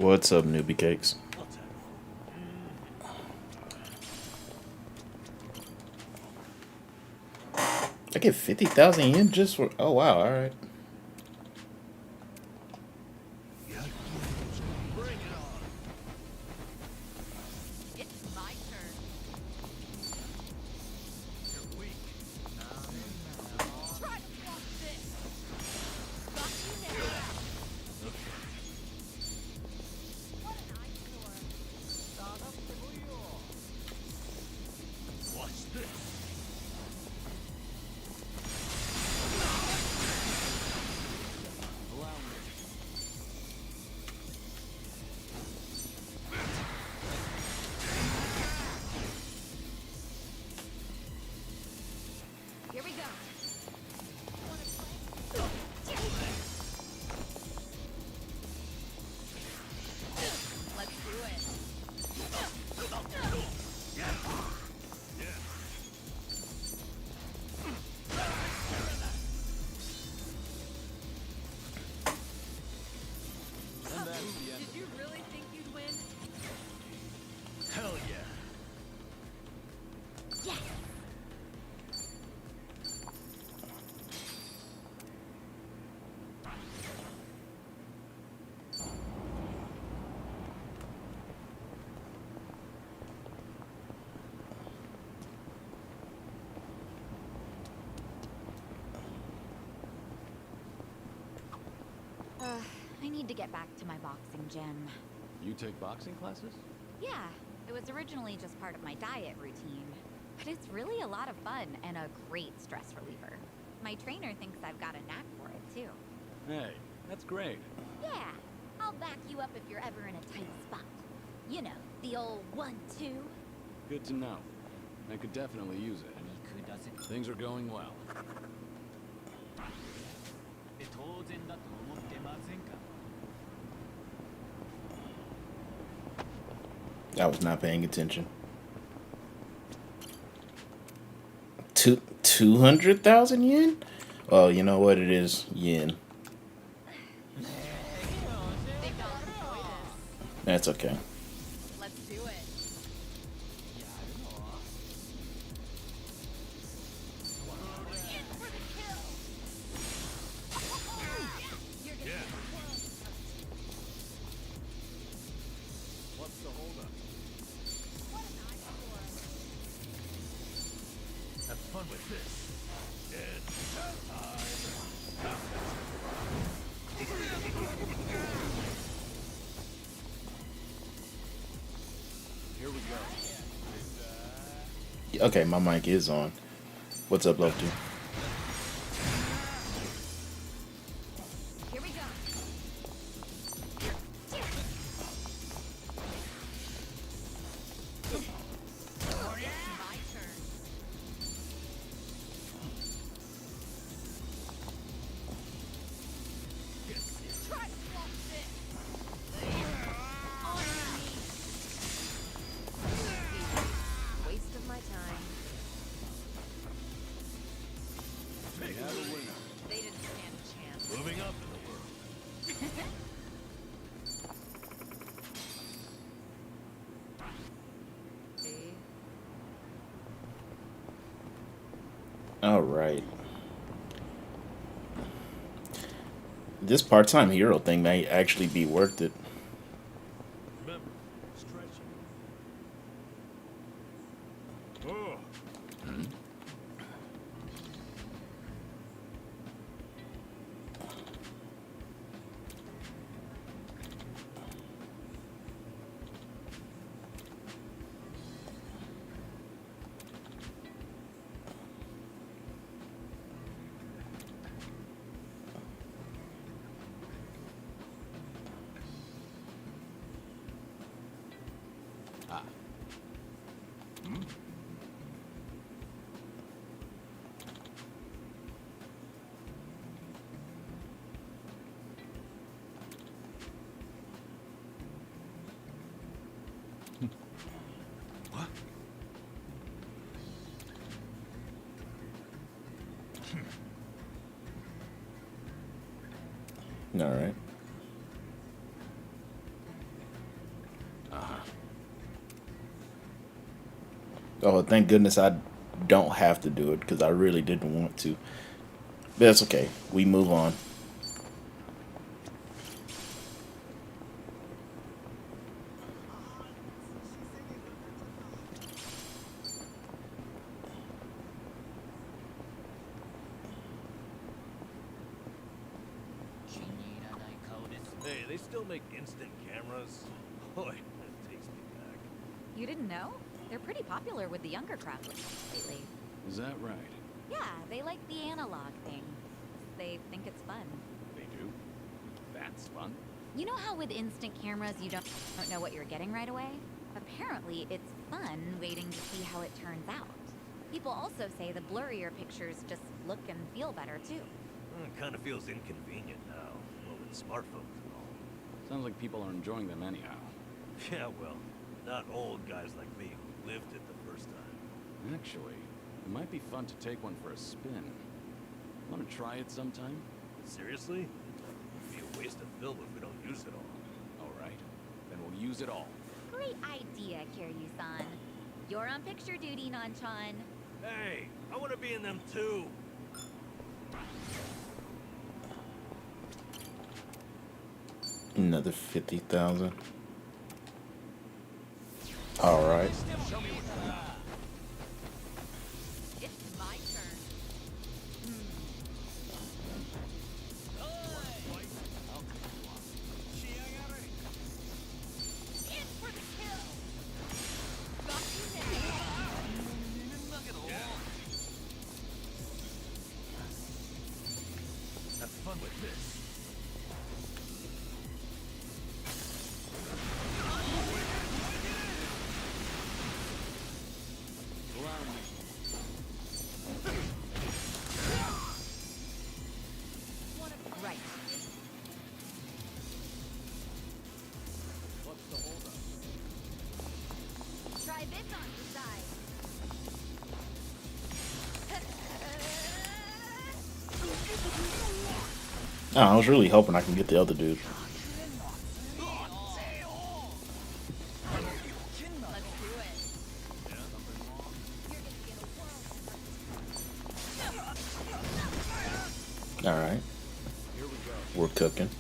What's up, newbie cakes? I get 50,000 yen just for. Oh wow! All right. It's my turn. Try to block this. Got you now. What an eyesore. Here we go. Wanna play? Let's do it. Did you really think you'd win? Hell yeah. Yes. I need to get back to my boxing gym. You take boxing classes? Yeah, it was originally just part of my diet routine. But it's really a lot of fun and a great stress reliever. My trainer thinks I've got a knack for it, too. Hey, that's great. Yeah, I'll back you up if you're ever in a tight spot. You know, the old 1-2. Good to know. I could definitely use it. Things are going well. I was not paying attention. 200,000 yen? Oh, you know what it is? Yen. Think I'll enjoy That's okay. this. Let's do it. In for the kill. You're gonna get the world. What's the holdup? What an eyesore. Have fun with this. Here we go. Okay, my mic is on. What's up, Lofty? Here we go. My turn. Try to block this. On me. Waste of my time. We have a winner. They didn't stand a chance. Moving up in the world. See? All right. This part-time hero thing may actually be worth it. Remember, stretching. Oh. Ah. What? All right. Oh, thank goodness I don't have to do it because I really didn't want to. But that's okay. We move on. Hey, they still make instant cameras? Boy, that takes me back. You didn't know? They're pretty popular with the younger crowd lately. Is that right? Yeah, they like the analog thing. They think it's fun. They do? That's fun. You know how with instant cameras you don't know what you're getting right away? Apparently, it's fun waiting to see how it turns out. People also say the blurrier pictures just look and feel better too. It kind of feels inconvenient now. Well, with smartphones and all. Sounds like people are enjoying them anyhow. Yeah, well, not old guys like me who lived it the first time. Actually, it might be fun to take one for a spin. Want to try it sometime? Seriously? It'd be a waste of film if we don't use it all. All right. Then we'll use it all. Great idea, Kiryu-san. You're on picture duty, Nanchan. Hey, I want to be in them too. Another 50,000. All right. It's my turn. In for the kill! Got you Have fun with this. Allow me. Right. What's the holdup? Try this on your side. Oh, I was really hoping I can get the other dude. Let's do it. All right. Here we go. We're cooking.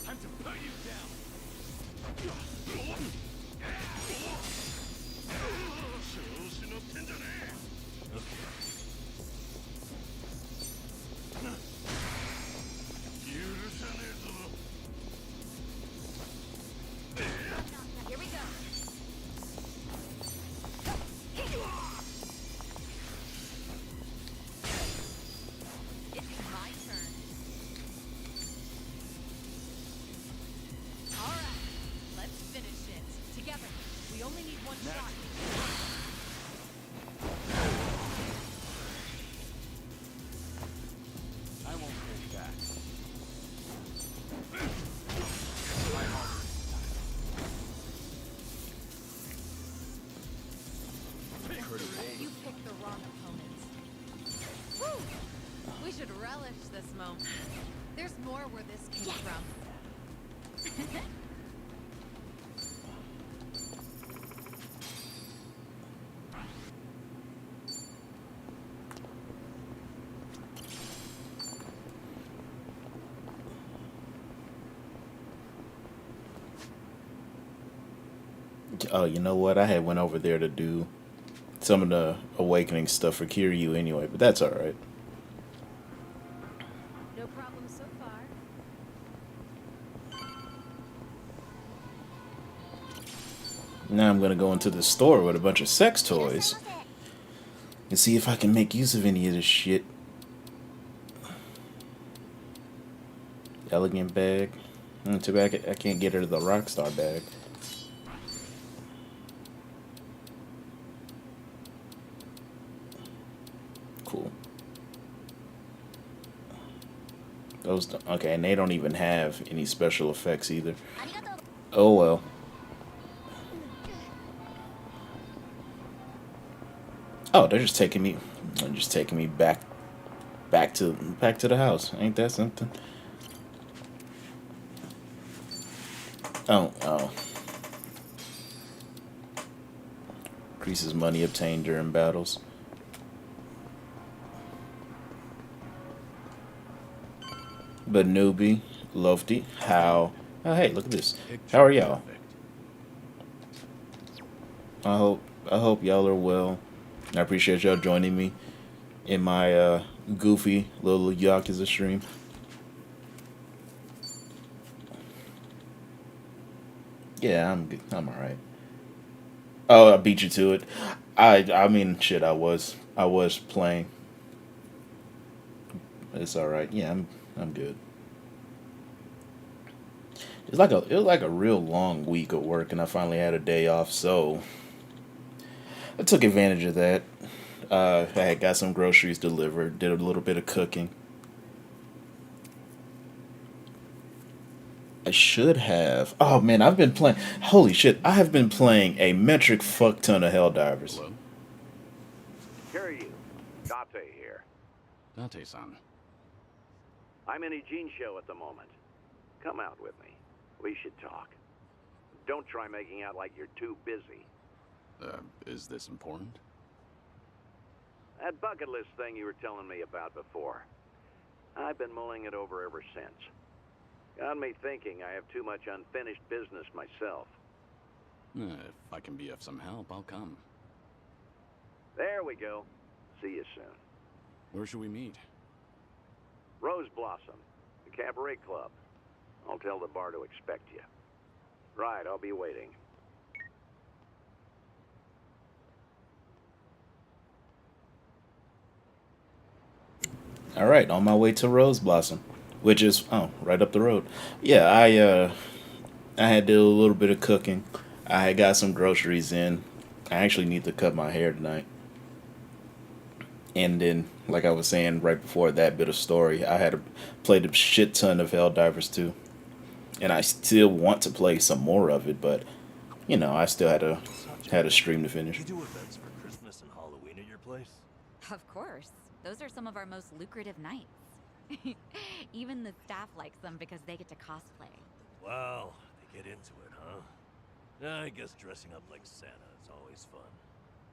Time to put you down. Here we go. It's my turn. All right, let's finish it together. We only need one shot. I won't hold back. You picked the wrong opponent. Whew. We should relish this moment. There's more where this came from. Oh, you know what? I had went over there to do some of the awakening stuff for Kiryu anyway, but that's all right. No problem so far. Now I'm gonna go into the store with a bunch of sex toys and see if I can make use of any of this shit. Elegant bag. Too bad I can't get her the Rockstar bag. Cool. Those okay, and they don't even have any special effects either. Oh well. Oh, they're just taking me. And just taking me back to the house. Ain't that something? Oh. Increases money obtained during battles. But newbie, Lofty, how? Oh, hey, look at this. How are y'all? I hope y'all are well. I appreciate y'all joining me in my goofy little Yakuza stream. Yeah, I'm good. I'm all right. Oh, I beat you to it. I mean, shit. I was playing. It's all right. Yeah, I'm good. It was like a real long week of work, and I finally had a day off, so I took advantage of that. I had got some groceries delivered, did a little bit of cooking. I should have. Oh man, I've been playing. Holy shit, I have been playing a metric fuck ton of Helldivers. Hello? Kiryu, Date here. Date-san. I'm in a Gene show at the moment. Come out with me. We should talk. Don't try making out like you're too busy. Is this important? That bucket list thing you were telling me about before. I've been mulling it over ever since. Got me thinking I have too much unfinished business myself. If I can be of some help, I'll come. There we go. See you soon. Where should we meet? Rose Blossom, the cabaret club. I'll tell the bar to expect you. Right, I'll be waiting. All right, on my way to Rose Blossom, which is right up the road. Yeah, I had to do a little bit of cooking. I had got some groceries in. I actually need to cut my hair tonight. And then, like I was saying right before that bit of story, I had played a shit ton of Helldivers 2. And I still want to play some more of it, but you know, I still had a stream to finish. You do events for Christmas and Halloween at your place? Of course. Those are some of our most lucrative nights. Even the staff likes them because they get to cosplay. Wow, they get into it, huh? Yeah, I guess dressing up like Santa is always fun.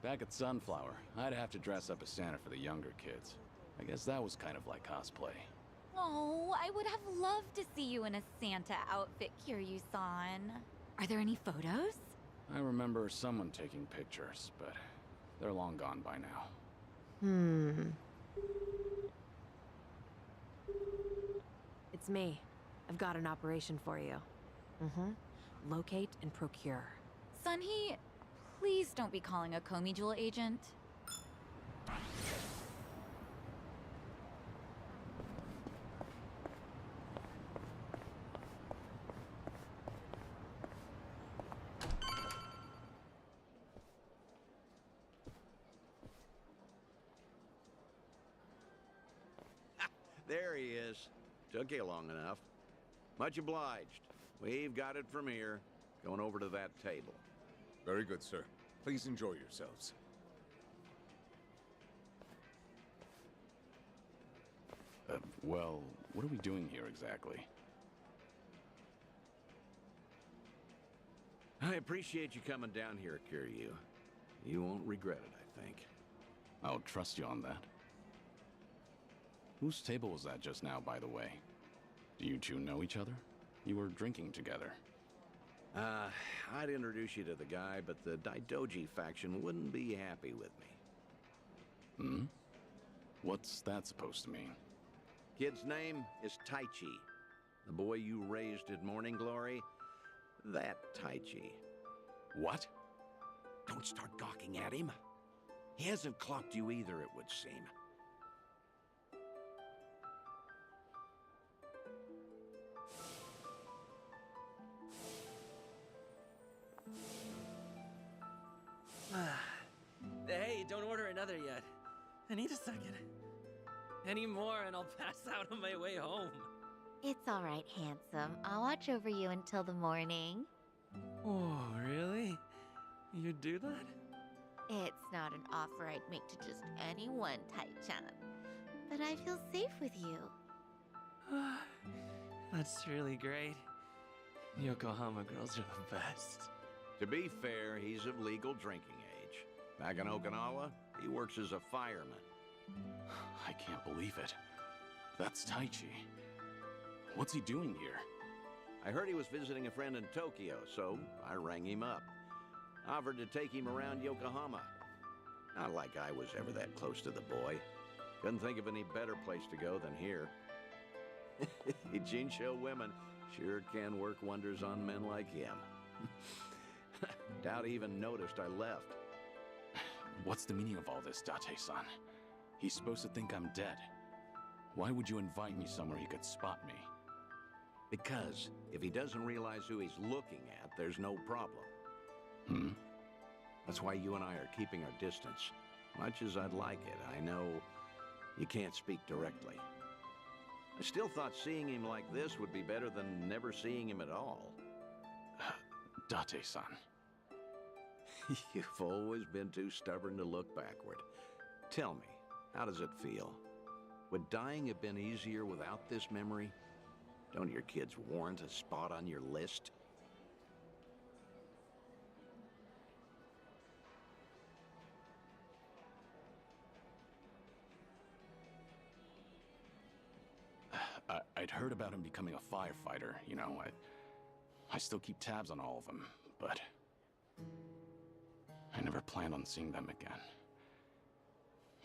Back at Sunflower, I'd have to dress up as Santa for the younger kids. I guess that was kind of like cosplay. Oh, I would have loved to see you in a Santa outfit, Kiryu-san. Are there any photos? I remember someone taking pictures, but they're long gone by now. It's me. I've got an operation for you. Locate and procure. Sunhee, please don't be calling a Komi Jewel agent. There he is. Took you long enough. Much obliged. We've got it from here. Going over to that table. Very good, sir. Please enjoy yourselves. Well, what are we doing here exactly? I appreciate you coming down here, Kiryu. You won't regret it, I think. I'll trust you on that. Whose table was that just now, by the way? Do you two know each other? You were drinking together. I'd introduce you to the guy, but the Daidoji faction wouldn't be happy with me. What's that supposed to mean? Kid's name is Taichi. The boy you raised at Morning Glory, that Taichi. What? Don't start gawking at him. He hasn't clocked you either, it would seem. Hey, don't order another yet. I need a second. Any more and I'll pass out on my way home. It's all right, handsome. I'll watch over you until the morning. Oh, really? You'd do that? It's not an offer I'd make to just anyone, Tai-chan. But I feel safe with you. That's really great. Yokohama girls are the best. To be fair, he's of legal drinking age. Back in Okinawa, he works as a fireman. I can't believe it. That's Taichi. What's he doing here? I heard he was visiting a friend in Tokyo, so I rang him up. Offered to take him around Yokohama. Not like I was ever that close to the boy. Couldn't think of any better place to go than here. Jinsho women sure can work wonders on men like him. Doubt he even noticed I left. What's the meaning of all this, Date-san? He's supposed to think I'm dead. Why would you invite me somewhere he could spot me? Because if he doesn't realize who he's looking at, there's no problem. Hmm? That's why you and I are keeping our distance. Much as I'd like it, I know you can't speak directly. I still thought seeing him like this would be better than never seeing him at all. Date-san. You've always been too stubborn to look backward. Tell me, how does it feel? Would dying have been easier without this memory? Don't your kids warrant a spot on your list? I'd heard about him becoming a firefighter, you know. I still keep tabs on all of them, but I never planned on seeing them again.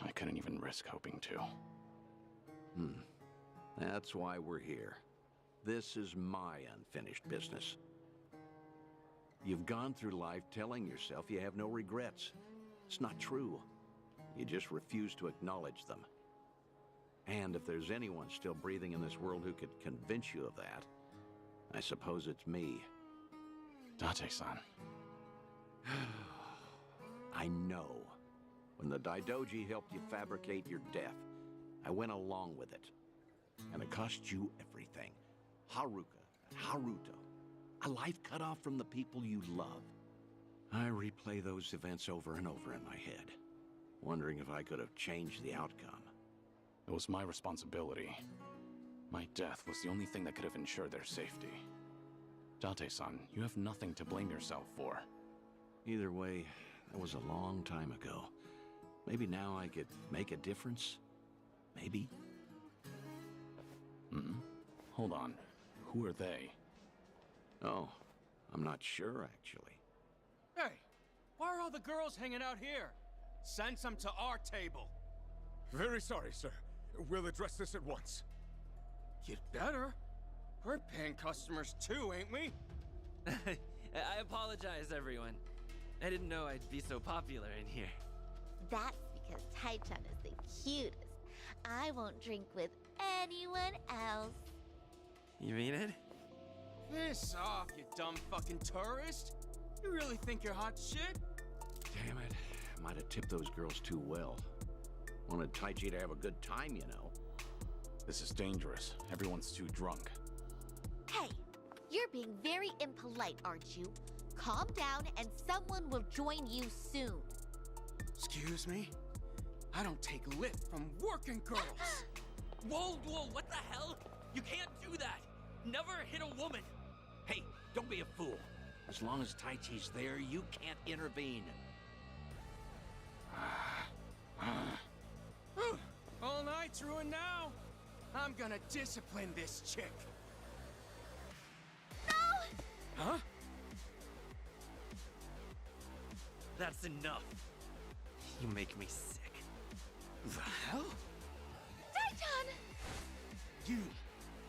I couldn't even risk hoping to. That's why we're here. This is my unfinished business. You've gone through life telling yourself you have no regrets. It's not true. You just refuse to acknowledge them. And if there's anyone still breathing in this world who could convince you of that, I suppose it's me. Date-san. I know. When the Daidoji helped you fabricate your death, I went along with it. And it cost you everything. Haruka and Haruto. A life cut off from the people you love. I replay those events over and over in my head, wondering if I could have changed the outcome. It was my responsibility. My death was the only thing that could have ensured their safety. Date-san, you have nothing to blame yourself for. Either way, that was a long time ago. Maybe now I could make a difference? Maybe? Hold on. Who are they? Oh, I'm not sure, actually. Hey, why are all the girls hanging out here? Send some to our table. Very sorry, sir. We'll address this at once. You'd better. We're paying customers too, ain't we? I apologize, everyone. I didn't know I'd be so popular in here. That's because Tai-chan is the cutest. I won't drink with anyone else. You mean it? Piss off, you dumb fucking tourist. You really think you're hot shit? Damn it. Might have tipped those girls too well. Wanted Taichi to have a good time, you know. This is dangerous. Everyone's too drunk. Hey, you're being very impolite, aren't you? Calm down and someone will join you soon. Excuse me? I don't take lip from working girls. Whoa, what the hell? You can't do that. Never hit a woman. Hey, don't be a fool. As long as Taichi's there, you can't intervene. All night's ruined now. I'm gonna discipline this chick. No! Huh? That's enough. You make me sick. The hell? Tai-chan!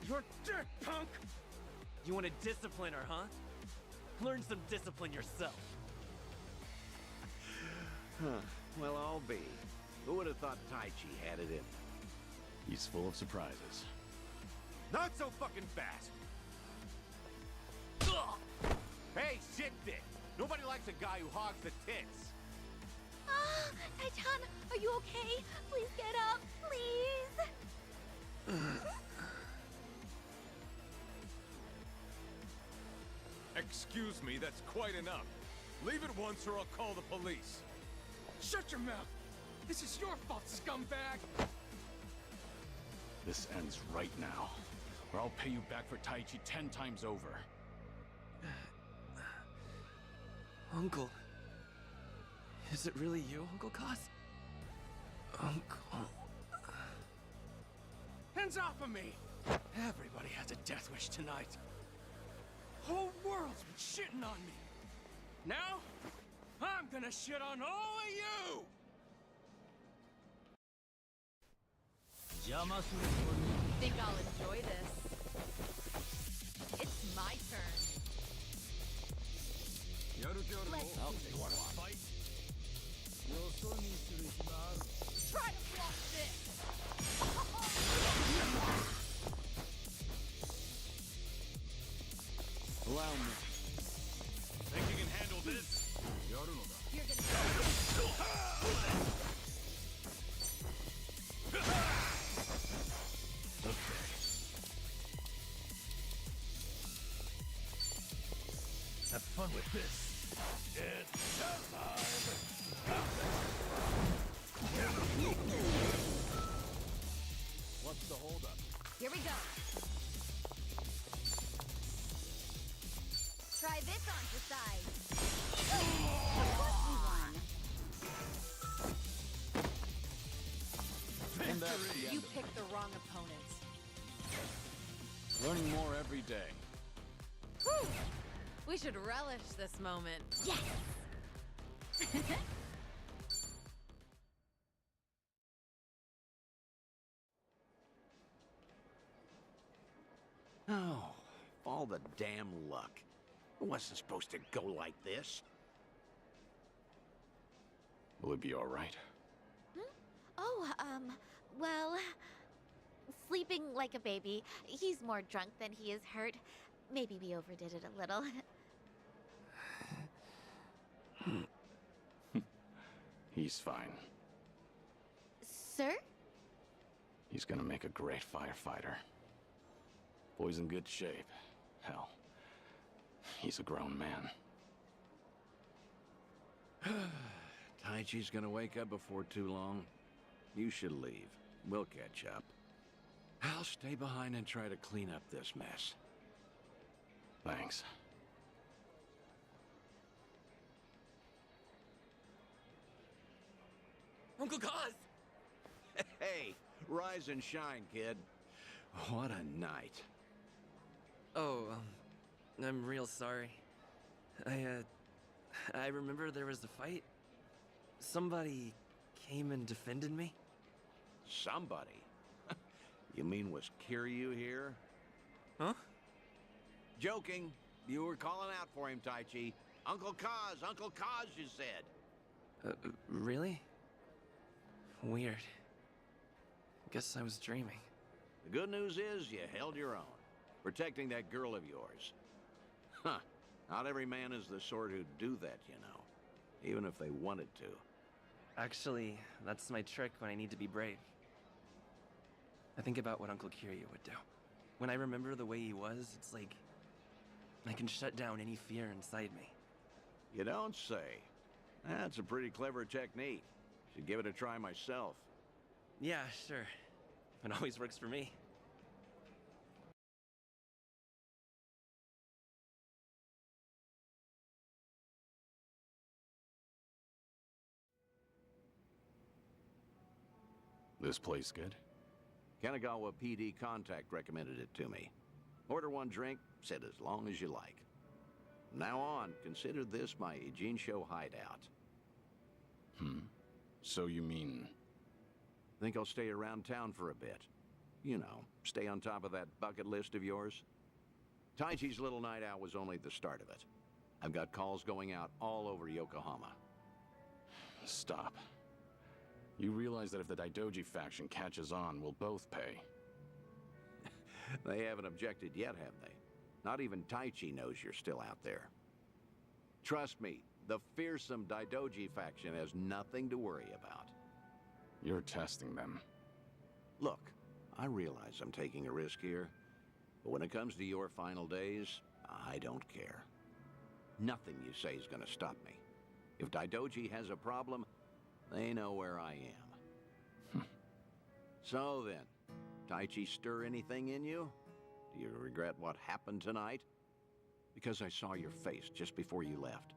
You're dick, punk! You want to discipline her, huh? Learn some discipline yourself. Well, I'll be. Who would have thought Taichi had it in him? He's full of surprises. Not so fucking fast! Hey, shit dick! Nobody likes a guy who hogs the tits! Ah, Tai-chan, are you okay? Please get up, please! Excuse me, that's quite enough. Leave it once or I'll call the police. Shut your mouth! This is your fault, scumbag! This ends right now, or I'll pay you back for Taichi 10 times over. Uncle. Is it really you, Uncle Kaz? Uncle. Hands off of me! Everybody has a death wish tonight. Whole world's been shitting on me. Now, I'm gonna shit on all of you! Think I'll enjoy this. It's my turn. Fight? Try to block this. Allow me. Think you can handle this? You're gonna Have fun with this. It's showtime! What's the holdup? Here we go. Try this on for size. Of course we won. And that's the end You of it. picked the wrong opponents. Learning more every day. Whew. We should relish this moment. Yes! Oh, all the damn luck. It wasn't supposed to go like this. Will it be all right? Oh, well, sleeping like a baby. He's more drunk than he is hurt. Maybe we overdid it a little. He's fine. Sir? He's gonna make a great firefighter. Boy's in good shape. Hell, he's a grown man. Taichi's gonna wake up before too long. You should leave. We'll catch up. I'll stay behind and try to clean up this mess. Thanks. Uncle Kaz! Hey, rise and shine, kid. What a night. Oh, I'm real sorry. I remember there was a fight. Somebody came and defended me. Somebody? You mean was Kiryu here? Huh? Joking. You were calling out for him, Taichi. Uncle Kaz, you said. Really? Weird. Guess I was dreaming. The good news is you held your own, protecting that girl of yours. Huh. Not every man is the sort who'd do that, you know. Even if they wanted to. Actually, that's my trick when I need to be brave. I think about what Uncle Kiryu would do. When I remember the way he was, it's like I can shut down any fear inside me. You don't say. That's a pretty clever technique. Should give it a try myself. Yeah, sure. It always works for me. This place good? Kanagawa PD contact recommended it to me. Order one drink, sit as long as you like. From now on, consider this my Ijincho hideout. So you mean... Think I'll stay around town for a bit. You know, stay on top of that bucket list of yours. Taichi's little night out was only the start of it. I've got calls going out all over Yokohama. Stop. You realize that if the Daidoji faction catches on, we'll both pay. They haven't objected yet, have they? Not even Taichi knows you're still out there. Trust me, the fearsome Daidoji faction has nothing to worry about. You're testing them. Look, I realize I'm taking a risk here, but when it comes to your final days, I don't care. Nothing you say is gonna stop me. If Daidoji has a problem, They know where I am. So then, Taichi stir anything in you? Do you regret what happened tonight? Because I saw your face just before you left.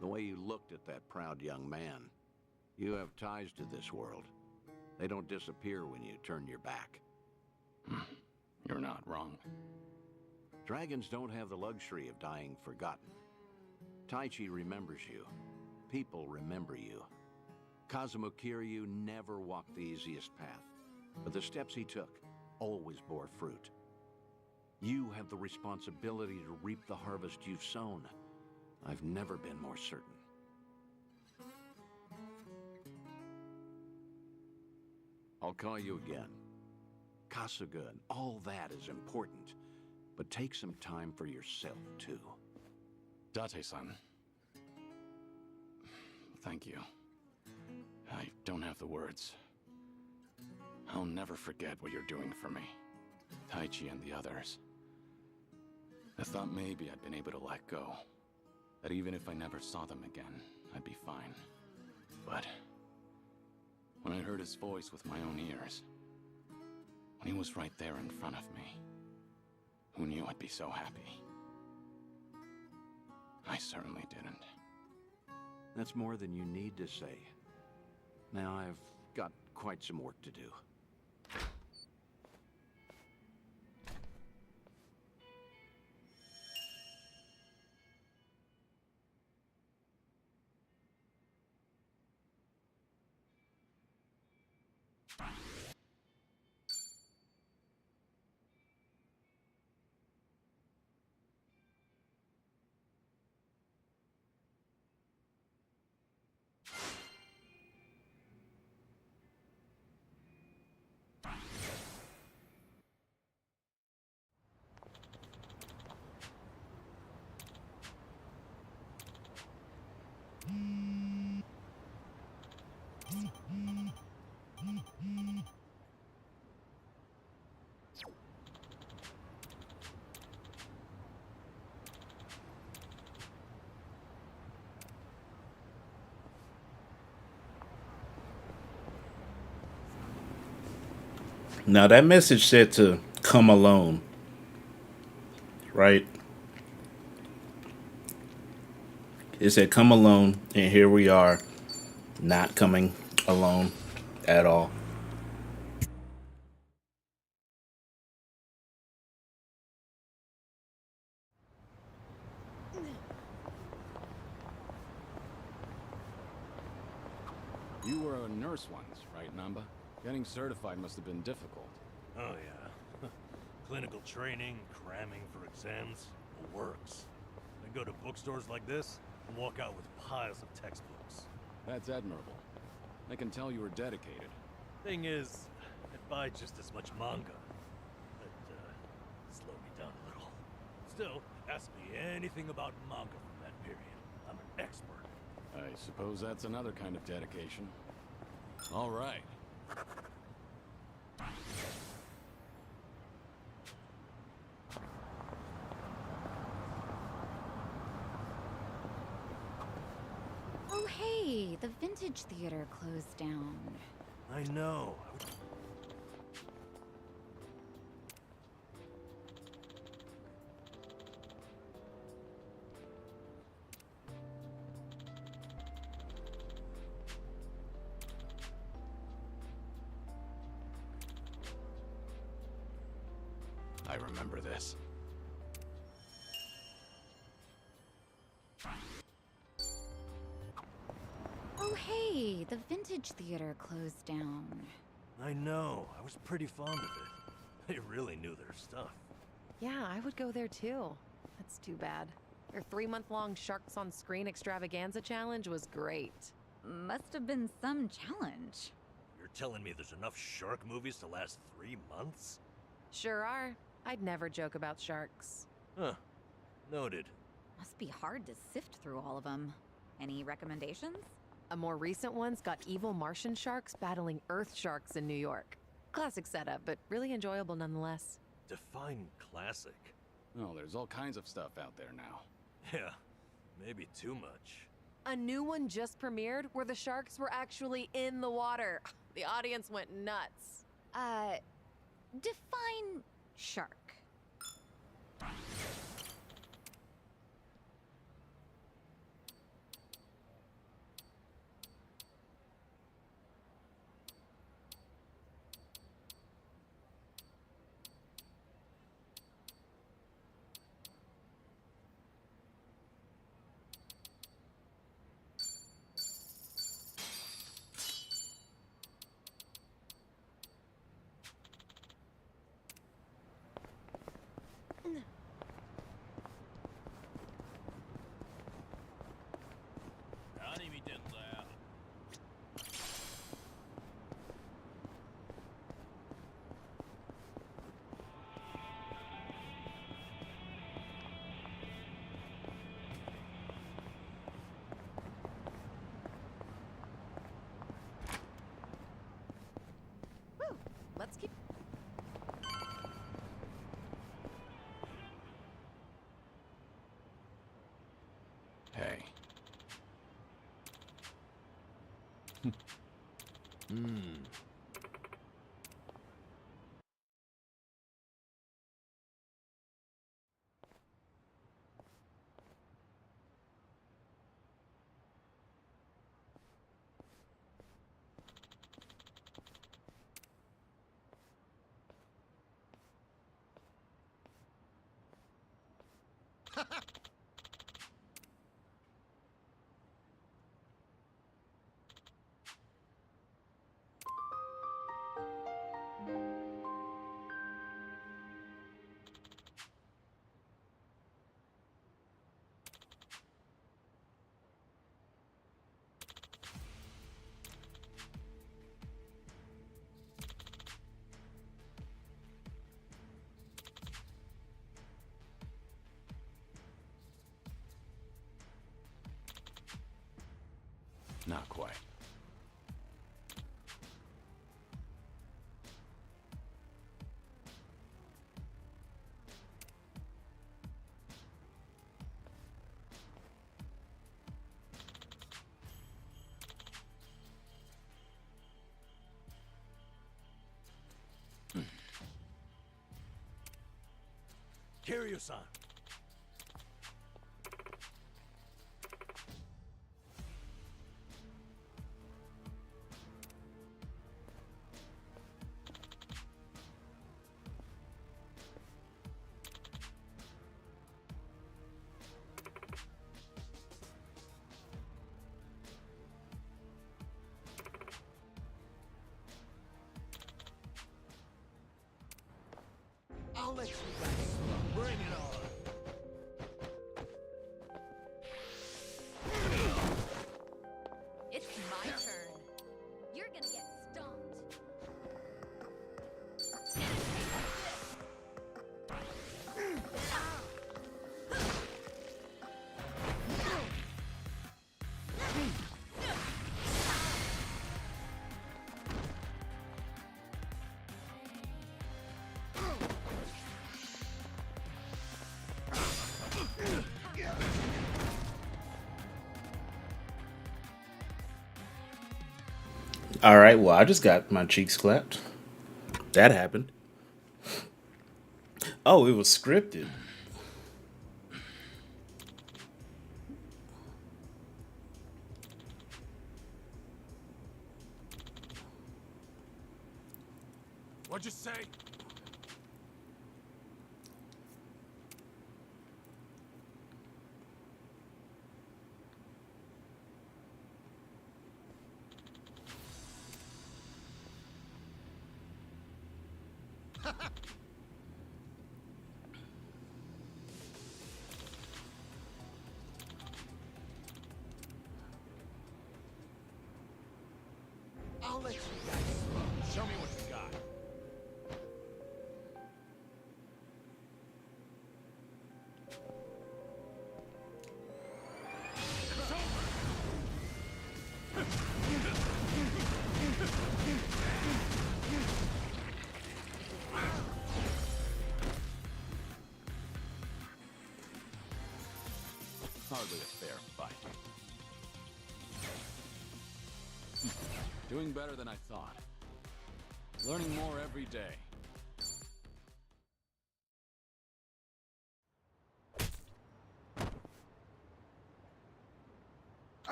The way you looked at that proud young man. You have ties to this world. They don't disappear when you turn your back. You're not wrong. Dragons don't have the luxury of dying forgotten. Taichi remembers you. People remember you. Kazuma Kiryu never walked the easiest path, but the steps he took always bore fruit. You have the responsibility to reap the harvest you've sown. I've never been more certain. I'll call you again. Kasuga and all that is important, but take some time for yourself, too. Date-san. Thank you. I don't have the words. I'll never forget what you're doing for me. Taichi and the others. I thought maybe I'd been able to let go. That even if I never saw them again, I'd be fine. But when I heard his voice with my own ears, when he was right there in front of me, who knew I'd be so happy? I certainly didn't. That's more than you need to say. Now I've got quite some work to do. Now that message said to come alone, right? It said come alone, and here we are, not coming alone at all. You were a nurse once, right, Namba? Getting certified must have been difficult. Oh yeah. Clinical training, cramming for exams, it works. I go to bookstores like this and walk out with piles of textbooks. That's admirable. I can tell you were dedicated. Thing is, I buy just as much manga. That slowed me down a little. Still, ask me anything about manga from that period. I'm an expert. I suppose that's another kind of dedication. All right. Oh, hey, the Vintage Theater closed down. I know. I remember this. Oh, hey, the Vintage Theater closed down. I know. I was pretty fond of it. They really knew their stuff. Yeah, I would go there too. That's too bad. Their 3-month-long Sharks on Screen extravaganza challenge was great. Must have been some challenge. You're telling me there's enough shark movies to last 3 months? Sure are. I'd never joke about sharks. Huh. Noted. Must be hard to sift through all of them. Any recommendations? A more recent one's got evil Martian sharks battling Earth sharks in New York. Classic setup, but really enjoyable nonetheless. Define classic. Oh, there's all kinds of stuff out there now. Yeah, maybe too much. A new one just premiered where the sharks were actually in the water. The audience went nuts. Define shark. Let's keep. Hey. Not quite. Kiryu-san. I'll let you guys bring it on. It's my turn. You're gonna get stomped. All right, well, I just got my cheeks clapped. That happened. Oh, it was scripted. What'd you say? I'll let you guys show me what you got. Hardly a fair fight. Doing better than I thought. Learning more every day.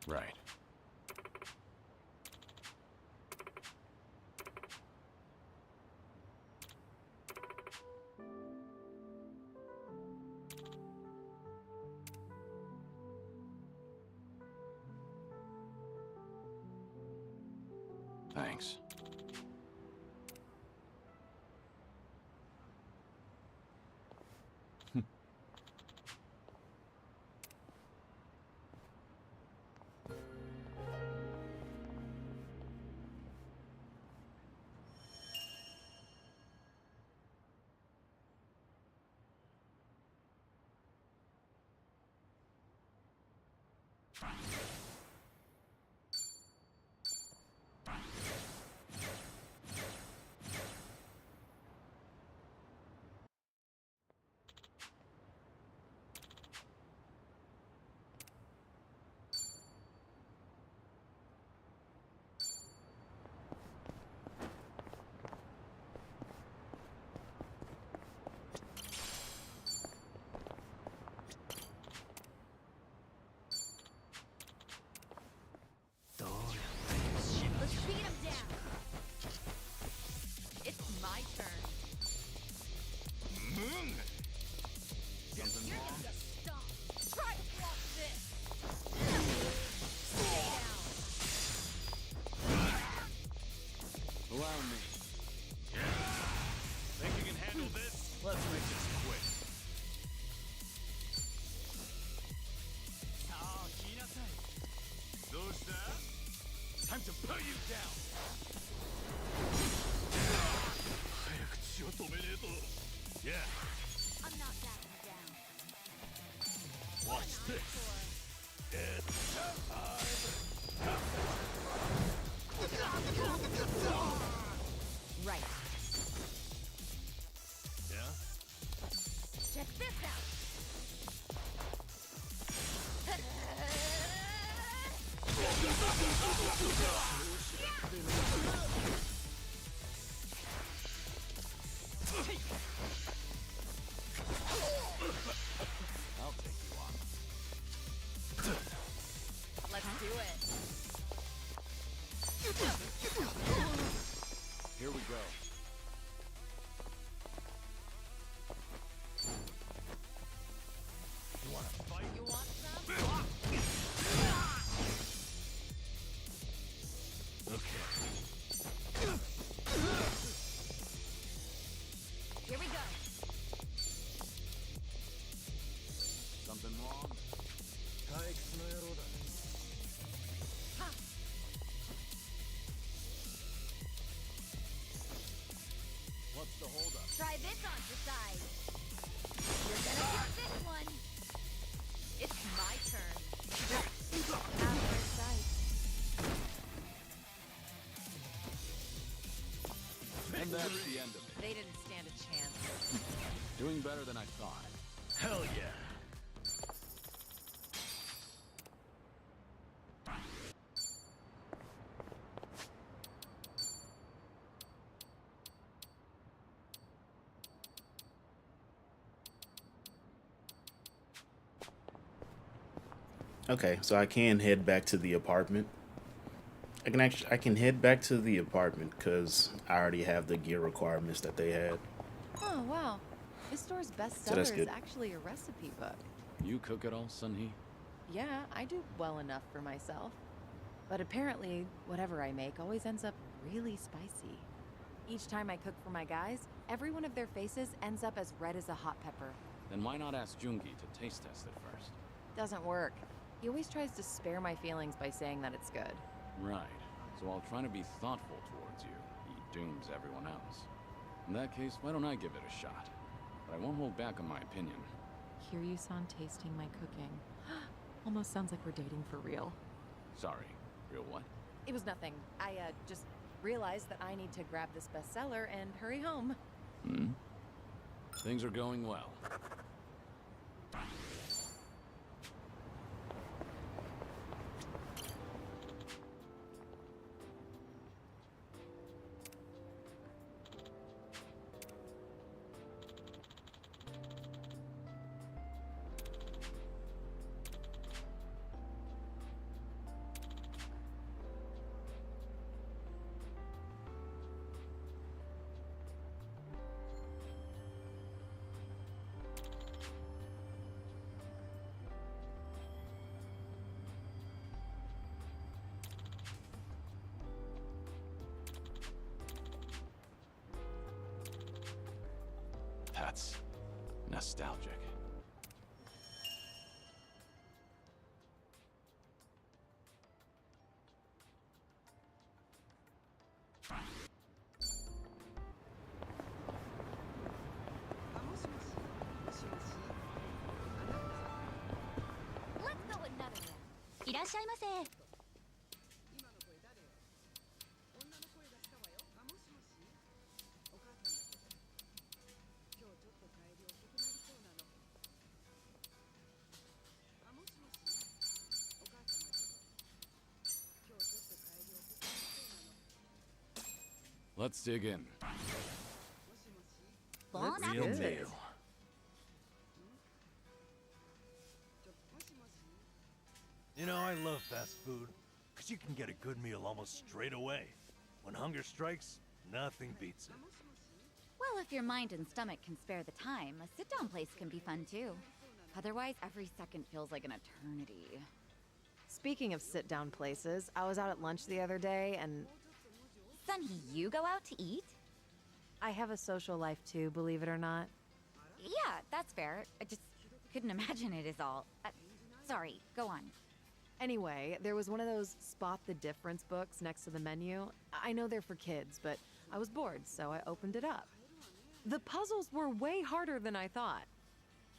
Right. Thanks. Let's beat him down. It's my turn. You're gonna get stomped. Try to block this. Stay down. Allow me. Think you can handle this? Let's make this quick. Time to put you down. Yeah, I'm not backing down. watch this. It's showtime. Right. Yeah? Check this out. I'll take you on. Let's do it. Here we go. You wanna fight? You want some? Okay. Here we go. Something wrong? What's the holdup? Try this on your side. You're gonna get this one. It's my turn. Out of sight. And that's the end of it. They didn't stand a chance. Doing better than I thought. Hell yeah. Okay, so I can head back to the apartment. I can head back to the apartment because I already have the gear requirements that they had. Oh, wow. This store's So bestseller that's is good. actually a recipe book. You cook it all, Sunhee? Yeah, I do well enough for myself. But apparently, whatever I make always ends up really spicy. Each time I cook for my guys, every one of their faces ends up as red as a hot pepper. Then why not ask Jungi to taste test it first? Doesn't work. He always tries to spare my feelings by saying that it's good. Right. So while trying to be thoughtful towards you, he dooms everyone else. In that case, why don't I give it a shot? But I won't hold back on my opinion. Kiryu-san tasting my cooking. Almost sounds like we're dating for real. Sorry. Real what? It was nothing. I just realized that I need to grab this bestseller and hurry home. Hmm? Things are going well. That's nostalgic. Let's go another round. いらっしゃいませ。Let's dig in. Bon Real appetit. meal. You know, I love fast food, because you can get a good meal almost straight away. When hunger strikes, nothing beats it. Well, if your mind and stomach can spare the time, a sit-down place can be fun too. Otherwise, every second feels like an eternity. Speaking of sit-down places, I was out at lunch the other day and Sunhee, you go out to eat? I have a social life too, believe it or not. Yeah, that's fair. I just couldn't imagine it is all. Sorry, go on. Anyway, there was one of those spot the difference books next to the menu. I know they're for kids, but I was bored, so I opened it up. The puzzles were way harder than I thought.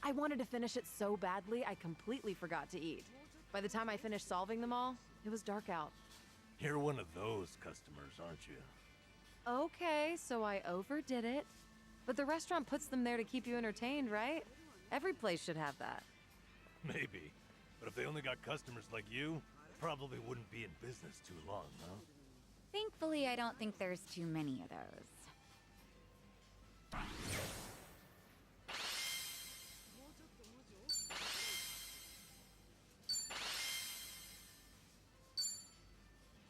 I wanted to finish it so badly, I completely forgot to eat. By the time I finished solving them all, it was dark out. You're one of those customers, aren't you? Okay, so I overdid it. But the restaurant puts them there to keep you entertained, right? Every place should have that. Maybe. But if they only got customers like you, they probably wouldn't be in business too long, huh? Thankfully, I don't think there's too many of those.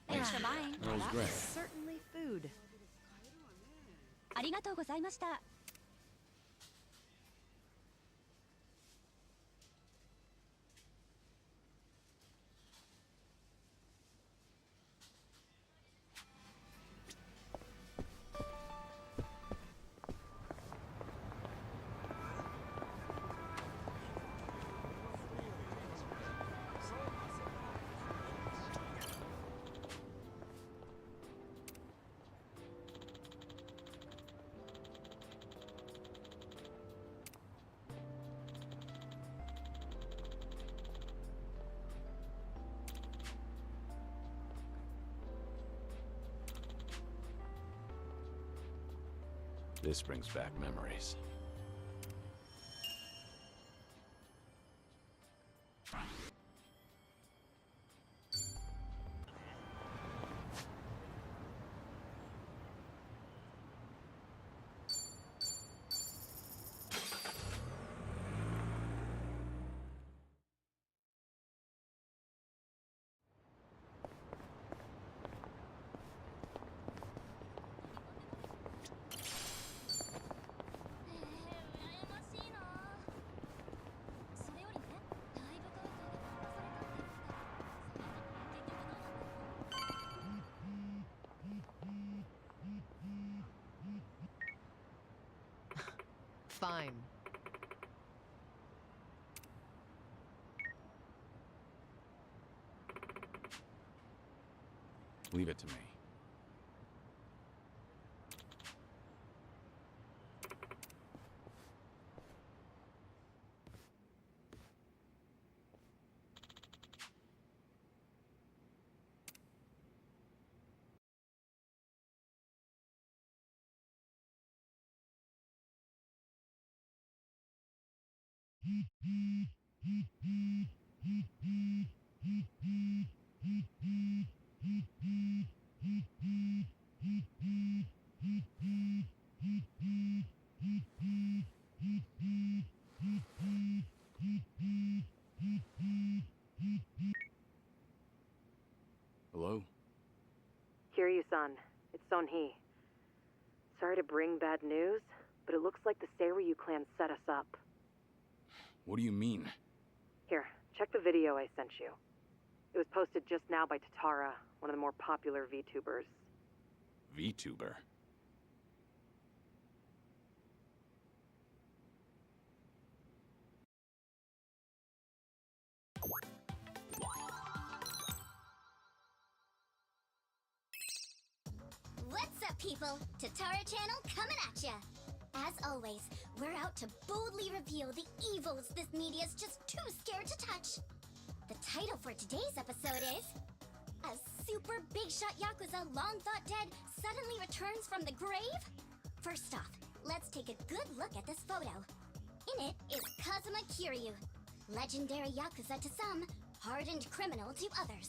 Thanks for buying. That was That great. was certainly food. ありがとうございました。This brings back memories. Fine. Leave it to me. Hello? Kiryu-san, it's Son-hee. Sorry to bring bad news, but it looks like the Seiryu clan set us up. What do you mean? Here, check the video I sent you. It was posted just now by Tatara, one of the more popular VTubers. VTuber? What's up, people? Tatara Channel coming at ya! As always, we're out to boldly reveal the evils this media's just too scared to touch. The title for today's episode is... A super big shot Yakuza long thought dead suddenly returns from the grave? First off, let's take a good look at this photo. In it is Kazuma Kiryu, legendary Yakuza to some, hardened criminal to others.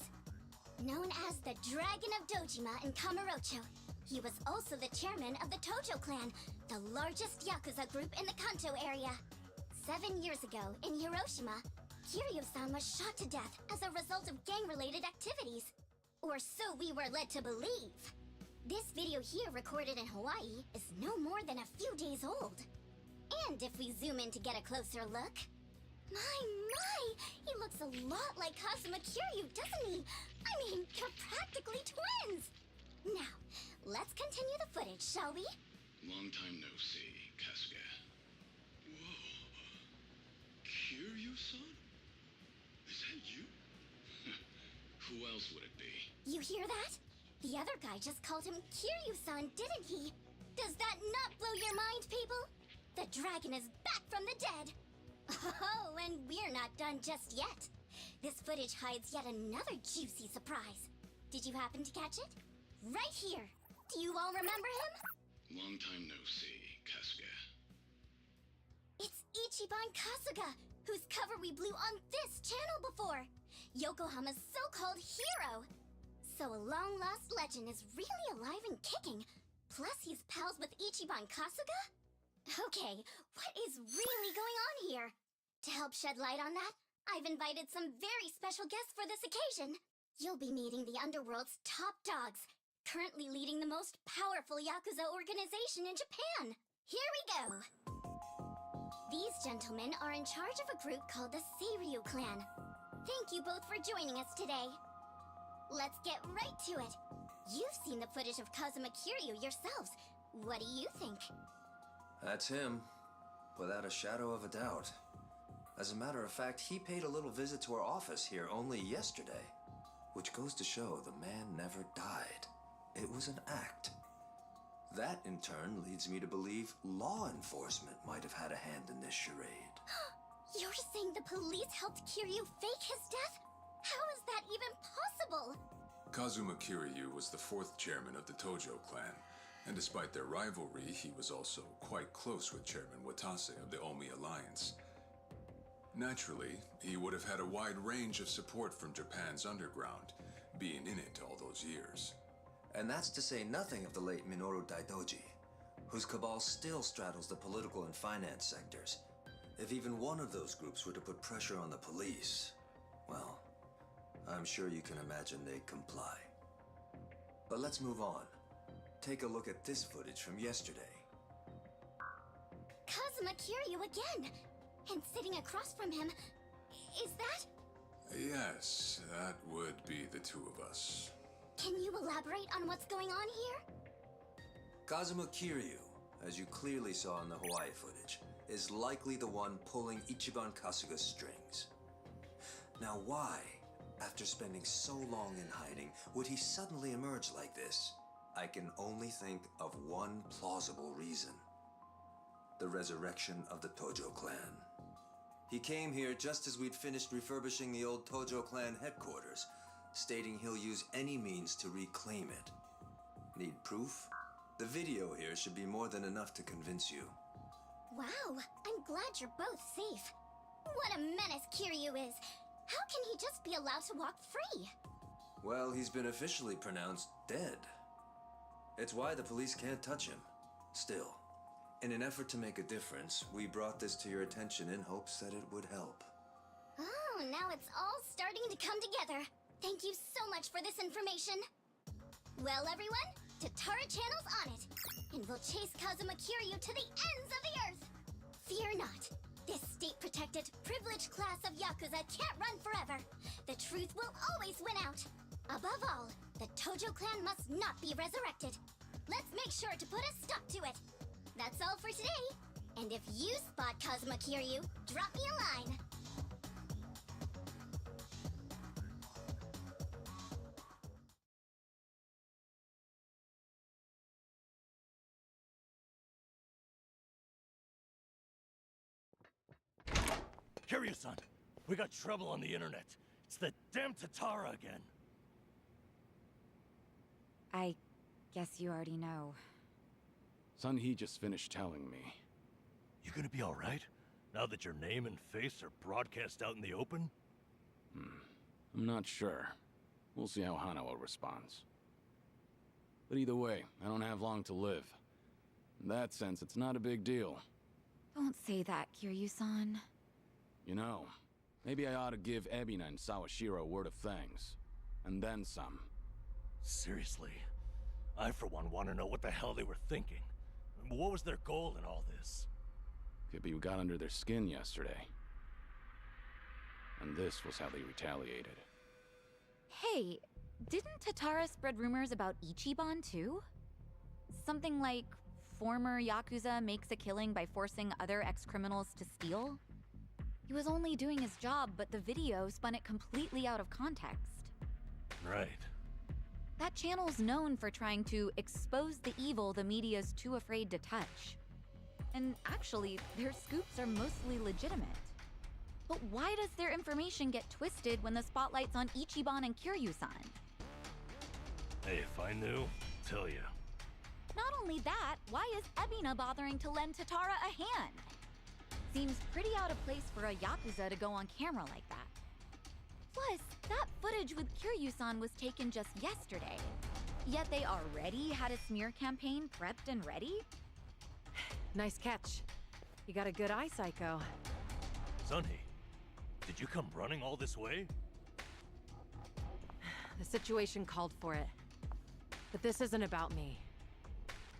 Known as the Dragon of Dojima in Kamurocho, he was also the chairman of the Tojo clan, the largest Yakuza group in the Kanto area. 7 years ago, in Hiroshima, Kiryu-san was shot to death as a result of gang-related activities. Or so we were led to believe. This video here, recorded in Hawaii, is no more than a few days old. And if we zoom in to get a closer look... My! He looks a lot like Kazuma Kiryu, doesn't he? I mean, they're practically twins! Now, let's continue the footage, shall we? Long time no see, Kasuga. Whoa. Kiryu-san? Is that you? Who else would it be? You hear that? The other guy just called him Kiryu-san, didn't he? Does that not blow your mind, people? The dragon is back from the dead! Oh, and we're not done just yet. This footage hides yet another juicy surprise. Did you happen to catch it? Right here! Do you all remember him? Long time no see, Kasuga. It's Ichiban Kasuga, whose cover we blew on this channel before! Yokohama's so-called hero! So a long-lost legend is really alive and kicking. Plus he's pals with Ichiban Kasuga? Okay, what is really going on here? To help shed light on that, I've invited some very special guests for this occasion. You'll be meeting the Underworld's top dogs, currently leading the most powerful Yakuza organization in Japan. Here we go! These gentlemen are in charge of a group called the Seiryu clan. Thank you both for joining us today. Let's get right to it. You've seen the footage of Kazuma Kiryu yourselves. What do you think? That's him, without a shadow of a doubt. As a matter of fact, he paid a little visit to our office here only yesterday. Which goes to show the man never died. It was an act. That, in turn, leads me to believe law enforcement might have had a hand in this charade. You're saying the police helped Kiryu fake his death? How is that even possible? Kazuma Kiryu was the fourth chairman of the Tojo clan, and despite their rivalry, he was also quite close with Chairman Watase of the Omi Alliance. Naturally, he would have had a wide range of support from Japan's underground, being in it all those years. And that's to say nothing of the late Minoru Daidoji, whose cabal still straddles the political and finance sectors. If even one of those groups were to put pressure on the police, well, I'm sure you can imagine they'd comply. But let's move on. Take a look at this footage from yesterday. Kazuma Kiryu again! And sitting across from him, is that... Yes, that would be the two of us. Can you elaborate on what's going on here? Kazuma Kiryu, as you clearly saw in the Hawaii footage, is likely the one pulling Ichiban Kasuga's strings. Now why, After spending so long in hiding, would he suddenly emerge like this? I can only think of one plausible reason. The resurrection of the Tojo clan. He came here just as we'd finished refurbishing the old Tojo clan headquarters, stating he'll use any means to reclaim it. Need proof? The video here should be more than enough to convince you. Wow, I'm glad you're both safe. What a menace Kiryu is. How can he just be allowed to walk free? Well, he's been officially pronounced dead. It's why the police can't touch him. Still, in an effort to make a difference, we brought this to your attention in hopes that it would help. Oh, now it's all starting to come together. Thank you so much for this information. Well, everyone, Tatara Channel's on it, and we'll chase Kazuma Kiryu to the ends of the earth. Fear not. This state-protected, privileged class of Yakuza can't run forever. The truth will always win out. Above all, the Tojo clan must not be resurrected. Let's make sure to put a stop to it. That's all for today. And if you spot Kazuma Kiryu, drop me a line. Kiryu-san, we got trouble on the internet. It's the damn Tatara again. I guess you already know. Sun-Hee just finished telling me. You gonna be alright? Now that your name and face are broadcast out in the open? I'm not sure. We'll see how Hanawa responds. But either way, I don't have long to live. In that sense, it's not a big deal. Don't say that, Kiryu-san. You know, maybe I ought to give Ebina and Sawashiro a word of thanks. And then some. Seriously? I, for one, want to know what the hell they were thinking. What was their goal in all this? Could be we got under their skin yesterday. And this was how they retaliated. Hey, didn't Tatara spread rumors about Ichiban too? Something like former Yakuza makes a killing by forcing other ex-criminals to steal? He was only doing his job, but the video spun it completely out of context. Right. That channel's known for trying to expose the evil the media's too afraid to touch. And actually, their scoops are mostly legitimate. But why does their information get twisted when the spotlight's on Ichiban and Kiryu-san? Hey, if I knew, I'd tell you. Not only that, why is Ebina bothering to lend Tatara a hand? Seems pretty out of place for a Yakuza to go on camera like that. Plus, that footage with Kiryu-san was taken just yesterday. Yet they already had a smear campaign prepped and ready? Nice catch. You got a good eye, Psycho. Sun-Hee, did you come running all this way? The situation called for it. But this isn't about me.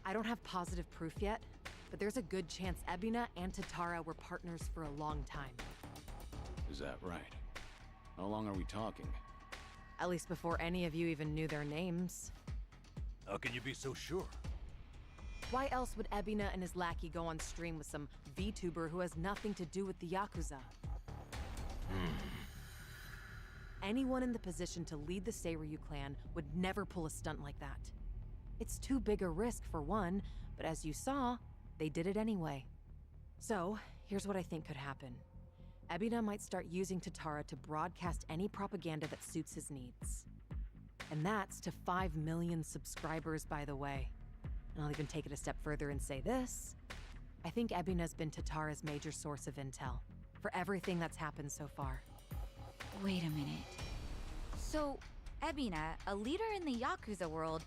I don't have positive proof yet, but there's a good chance Ebina and Tatara were partners for a long time. Is that right? How long are we talking? At least before any of you even knew their names. How can you be so sure? Why else would Ebina and his lackey go on stream with some VTuber who has nothing to do with the Yakuza? Anyone in the position to lead the Seiryu clan would never pull a stunt like that. It's too big a risk for one, but as you saw, they did it anyway. So, here's what I think could happen. Ebina might start using Tatara to broadcast any propaganda that suits his needs. And that's to 5 million subscribers, by the way. And I'll even take it a step further and say this. I think Ebina's been Tatara's major source of intel for everything that's happened so far. Wait a minute. So, Ebina, a leader in the Yakuza world,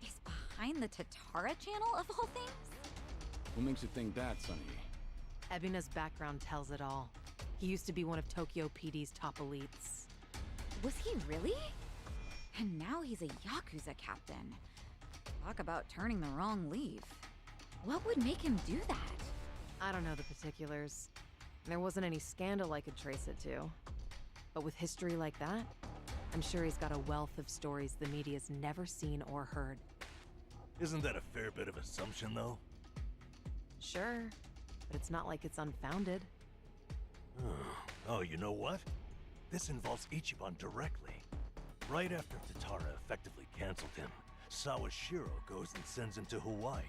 is behind the Tatara channel of all things? What makes you think that, Sun-Hee? Ebina's background tells it all. He used to be one of Tokyo PD's top elites. Was he really? And now he's a Yakuza captain. Talk about turning the wrong leaf. What would make him do that? I don't know the particulars. There wasn't any scandal I could trace it to. But with history like that, I'm sure he's got a wealth of stories the media's never seen or heard. Isn't that a fair bit of assumption, though? Sure, but it's not like it's unfounded. Oh, you know what? This involves Ichiban directly. Right after Tatara effectively canceled him, Sawashiro goes and sends him to Hawaii.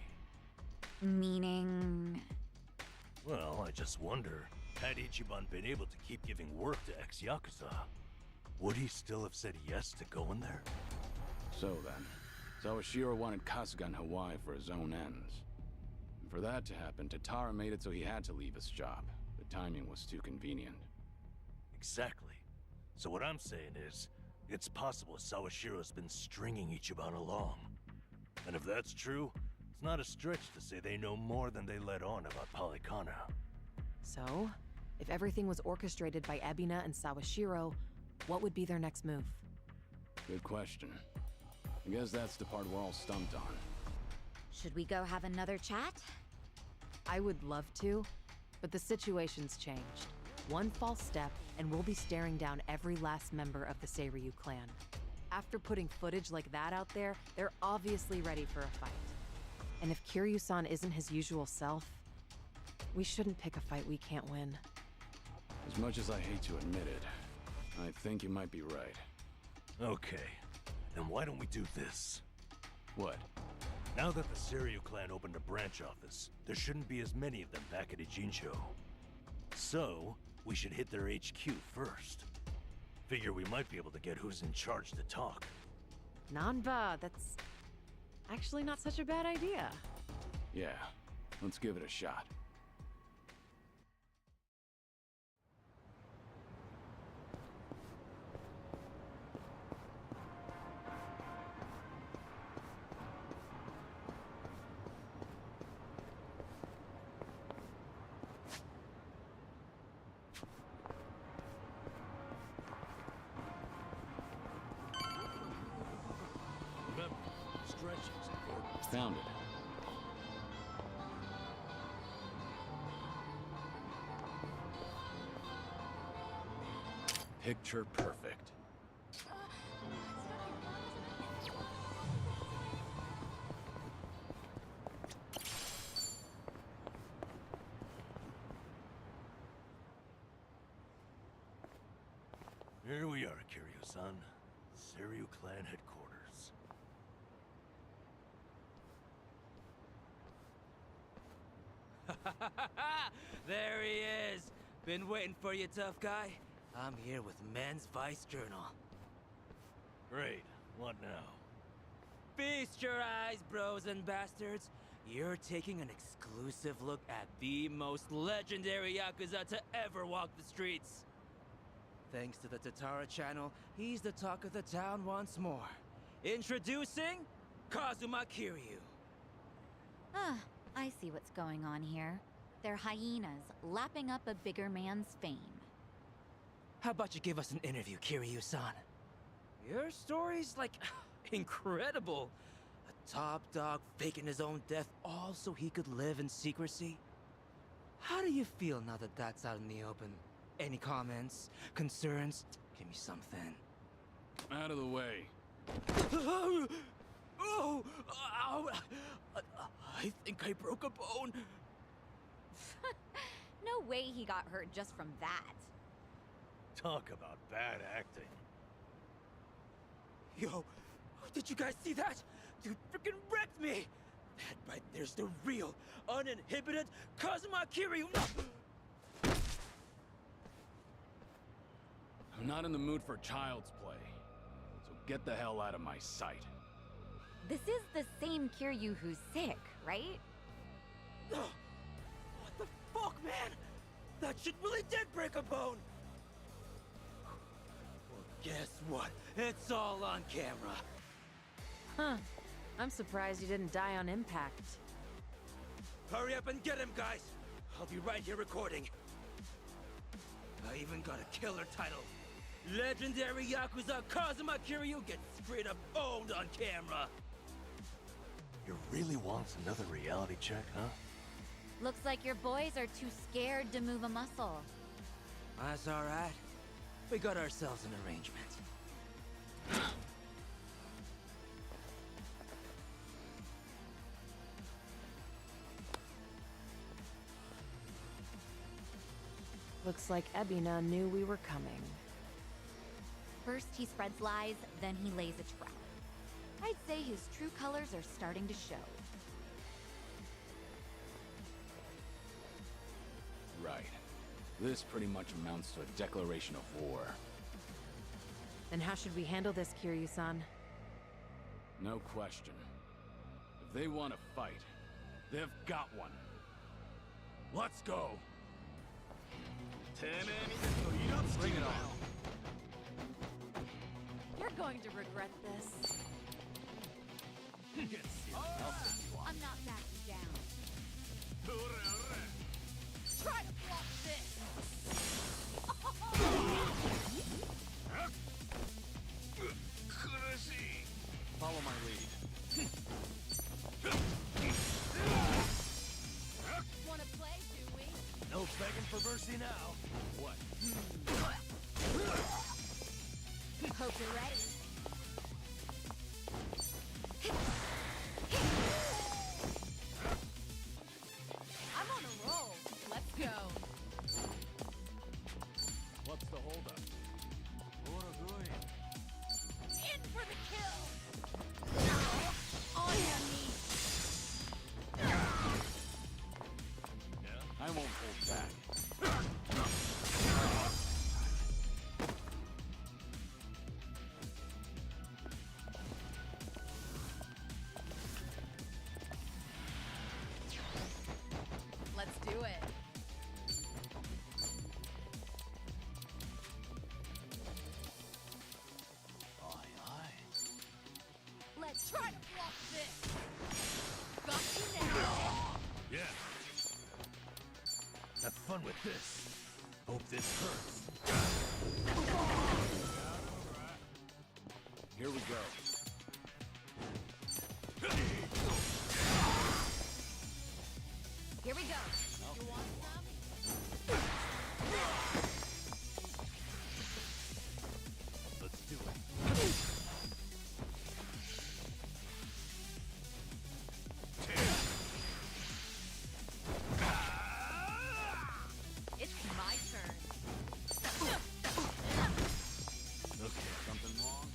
Meaning... Well, I just wonder, had Ichiban been able to keep giving work to ex-Yakuza, would he still have said yes to going there? So then, Sawashiro wanted Kasuga in Hawaii for his own ends. And for that to happen, Tatara made it so he had to leave his job. The timing was too convenient. Exactly. So what I'm saying is, it's possible Sawashiro's been stringing Ichiban along. And if that's true, it's not a stretch to say they know more than they let on about Polycana. So, if everything was orchestrated by Ebina and Sawashiro, what would be their next move? Good question. I guess that's the part we're all stumped on. Should we go have another chat? I would love to, but the situation's changed. One false step, and we'll be staring down every last member of the Seiryu clan. After putting footage like that out there, they're obviously ready for a fight. And if Kiryu-san isn't his usual self, we shouldn't pick a fight we can't win. As much as I hate to admit it, I think you might be right. Okay, then why don't we do this? What? Now that the Seiryu clan opened a branch office, there shouldn't be as many of them back at Ijincho. So, we should hit their HQ first. Figure we might be able to get who's in charge to talk. Nanba, that's actually not such a bad idea. Yeah, let's give it a shot. Remember, stretching's important. Found it. Picture perfect. Here we are, Kiryu-san. Seiryu clan headquarters. There he is! Been waiting for you, tough guy. I'm here with Men's Vice Journal. Great. What now? Feast your eyes, bros and bastards. You're taking an exclusive look at the most legendary Yakuza to ever walk the streets. Thanks to the Tatara channel, he's the talk of the town once more. Introducing Kazuma Kiryu. Ah, I see what's going on here. They're hyenas, lapping up a bigger man's fame. How about you give us an interview, Kiryu-san? Your story's, like, incredible. A top dog faking his own death all so he could live in secrecy. How do you feel now that that's out in the open? Any comments? Concerns? Give me something. Out of the way. Oh! Ow! I think I broke a bone. No way he got hurt just from that. Talk about bad acting. Yo, did you guys see that? Dude freaking wrecked me! That right there's the real, uninhibited Kazuma Kiryu! I'm not in the mood for child's play, so get the hell out of my sight. This is the same Kiryu who's sick, right? What the fuck, man? That shit really did break a bone! Well, guess what? It's all on camera. Huh. I'm surprised you didn't die on impact. Hurry up and get him, guys! I'll be right here recording. I even got a killer title. Legendary Yakuza Kazuma Kiryu gets straight up owned on camera. You really want another reality check, huh? Looks like your boys are too scared to move a muscle. That's alright. We got ourselves an arrangement. Looks like Ebina knew we were coming. First he spreads lies, then he lays a trap. I'd say his true colors are starting to show. Right. This pretty much amounts to a declaration of war. Then how should we handle this, Kiryu-san? No question. If they want to fight, they've got one. Let's go! Bring it on. You're going to regret this. I'm not backing down. Try to block this! Follow my lead. Wanna play, do we? No begging for mercy now. What? Hope you're ready. I'm on a roll. Let's go. What's the holdup? In for the kill! On your knees! I won't hold back. Let's do it. Let's try to block this. Got you now. Yeah. Have fun with this. Hope this hurts. Here we go. Here we go. You want some? Let's do it. It's my turn. Okay, something wrong?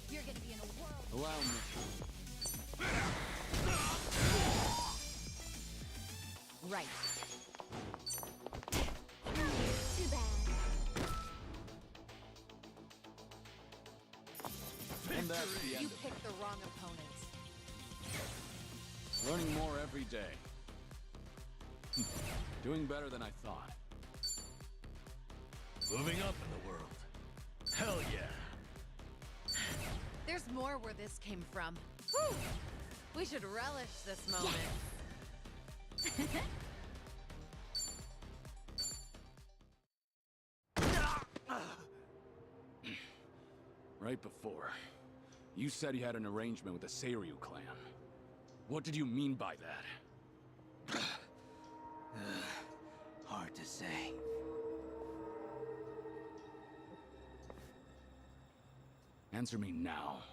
You're gonna be in a world. Allow me. Right. Too bad. And that's the end You of it. picked the wrong opponents. Learning more every day. Doing better than I thought. Moving up in the world. Hell yeah. There's more where this came from. Whew. We should relish this moment. Right before, you said you had an arrangement with the Seiryu clan. What did you mean by that? Hard to say. Answer me now,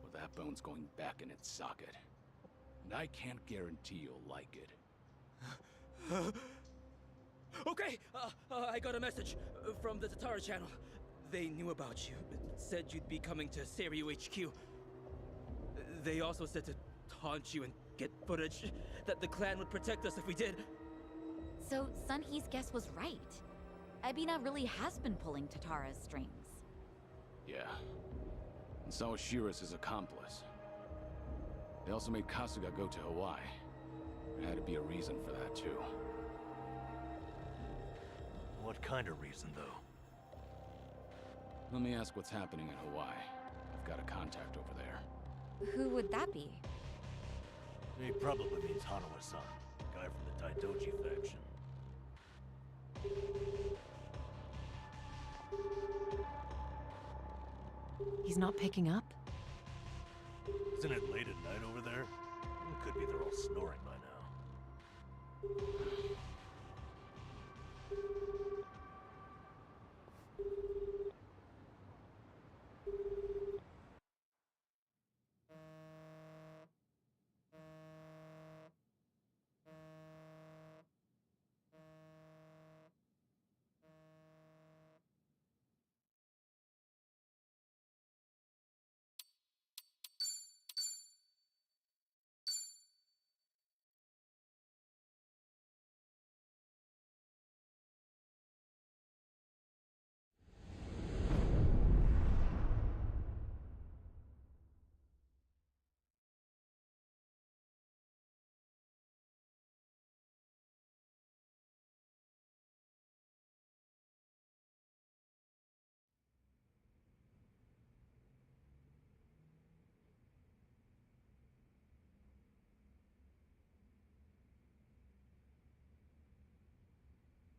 or that bone's going back in its socket. And I can't guarantee you'll like it. Okay, I got a message from the Tatara channel. They knew about you, said you'd be coming to Seiryu HQ. They also said to taunt you and get footage, that the clan would protect us if we did. So Sunhee's guess was right. Ebina really has been pulling Tatara's strings. Yeah. And so is Shira's his accomplice. They also made Kasuga go to Hawaii. There had to be a reason for that, too. What kind of reason, though? Let me ask what's happening in Hawaii. I've got a contact over there. Who would that be? He probably means Hanawa-san, guy from the Daidoji faction. He's not picking up? Isn't it late at night over there? It could be they're all snoring by now.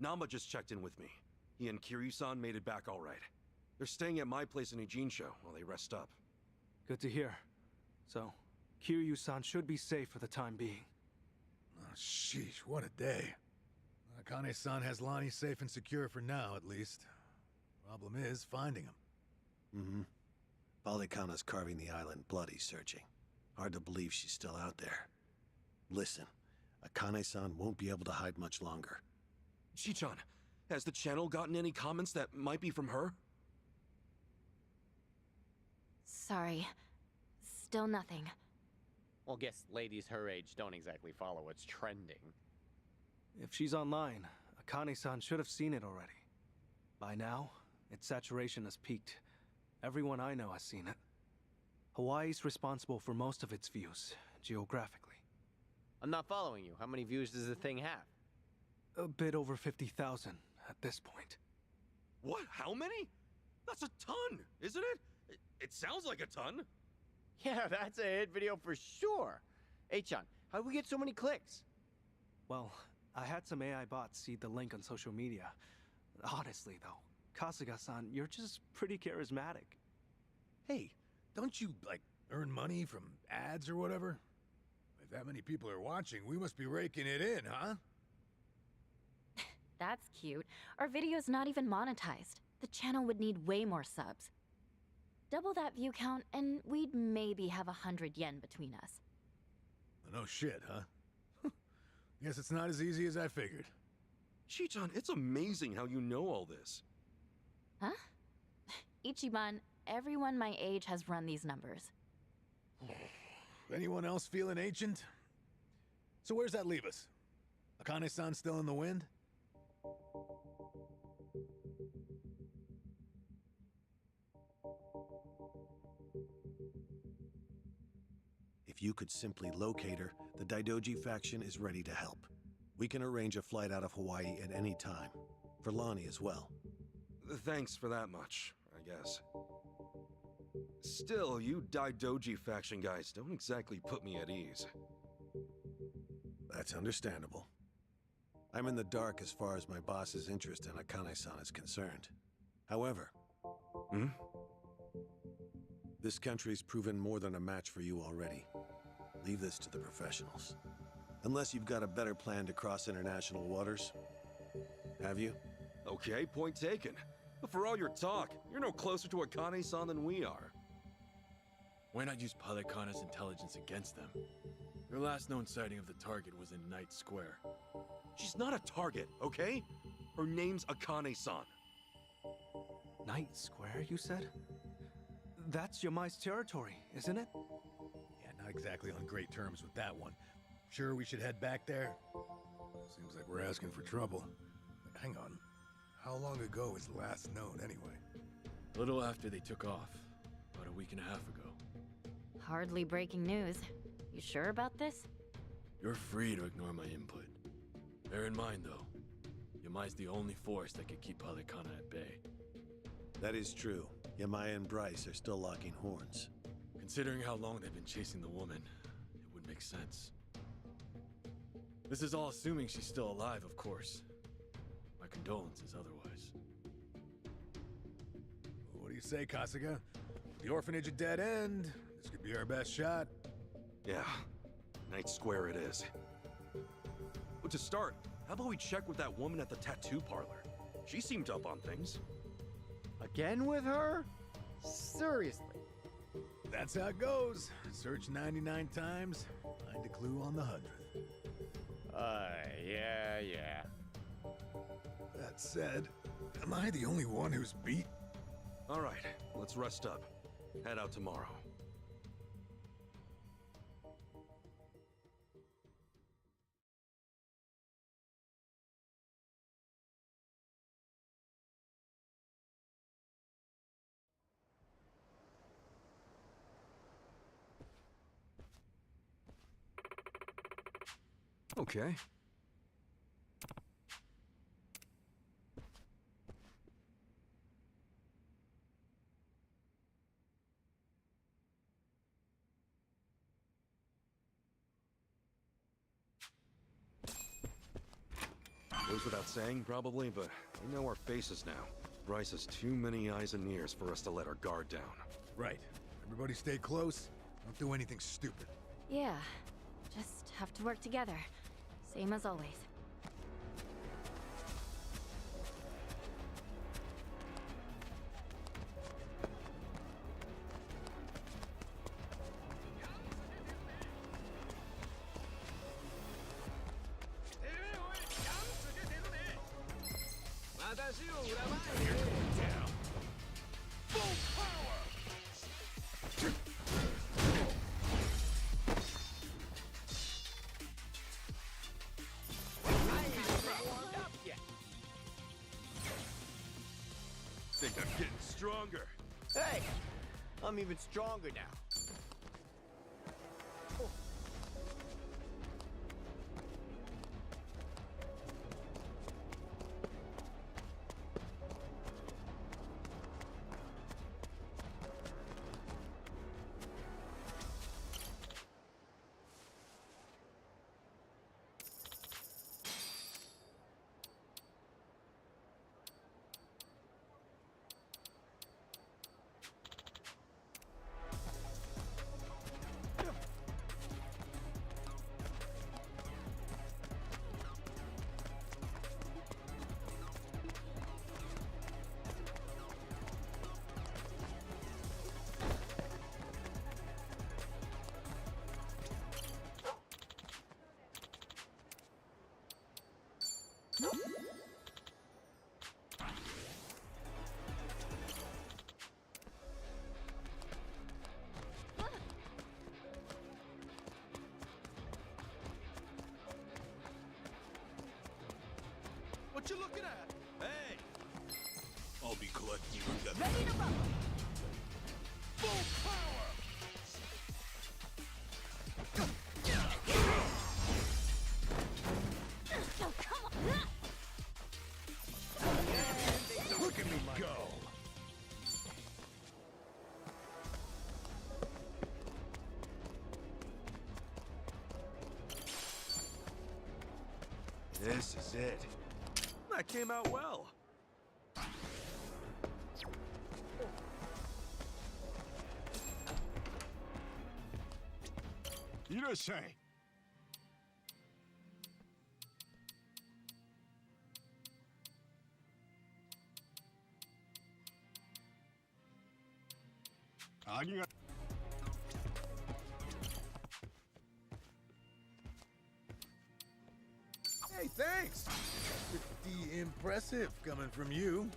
Namba just checked in with me. He and Kiryu-san made it back all right. They're staying at my place in Ijincho while they rest up. Good to hear. So, Kiryu-san should be safe for the time being. Oh, sheesh, what a day. Akane-san has Lonnie safe and secure for now, at least. Problem is finding him. Mm-hmm. Polykhana's carving the island bloody searching. Hard to believe she's still out there. Listen, Akane-san won't be able to hide much longer. Chichan, has the channel gotten any comments that might be from her? Sorry. Still nothing. Well, guess ladies her age don't exactly follow what's trending. If she's online, Akane-san should have seen it already. By now, its saturation has peaked. Everyone I know has seen it. Hawaii's responsible for most of its views, geographically. I'm not following you. How many views does the thing have? A bit over 50,000 at this point. What? How many? That's a ton, isn't it? It sounds like a ton. Yeah, that's a hit video for sure. Hey-chan, how'd we get so many clicks? Well, I had some AI bots seed the link on social media. Honestly, though, Kasuga-san, you're just pretty charismatic. Hey, don't you, like, earn money from ads or whatever? If that many people are watching, we must be raking it in, huh? That's cute. Our video's not even monetized. The channel would need way more subs. Double that view count, and we'd maybe have 100 yen between us. No shit, huh? Guess it's not as easy as I figured. Chichan, it's amazing how you know all this. Huh? Ichiban, everyone my age has run these numbers. Anyone else feeling ancient? So where's that leave us? Akane-san still in the wind? If you could simply locate her, the Daidoji faction is ready to help. We can arrange a flight out of Hawaii at any time. For Lonnie as well. Thanks for that much, I guess. Still, you Daidoji faction guys don't exactly put me at ease. That's understandable. I'm in the dark as far as my boss's interest in Akane-san is concerned. However... This country's proven more than a match for you already. Leave this to the professionals. Unless you've got a better plan to cross international waters. Have you? Okay, point taken. But for all your talk, you're no closer to Akane-san than we are. Why not use Polykhana's intelligence against them? Their last known sighting of the target was in Night Square. She's not a target, okay? Her name's Akane-san. Night Square, you said? That's Yamai's territory, isn't it? Yeah, not exactly on great terms with that one. Sure we should head back there? Seems like we're asking for trouble. But hang on. How long ago was last known, anyway? A little after they took off. About a week and a half ago. Hardly breaking news. You sure about this? You're free to ignore my input. Bear in mind, though, Yamai's the only force that could keep Polykhana at bay. That is true. Yamai and Bryce are still locking horns. Considering how long they've been chasing the woman, it would make sense. This is all assuming she's still alive, of course. My condolences otherwise. What do you say, Kasuga? The orphanage a dead end. This could be our best shot. Yeah, Night Square it is. But to start, how about we check with that woman at the tattoo parlor? She seemed up on things. Again with her? Seriously? That's how it goes. Search 99 times, find a clue on the 100th. Yeah. That said, am I the only one who's beat? All right, let's rest up. Head out tomorrow. Okay. Goes without saying, probably, but we know our faces now. Bryce has too many eyes and ears for us to let our guard down. Right. Everybody stay close. Don't do anything stupid. Yeah, just have to work together. Same as always. Think I'm getting stronger. Hey, I'm even stronger now. What you looking at? Hey! I'll be collecting you in that. Ready to rumble! Full power! Oh, come on! Look at me go! This is it. That came out well. Irasai! Hey, thanks! Pretty impressive coming from you.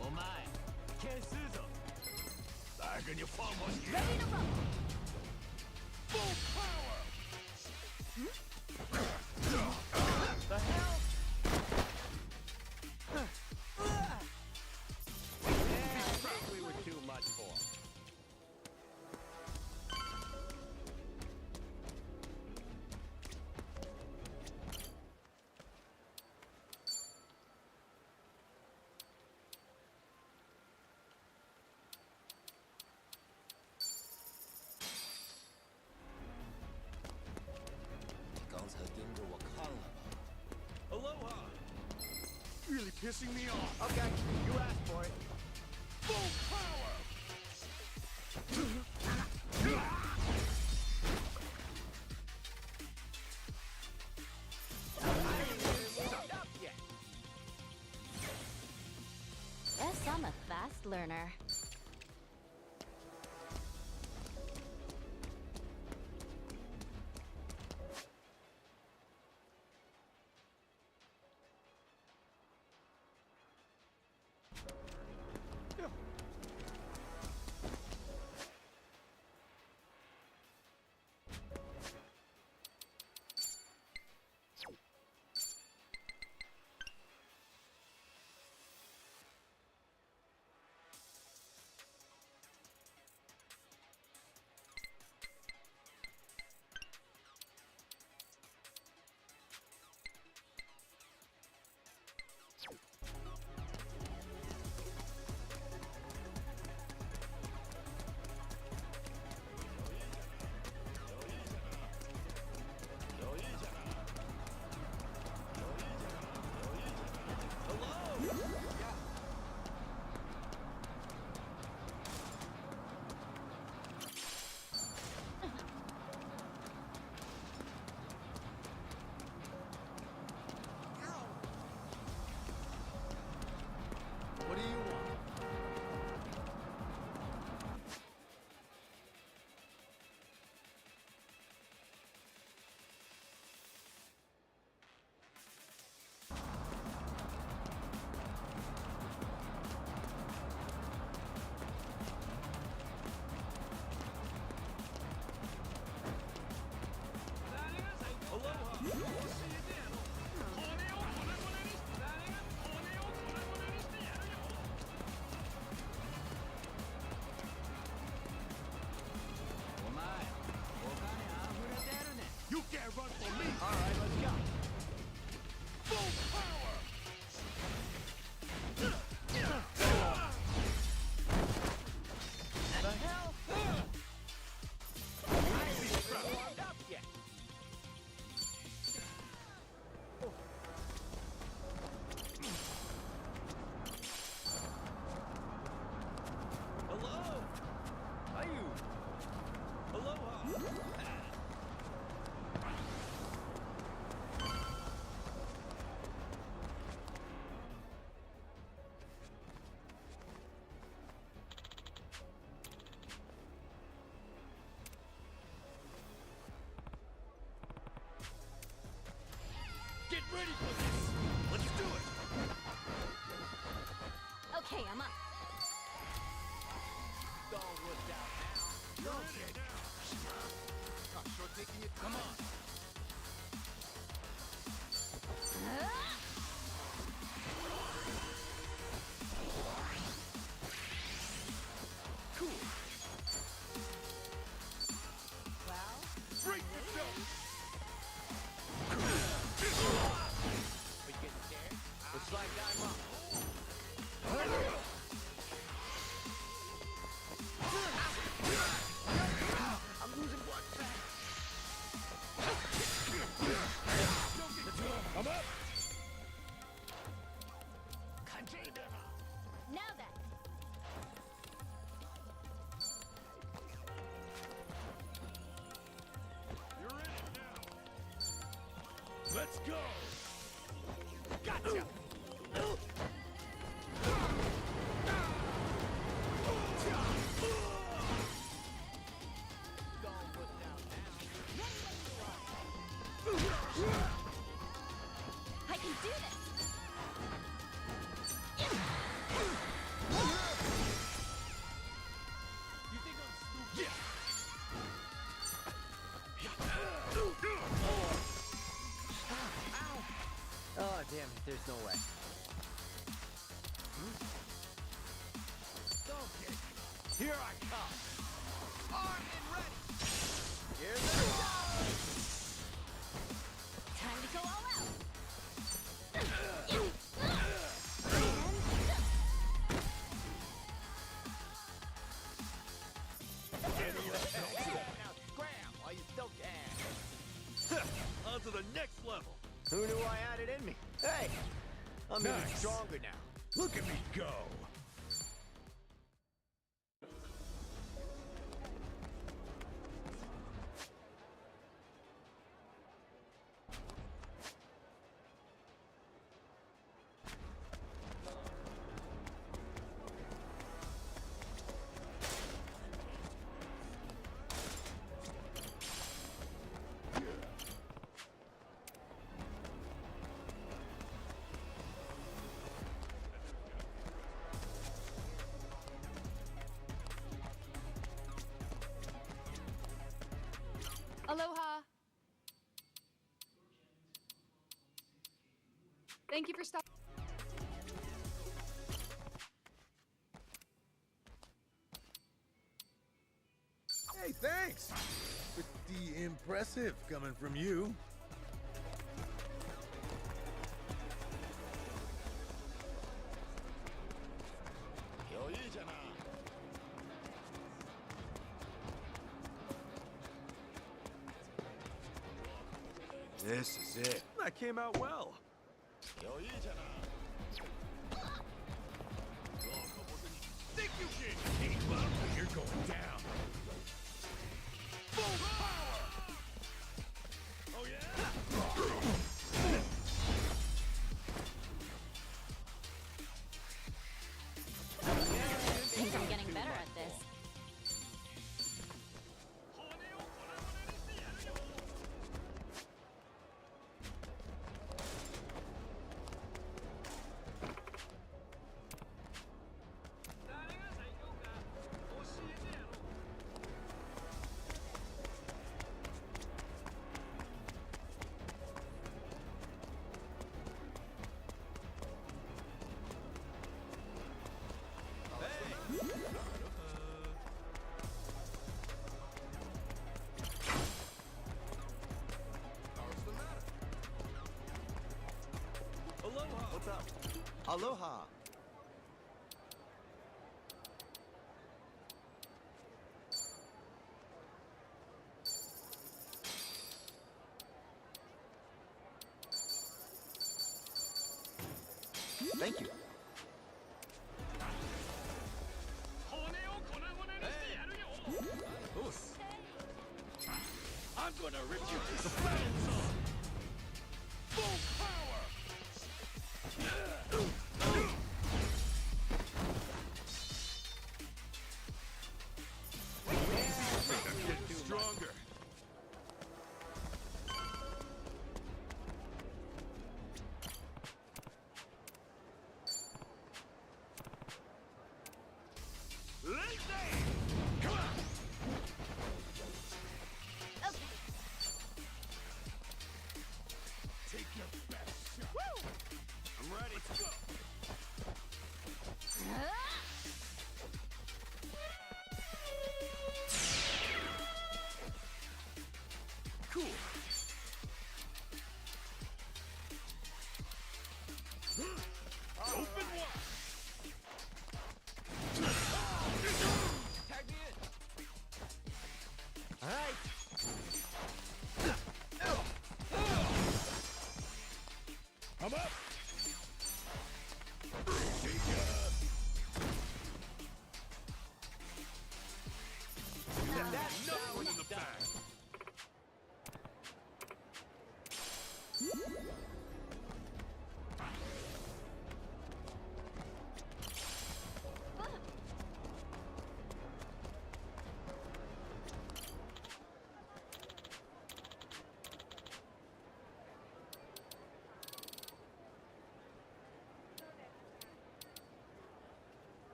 Oh my! Can't scissor! I can you form one here? Ready to rumble! Full power! The hell? Yeah, we were too much for. Aloha! Really pissing me off! Okay, you asked for it. Full power! Up yet. Guess I'm a fast learner. ready for this. Let's do it. Okay, I'm up. Don't look out now. You're in it now. Not sure taking it. Come on. Cool. Well, break yourself. Are you getting scared? Looks like I'm up. I'm losing blood fast. I'm up. Now then. You're in it now. Let's go. Gotcha. I can do this. You think I'm stupid? Oh, damn it. There's no way. Here I come. Armed and ready. Here's the Time to go all out. now scram while you still can. On to the next level. Who knew I had it in me? Hey, I'm even Nice. stronger now. Look at me go. Aloha. Thank you for stopping. Hey, thanks. Pretty impressive coming from you. This is it. That came out well. Think you can keep up? You're going down. Full power. Oh yeah. Think I'm getting better at this. Aloha. What's up? Aloha. Thank you. I'm gonna rip you to shreds. Full power. I'm getting stronger.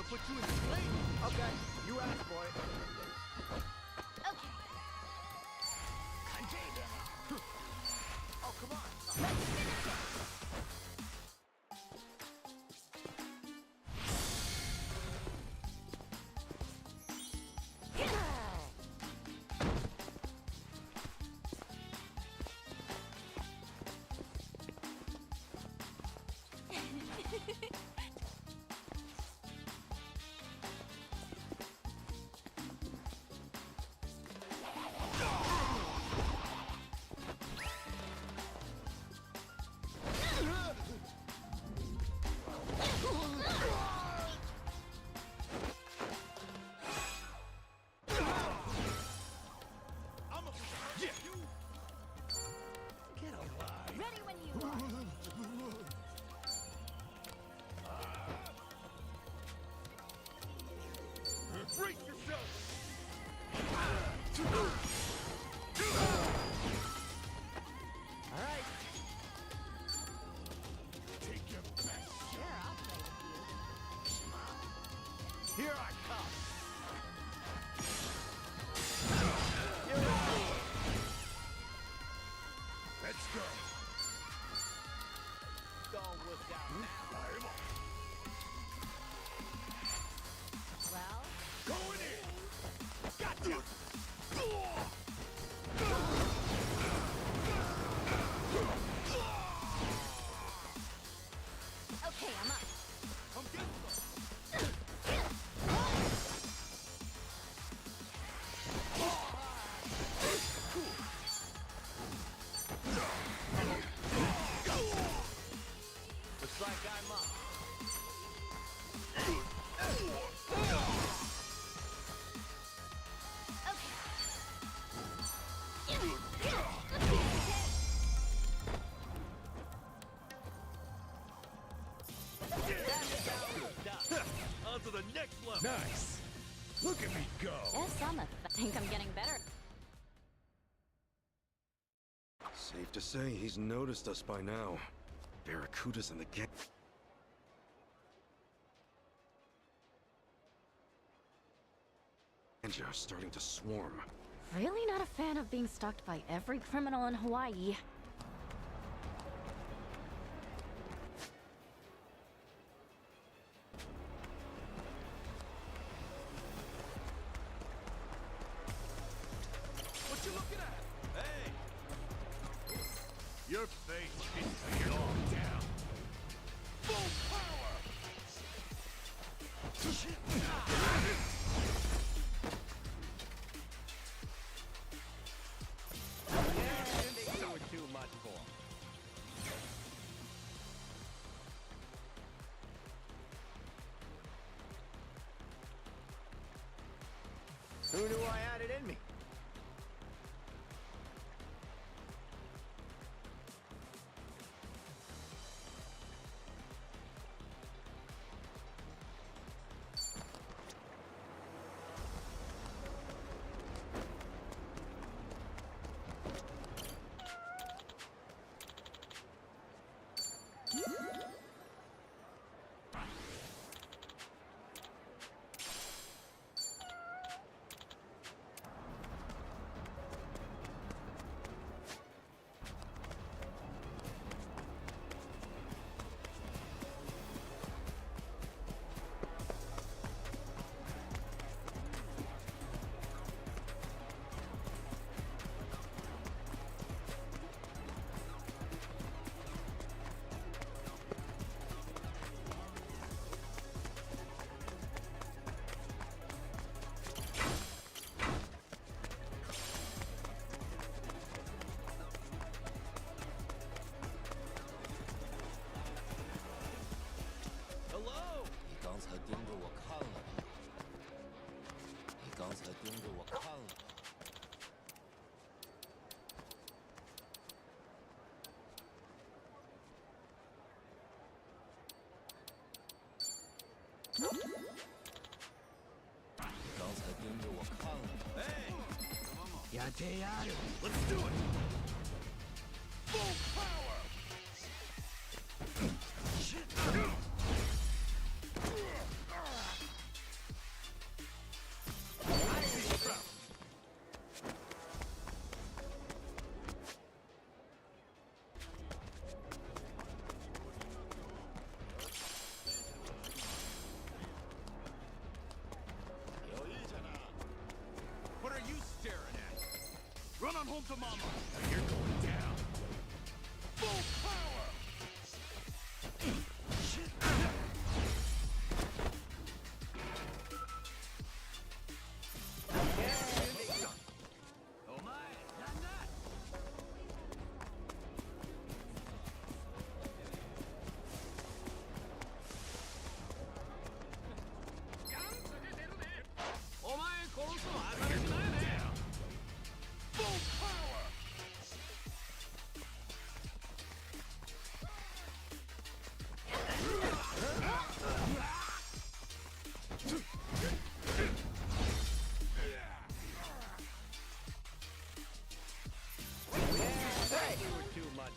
gonna put you in the plane. Okay, you asked for it. Okay. Oh, come on. Let's finish it. Ready when you are. Brace yourself. All right. Take your best. Sure, I'll play with you. Here I come. Let's go. Don't look down now. Well, Going in. Gotcha. okay, I'm up. I'm getting them. Looks like I'm up. On to the next level. Nice. Look at me go. Yes, I think I'm getting better. Safe to say he's noticed us by now. Barracuda's in the gang. And you're starting to swarm. Really not a fan of being stalked by every criminal in Hawaii. What you looking at? Hey! Your face can take it all down. Full power! They do it too much for. Who knew I had it in me? Hello? 你刚才盯着我看了吗？你刚才盯着我看了吗？ 刚才盯着我看了吗？ Hey! やってやる。 Let's do it! Full power! on home to mama. Now you're going down. Full power.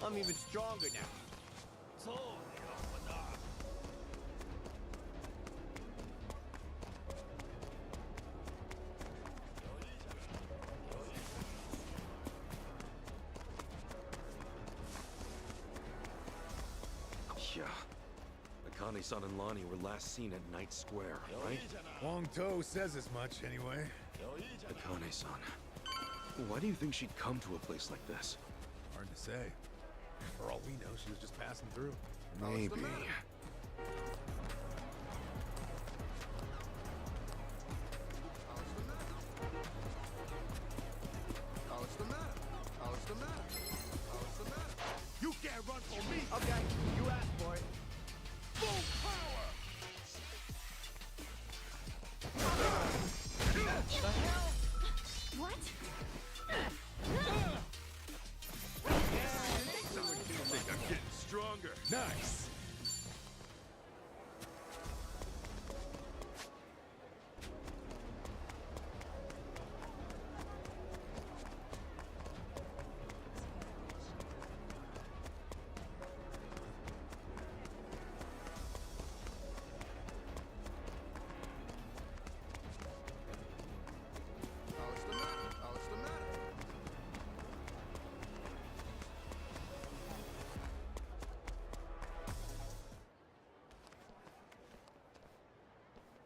I'm even stronger now. Yeah. Akane-san and Lonnie were last seen at Night Square, right? Wong To says as much, anyway. Akane-san. Why do you think she'd come to a place like this? Hard to say. For all we know, she was just passing through. Maybe. You can't run for me. Okay, you asked for it. Full power. The hell? What? I think I'm getting stronger. Nice.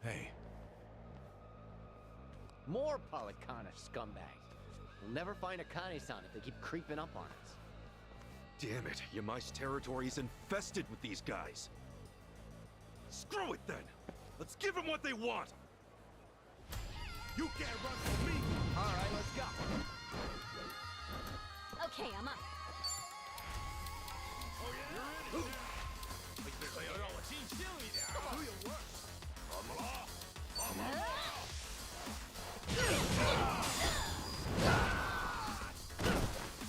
Hey. More Polycana scumbags. We'll never find Akane-san if they keep creeping up on us. Damn it, Yamai's territory is infested with these guys. Screw it then! Let's give them what they want! You can't run from me. All right, let's go. Okay, I'm up. Do your worst.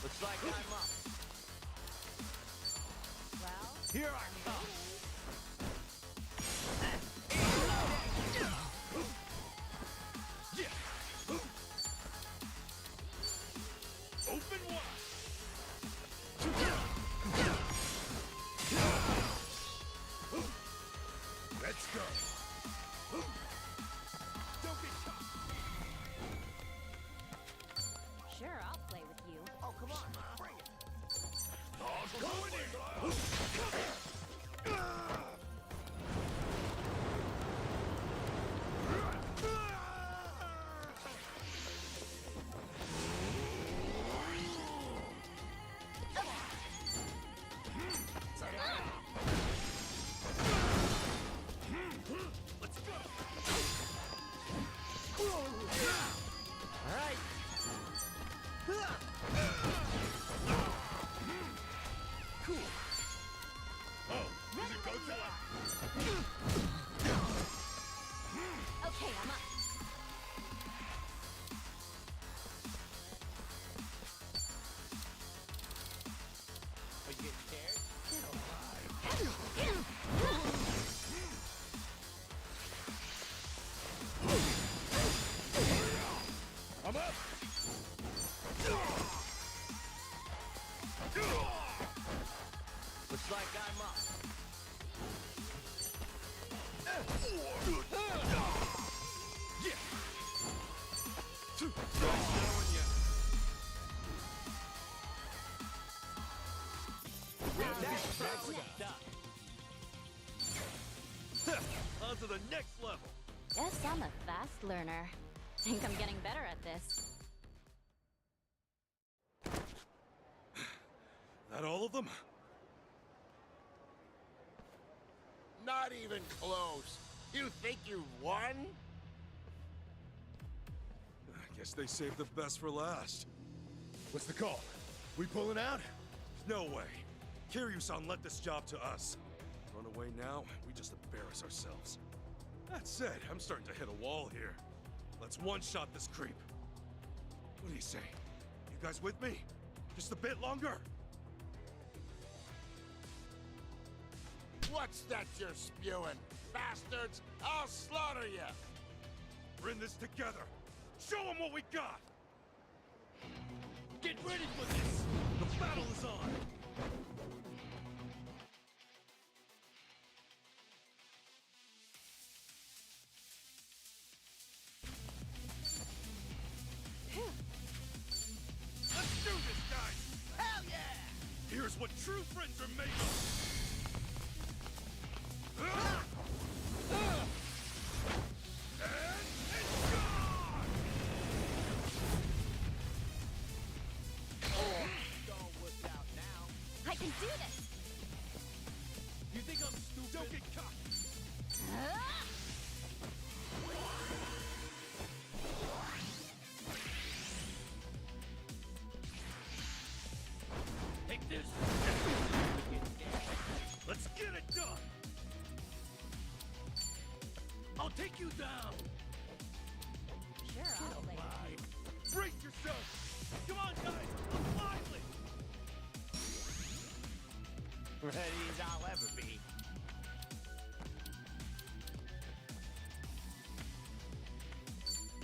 Looks like I'm up. Well, Here I come. Open wide. Let's go. Don't get caught. sure, I'll play with you. Oh, come on. Bring it. Go in there. Let's go. All right. Cool. Oh, does it go to Okay, I'm up. Are you getting scared? I'm up. Looks like I'm up. On to the next level! Guess I'm a fast learner. Think I'm getting better at this. That all of them? Not even close. You think you won? I guess they saved the best for last. What's the call? We pulling out? No way. Kiryu-san let this job to us. Run away now, we just embarrass ourselves. That said, I'm starting to hit a wall here. Let's one-shot this creep. What do you say? You guys with me? Just a bit longer? What's that you're spewing? Bastards! I'll slaughter you! We're in this together. Show them what we got! Get ready for this! The battle is on! Let's do this, guys! Hell yeah! Here's what true friends are made of! I can do this! You think I'm stupid? Don't get cocky! Take this! Let's get it done! I'll take you down! Sure, I'll play. Brace yourself! Come on, guys! Look lively! Ready as I'll ever be.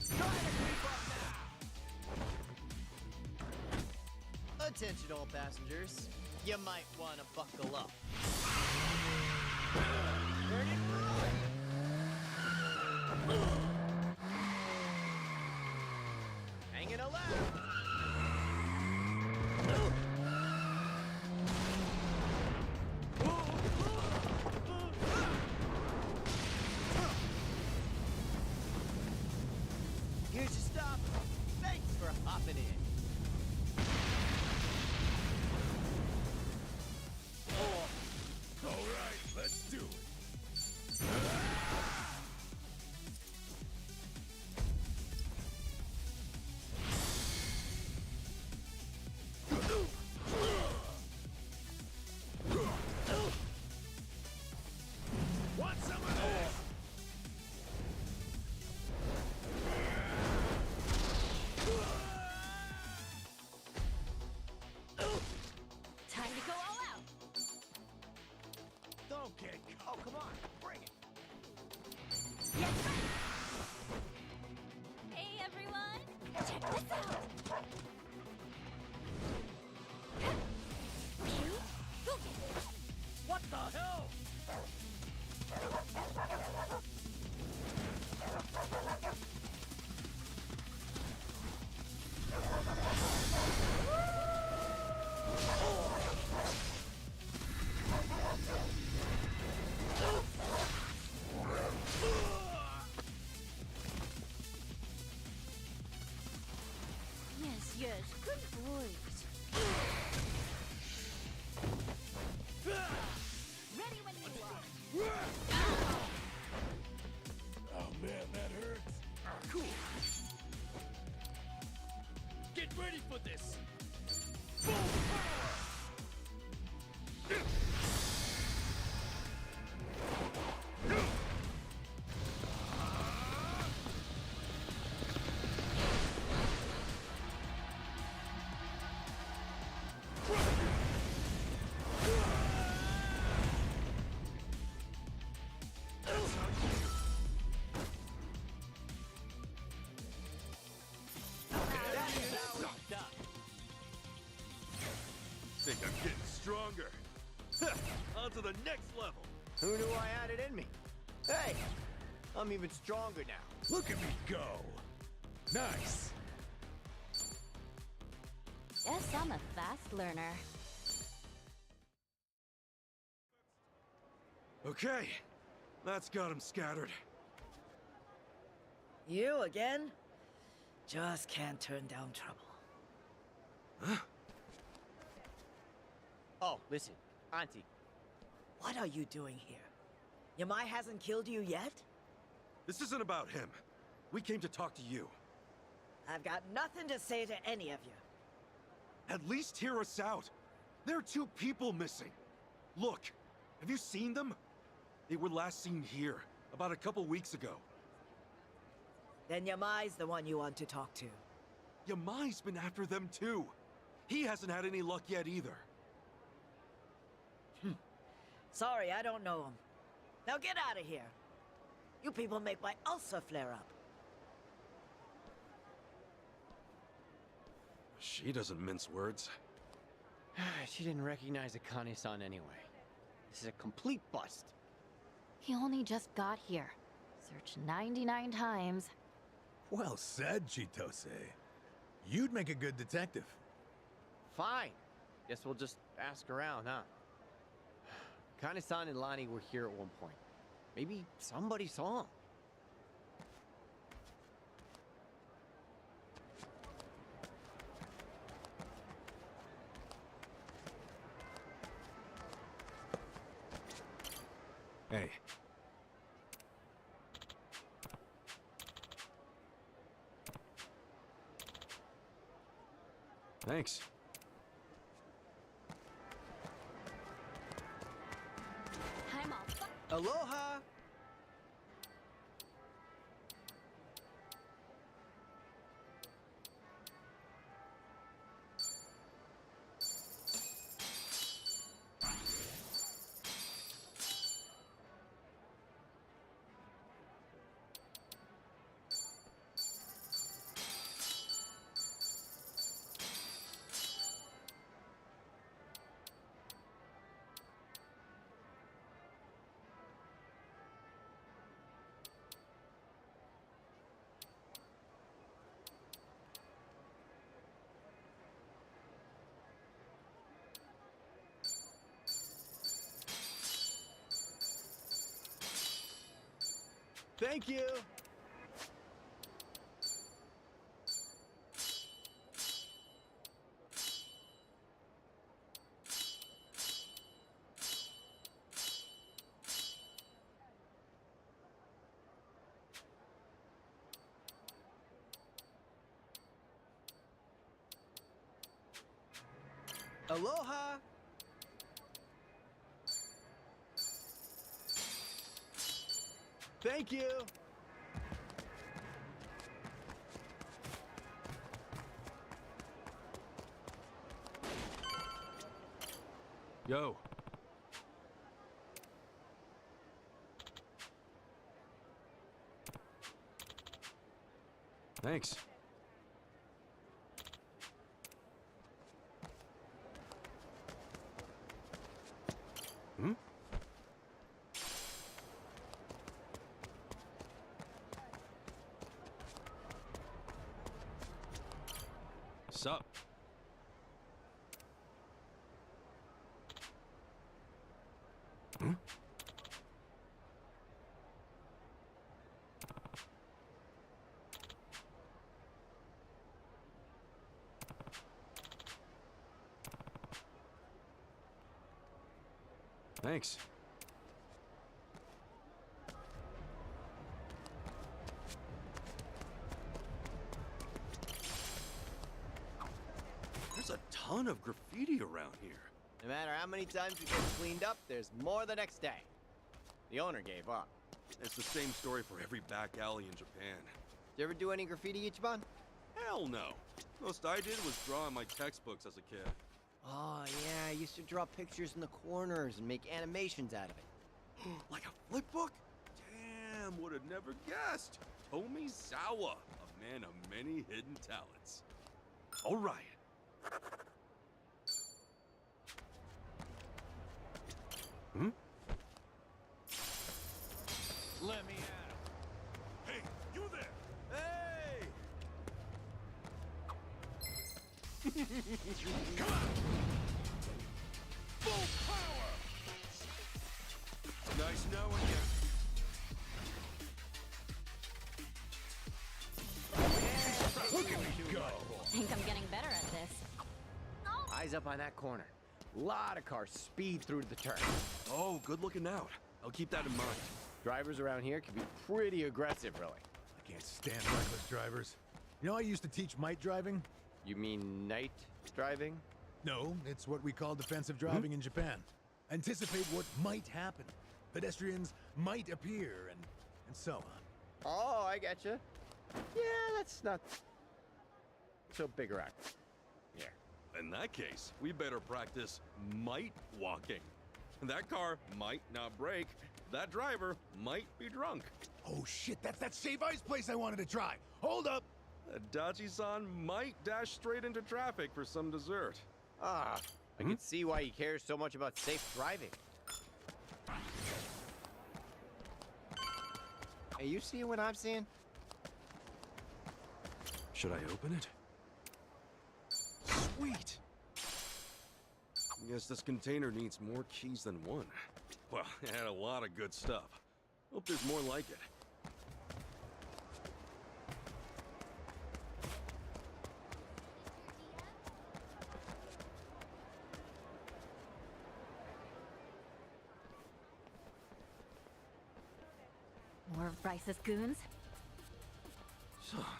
Try to creep up now! Attention, all passengers. You might want to buckle up. Turn it right! Hanging a left! Here's your stop. Thanks for hopping in. All right, let's do it. Want some of this? Time to go all out! Don't get... Oh, come on. Bring it. Yes, sir! Hey, everyone! Check this out! Ready? Go get it! What the hell? Yes, yes, good boys. Ready when you are. Oh man, that hurts. Cool. Get ready for this. Full power! Think I'm getting stronger. On to the next level. Who knew I had it in me? Hey, I'm even stronger now. Look at me go! Nice! Yes, I'm a fast learner. Okay, that's got him scattered. You again? Just can't turn down trouble. Huh? Oh, listen, Auntie. What are you doing here? Yamai hasn't killed you yet? This isn't about him. We came to talk to you. I've got nothing to say to any of you. At least hear us out. There are 2 people missing. Look, have you seen them? They were last seen here, about a couple weeks ago. Then Yamai's the one you want to talk to. Yamai's been after them too. He hasn't had any luck yet either. Sorry, I don't know him. Now get out of here. You people make my ulcer flare up. She doesn't mince words. She didn't recognize Akane-san anyway. This is a complete bust. He only just got here. Searched 99 times. Well said, Chitose. You'd make a good detective. Fine. Guess we'll just ask around, huh? Akane-san and Lani were here at one point. Maybe somebody saw him. Hey. Thanks. I'm all Aloha! Thank you! Aloha! Thank you! Yo. Thanks. Hmm? Sup? Hmm? Thanks. There's a ton of graffiti around here. No matter how many times we get cleaned up, there's more the next day. The owner gave up. It's the same story for every back alley in Japan. Did you ever do any graffiti, Ichiban? Hell no. Most I did was draw in my textbooks as a kid. Oh, yeah, I used to draw pictures in the corners and make animations out of it. Like a flip book? Damn, would have never guessed. Tomizawa, a man of many hidden talents. All right. Hmm? Let me at him. Hey, you there! Hey! Come on! Full power! Nice knowing you. Look at me go! Think I'm getting better at this. Eyes up on that corner. A lot of cars speed through the turn. Oh, good looking out. I'll keep that in mind. Drivers around here can be pretty aggressive, really. I can't stand reckless drivers. You know, I used to teach might driving. You mean night driving? No, it's what we call defensive driving in Japan. Anticipate what might happen. Pedestrians might appear, and so on. Oh, I getcha. Yeah, that's not so big a rack. Yeah. In that case, we better practice might walking. That car might not brake. That driver might be drunk. Oh shit, that's that Shave Ice place I wanted to try. Hold up. Dachi-san might dash straight into traffic for some dessert. Ah, I can see why he cares so much about safe driving. Hey, you seeing what I'm seeing? Should I open it? Sweet! Guess this container needs more keys than one. Well, it had a lot of good stuff. Hope there's more like it. More Rice's goons?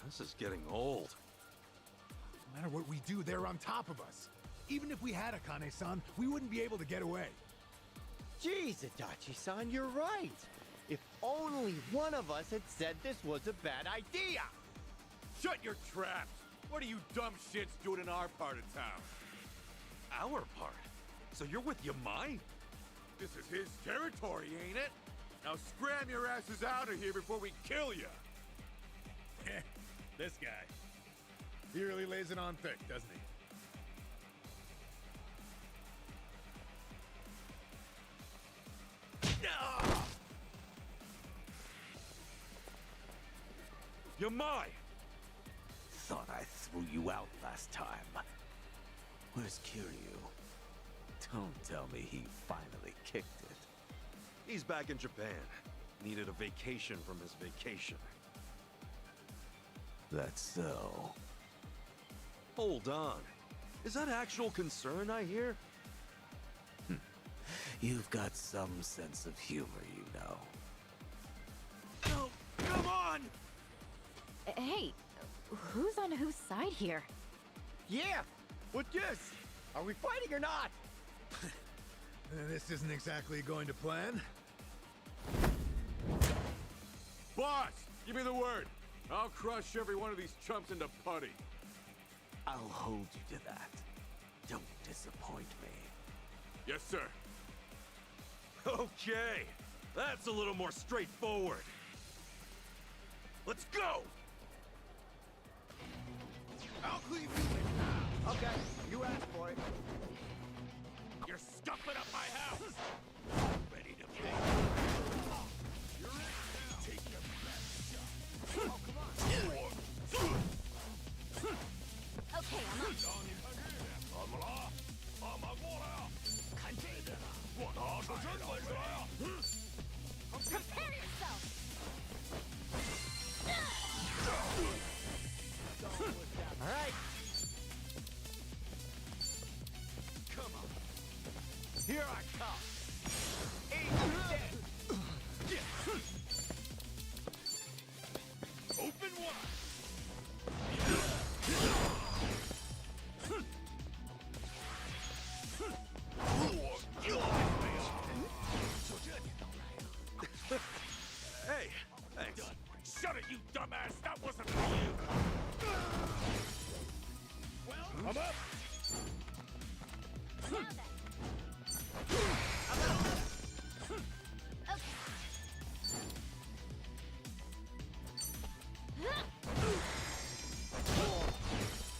This is getting old. No matter what we do, they're on top of us. Even if we had Akane-san, we wouldn't be able to get away. Jeez, Adachi-san, you're right. If only one of us had said this was a bad idea. Shut your traps! What are you dumb shits doing in our part of town? Our part? So you're with Yamai? This is his territory, ain't it? Now scram your asses out of here before we kill you! This guy. He really lays it on thick, doesn't he? Yamai! Thought I threw you out last time. Where's Kiryu? Don't tell me he finally kicked it. He's back in Japan. Needed a vacation from his vacation. That's so. Hold on. Is that actual concern I hear? You've got some sense of humor, you know. No! Come on! Hey, who's on whose side here? Yeah! What gives? Are we fighting or not? This isn't exactly going to plan. Boss! Give me the word! I'll crush every one of these chumps into putty. I'll hold you to that. Don't disappoint me. Yes, sir. Okay, that's a little more straightforward. Let's go! I'll clean you in. Okay, you asked for it. You're scuffing up my house! Ready to pay. You're in now. Take your best shot. Oh, come on. Okay, I'm up. Prepare yourself! All right. Come on. Here I come. Eat dead. Open wide. Hey, thanks. Shut it, you dumbass! That wasn't for you! Well, I'm up! Now then.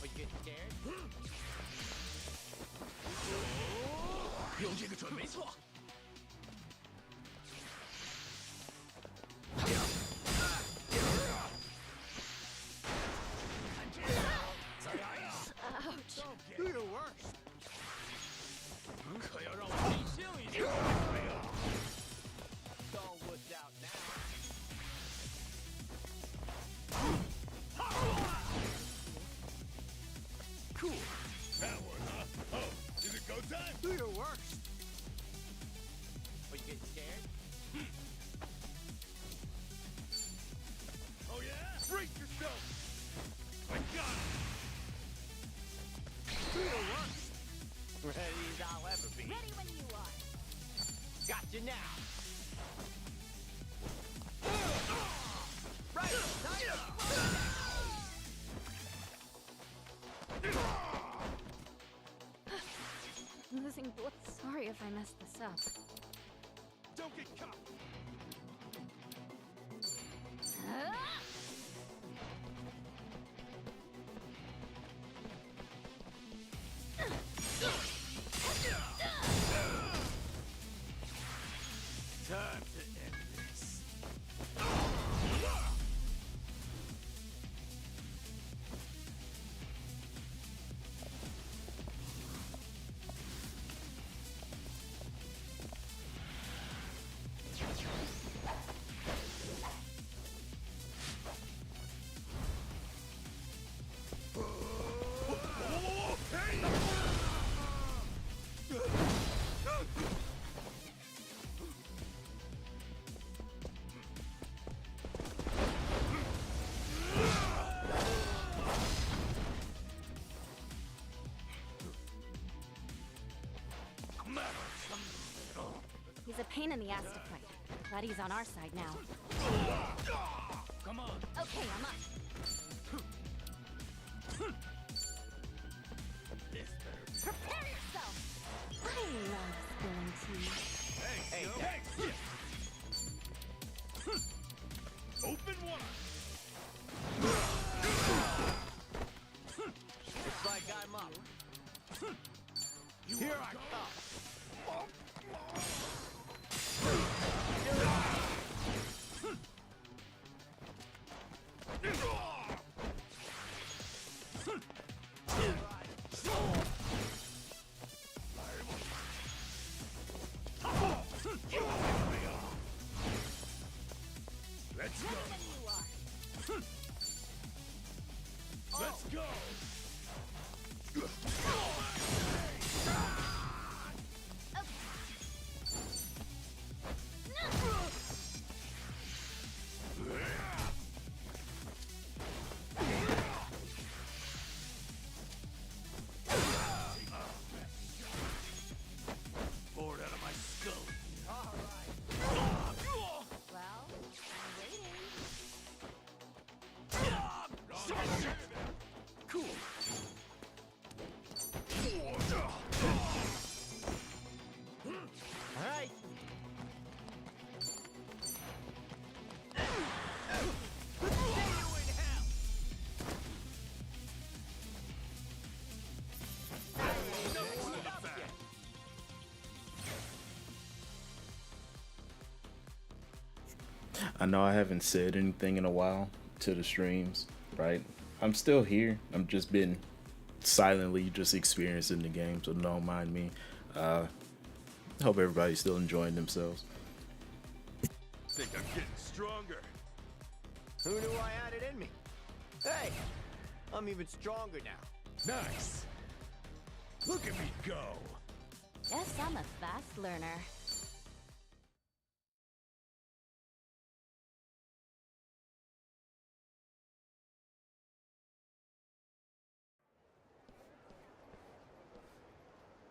Are you getting scared? 用这个准没错。Ouch! Do your worst. 可要让我理性一点。 Don't woods out now. Cool. That one, huh? Oh, is it go time? Do your I got it! Ready as I'll ever be. Ready when you are. Got you now. Right, I'm losing blood. Sorry if I messed this up. Don't get caught! Time to end this. He's a pain in the ass to fight. Glad he's on our side now. Come on! Okay, I'm up. Prepare yourself! I love spilling tea. Hey, open one! Looks like I'm up. Here I come. Let's go! Let's go! Bored out of my skull. Well, I'm waiting. Cool. All right. I know I haven't said anything in a while to the streams, right? I'm still here. I'm just been silently just experiencing the game, so don't mind me. Hope everybody's still enjoying themselves. Think I'm getting stronger. Who knew I had it in me? Hey, I'm even stronger now. Nice. Look at me go. Guess I'm a fast learner.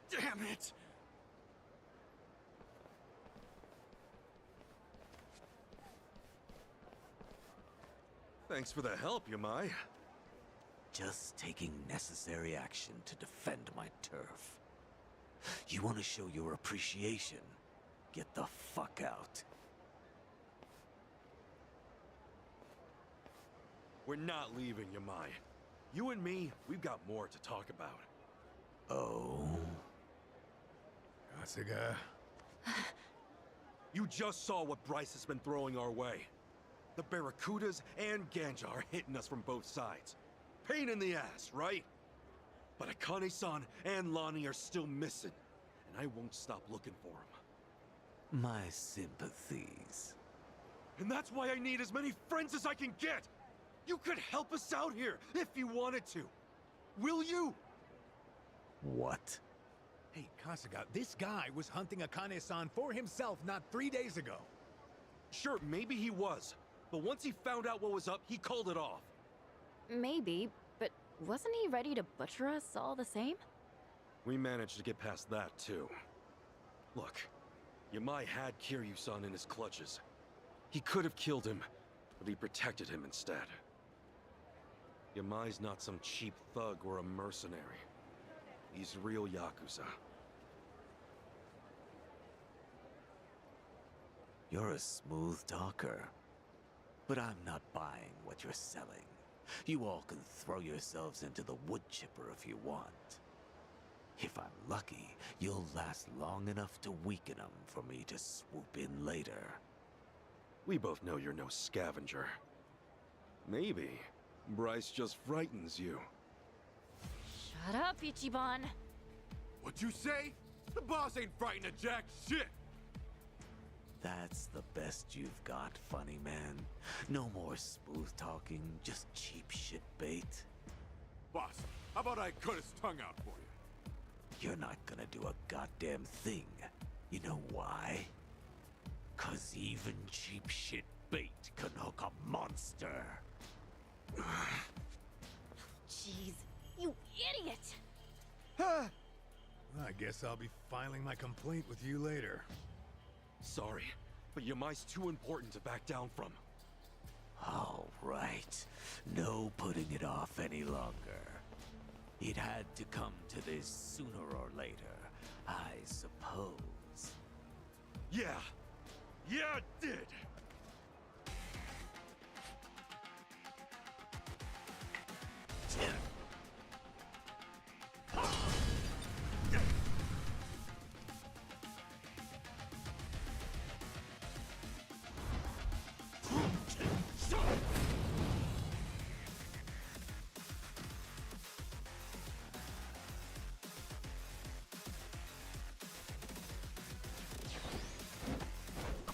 Damn it! Thanks for the help, Yamai. Just taking necessary action to defend my turf. You want to show your appreciation? Get the fuck out. We're not leaving, Yamai. You and me, we've got more to talk about. Oh? Kasuga. You just saw what Bryce has been throwing our way. The Barracudas and Ganja are hitting us from both sides. Pain in the ass, right? But Akane-san and Lonnie are still missing, and I won't stop looking for them. My sympathies. And that's why I need as many friends as I can get! You could help us out here, if you wanted to. Will you? What? Hey, Kasuga, this guy was hunting Akane-san for himself not 3 days ago. Sure, maybe he was. But once he found out what was up, he called it off. Maybe, but wasn't he ready to butcher us all the same? We managed to get past that, too. Look, Yamai had Kiryu-san in his clutches. He could have killed him, but he protected him instead. Yamai's not some cheap thug or a mercenary. He's real Yakuza. You're a smooth talker. But I'm not buying what you're selling. You all can throw yourselves into the wood chipper if you want. If I'm lucky, you'll last long enough to weaken them for me to swoop in later. We both know you're no scavenger. Maybe Bryce just frightens you. Shut up, Ichiban! What'd you say? The boss ain't frightened of jack shit! That's the best you've got, funny man. No more smooth talking, just cheap shit bait. Boss, how about I cut his tongue out for you? You're not gonna do a goddamn thing. You know why? 'Cause even cheap shit bait can hook a monster. Jeez, you idiot! I guess I'll be filing my complaint with you later. Sorry, but Yamai's too important to back down from. All right. No putting it off any longer. It had to come to this sooner or later, I suppose. Yeah! Yeah, it did!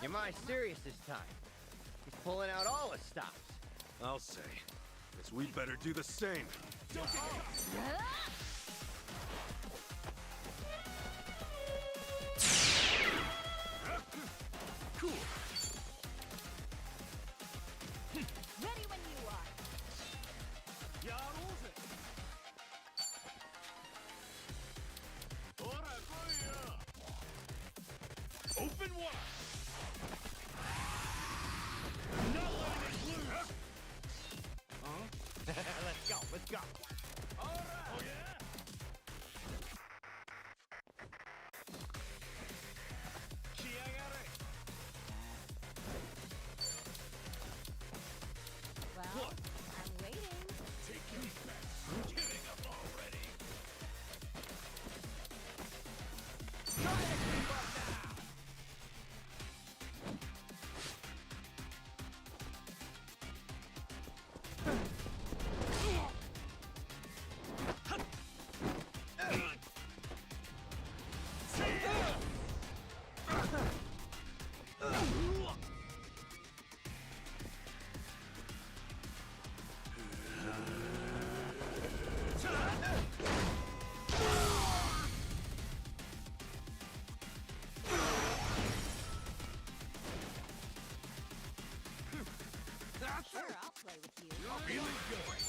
Yamai's serious this time. He's pulling out all his stops. I'll say. Guess we better do the same. Cool. Ready when you are. Open wide. Not letting it loose. Let's go, let's go. All right. Oh yeah. Well, I'm waiting. Take me back. Giving up already. Try to keep up now. Sure, I'll play with you. Really good.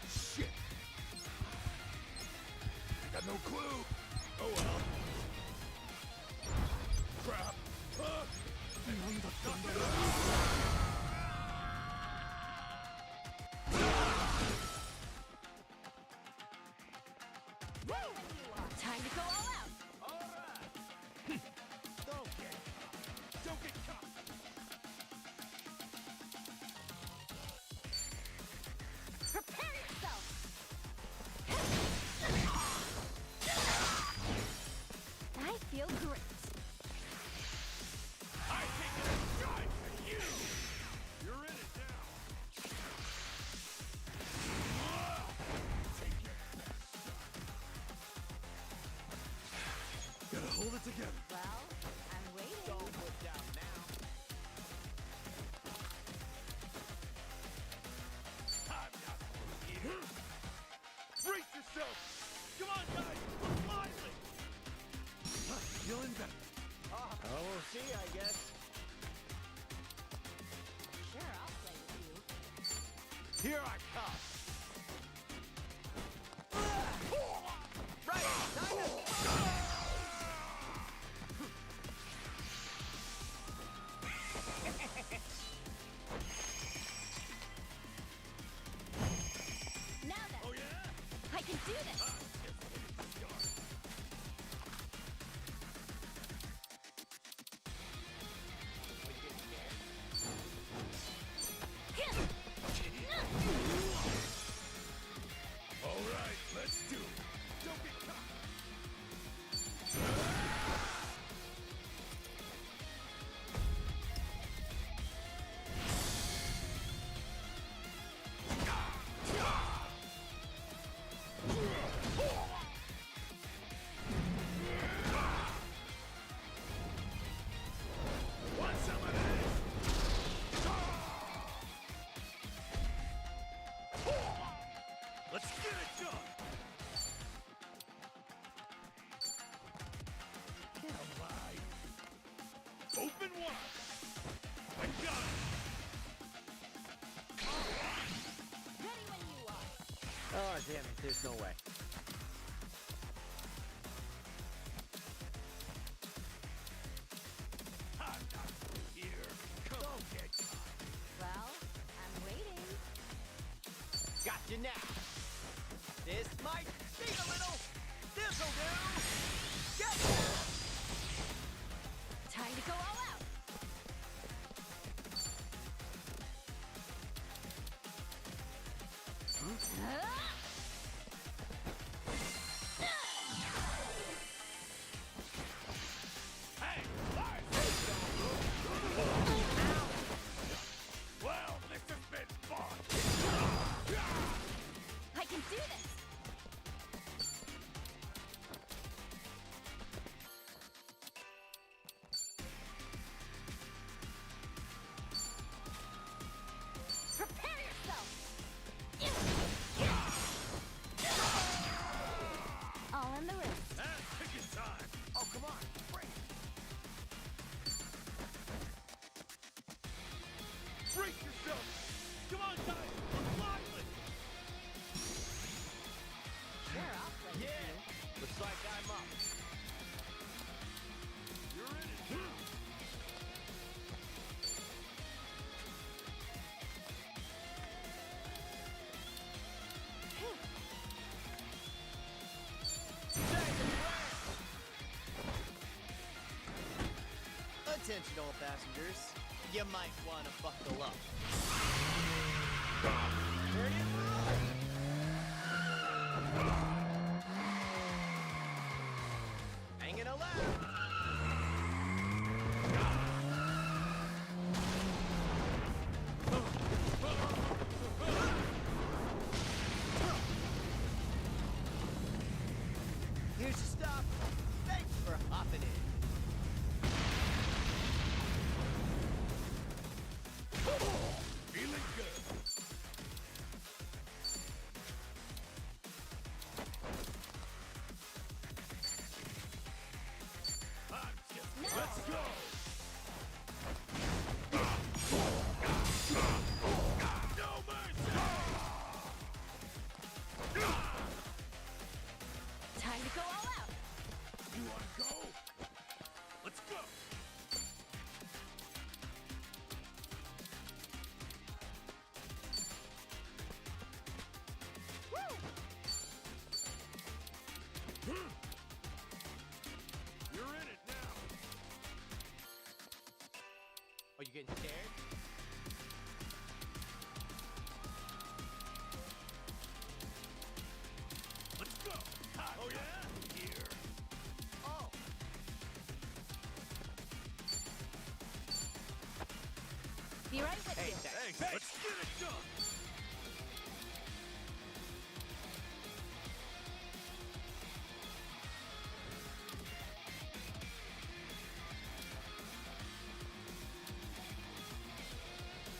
Shit. I got no clue. Oh well. see, I guess. Sure, I'll play with you. Here I come. Right, time to... Now then. Oh yeah? I can do this. All right, let's do it. Don't get caught. Want some of this? Let's get it done! Get alive! Open wide! I got it! Ready when you are. Oh, damn it, there's no way. I'm not here. Don't get caught. Well, I'm waiting. Gotcha now. This might sting a little. This'll do. Get down. Time to go all out. Hey, Lars! Well, this has been fun! I can do this. Prepare yourself. All in the wrist. Take your time! Oh, come on. Break. Brace yourself! Come on, guys! We're lively! Sure, I'll play with Yeah. you. Looks like I'm up. You're in it! Attention, all passengers. You might want to buckle up. Ready to roll! Hanging a left. Here's your stop. Thanks for hopping in. Feeling good! Let's go! No mercy! Time to go all out. You wanna go? Let's go! You're in it now! Are you getting scared? Let's go! Oh yeah? Here. Oh! Be right with you. Thanks. Let's get it done!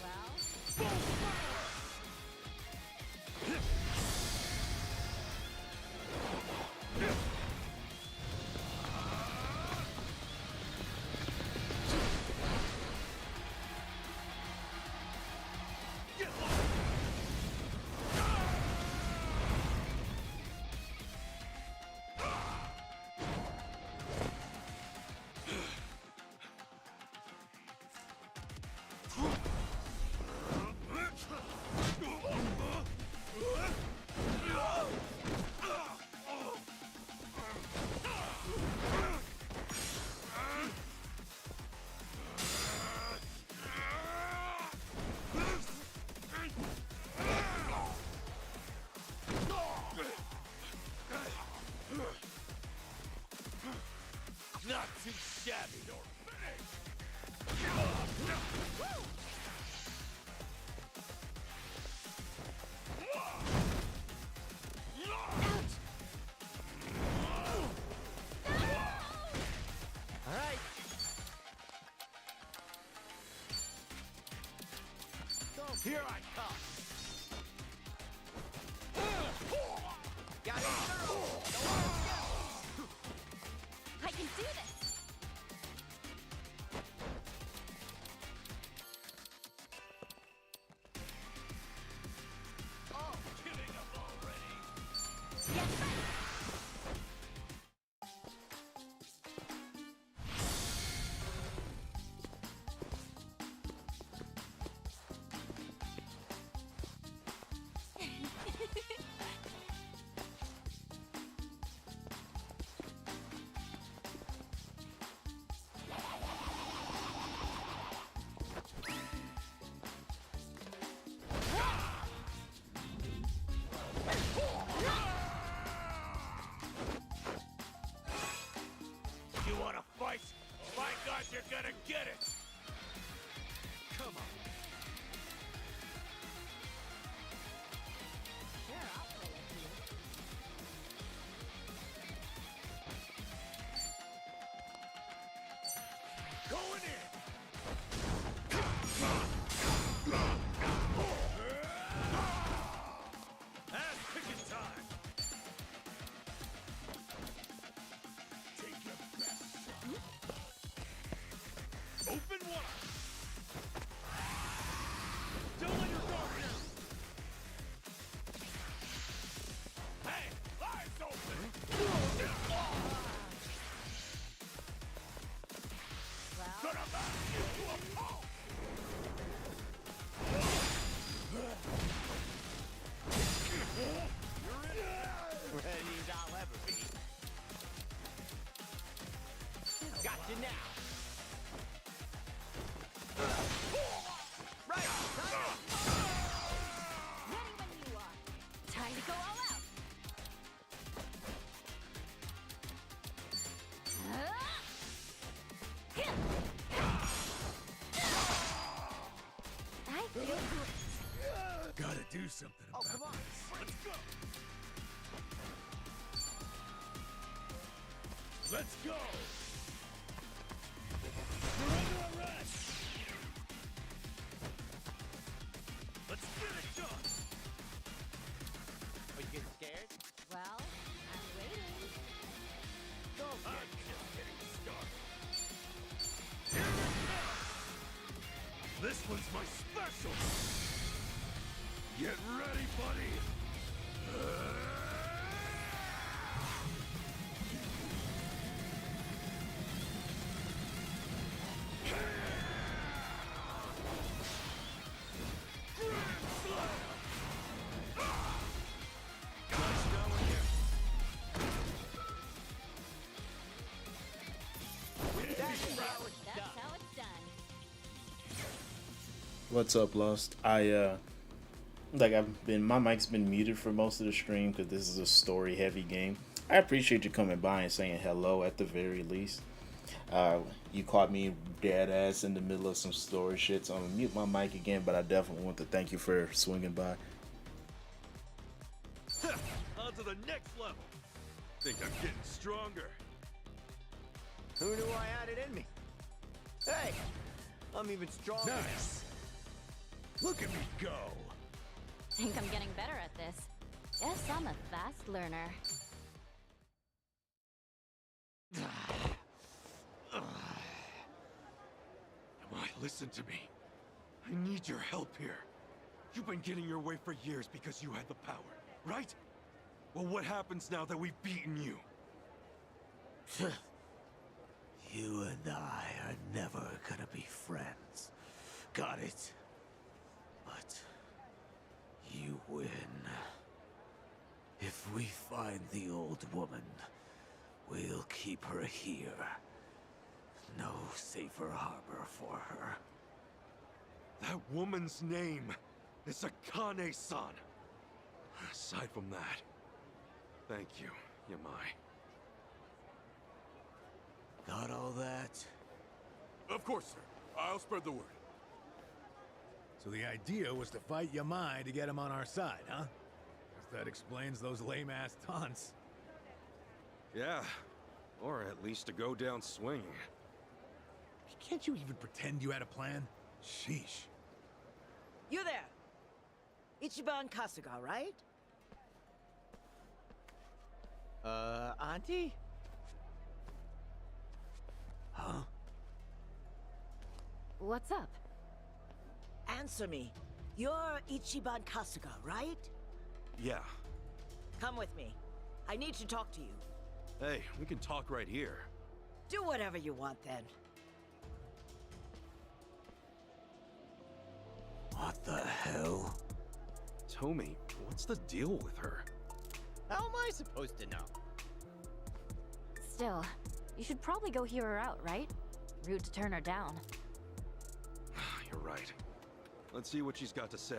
Well, Not too shabby, nor All right. Go. Here I come. Got it. I can do this! Oh, giving up already. Yes, sir! You wanna fight? My God, you're gonna get it! Come on. Going in! Ass picking time! Take your best shot. Open wide! Don't let your guard down! Hey! Eyes open! Gonna back you to a pulp! Ready as I'll ever be. Got you now. Right, Ready when you are. Time to go all out. I feel great. Gotta do something about come on. Let's go! Let's go! You're under arrest! Let's get it done! Are you getting scared? Well, I'm waiting. Go. I'm just getting started. Here it comes! This one's my special! Get ready, buddy! That's how it's That's done. how it's done. What's up, Lost? My mic's been muted for most of the stream because this is a story heavy game. I appreciate you coming by and saying hello at the very least. You caught me dead ass in the middle of some story shit, so I'm gonna mute my mic again, but I definitely want to thank you for swinging by. On to the next level! Think I'm getting stronger. Who knew I had it in me? Hey, I'm even stronger. Nice! Look at me go! Think I'm getting better at this. Guess I'm a fast learner. Why, listen to me. I need your help here. You've been getting your way for years because you had the power, right? Well, what happens now that we've beaten you? You and I are never gonna be friends. got it. But you win. If we find the old woman, we'll keep her here. No safer harbor for her. That woman's name is Akane-san. Aside from that, thank you, Yamai. Got all that? Of course, sir. I'll spread the word. So the idea was to fight Yamai to get him on our side, huh? Guess that explains those lame-ass taunts. Yeah, or at least to go down swinging. Can't you even pretend you had a plan? Sheesh. You there! Ichiban Kasuga, right? Auntie? Huh? What's up? Answer me. You're Ichiban Kasuga, right? Yeah. Come with me. I need to talk to you. Hey, we can talk right here. Do whatever you want then. What the hell? Tommy, what's the deal with her? How am I supposed to know? Still, you should probably go hear her out, right? Rude to turn her down. You're right. Let's see what she's got to say.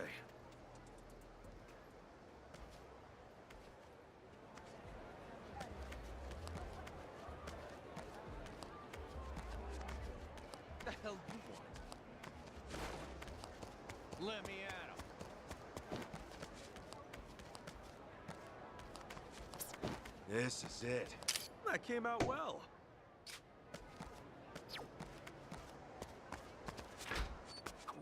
What the hell you want? Let me at him. This is it. That came out well.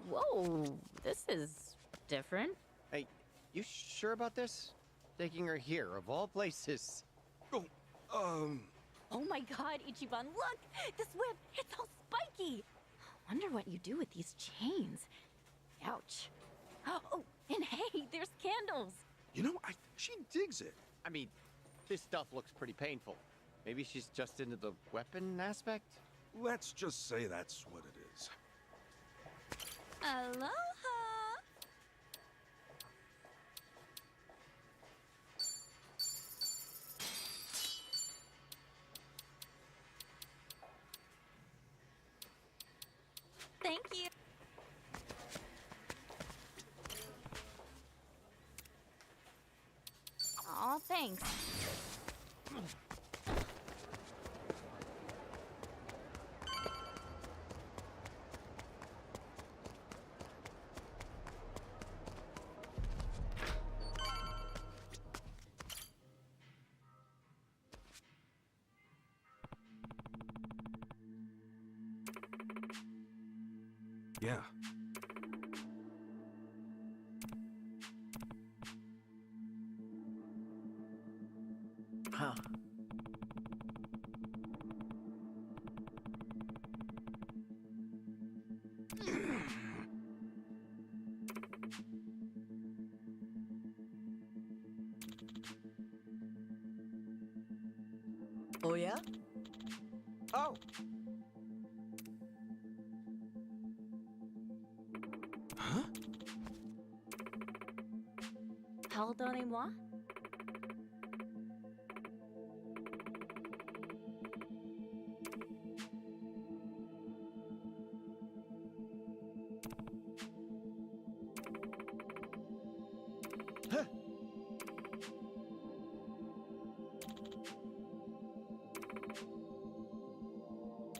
Whoa, this is different. Hey, you sure about this? Taking her here, of all places. Oh my god, Ichiban, look! This whip, it's all spiky! Wonder what you do with these chains. Ouch. Oh, and hey, there's candles! You know, I think she digs it. I mean, this stuff looks pretty painful. Maybe she's just into the weapon aspect? Let's just say that's what it is. Aloha! Thank you. Aw, thanks. Yeah. Huh. Oh yeah? Oh! Huh? Pardonnez-moi?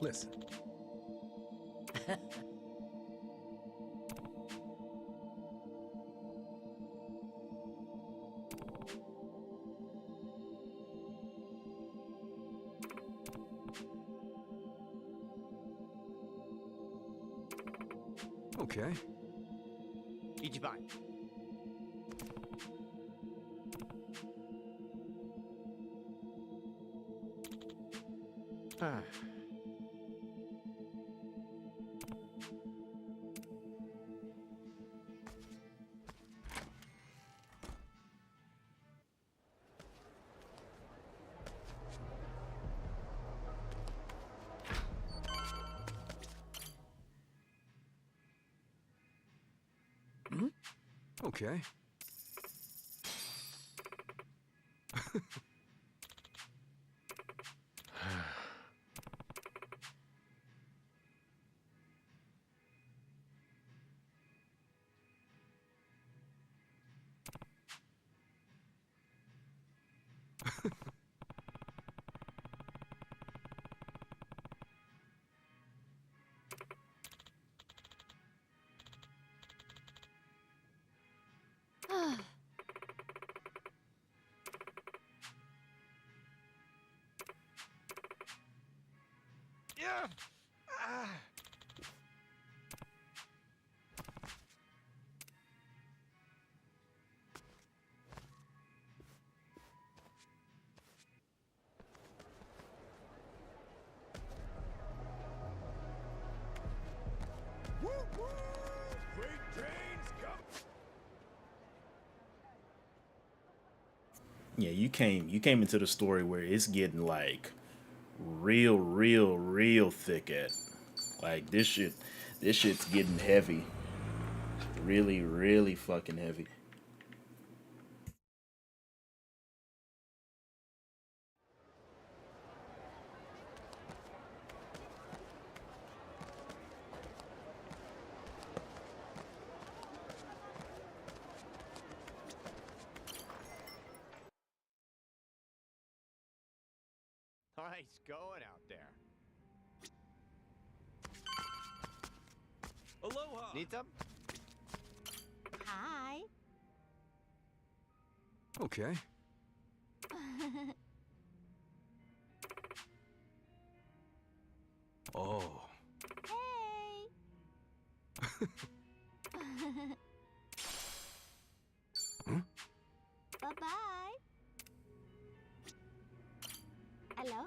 Listen. Okay. Ichiban. Ah. Okay. Yeah. Ah. Woo woo! Great Danes come. Yeah, you came into the story where it's getting like real thick at. Like this shit's getting heavy. Really fucking heavy. Nice going out there. Aloha! Need some? Hi. Okay. Oh. Hey. Bye-bye. Aloha.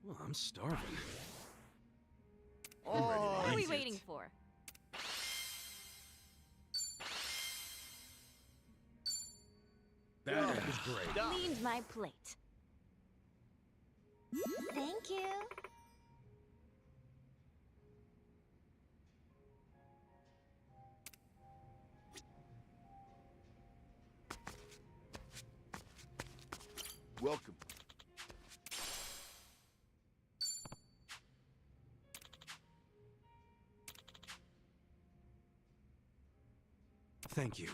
Well, I'm starving. What are we waiting for? That was great. Cleaned my plate. Thank you. Welcome. Thank you.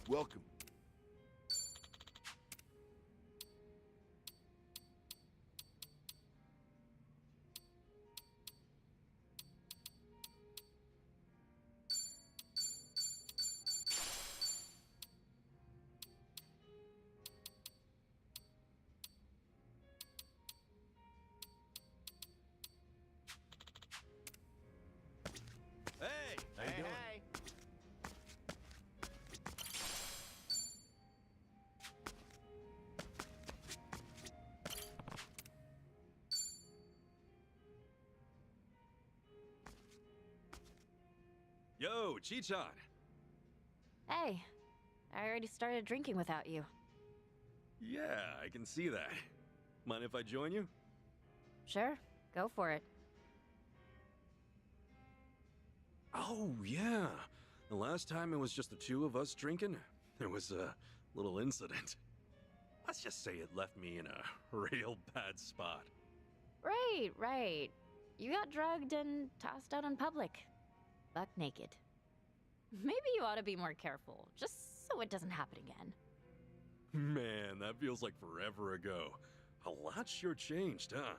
Welcome. Hey! How you doing? Hey! Yo, Chichan. Hey, I already started drinking without you. Yeah, I can see that. Mind if I join you? Sure, go for it. Oh, yeah. The last time it was just the two of us drinking, there was a little incident. Let's just say it left me in a real bad spot. Right. You got drugged and tossed out in public. Buck naked. Maybe you ought to be more careful, just so it doesn't happen again. Man, that feels like forever ago. A lot sure changed, huh?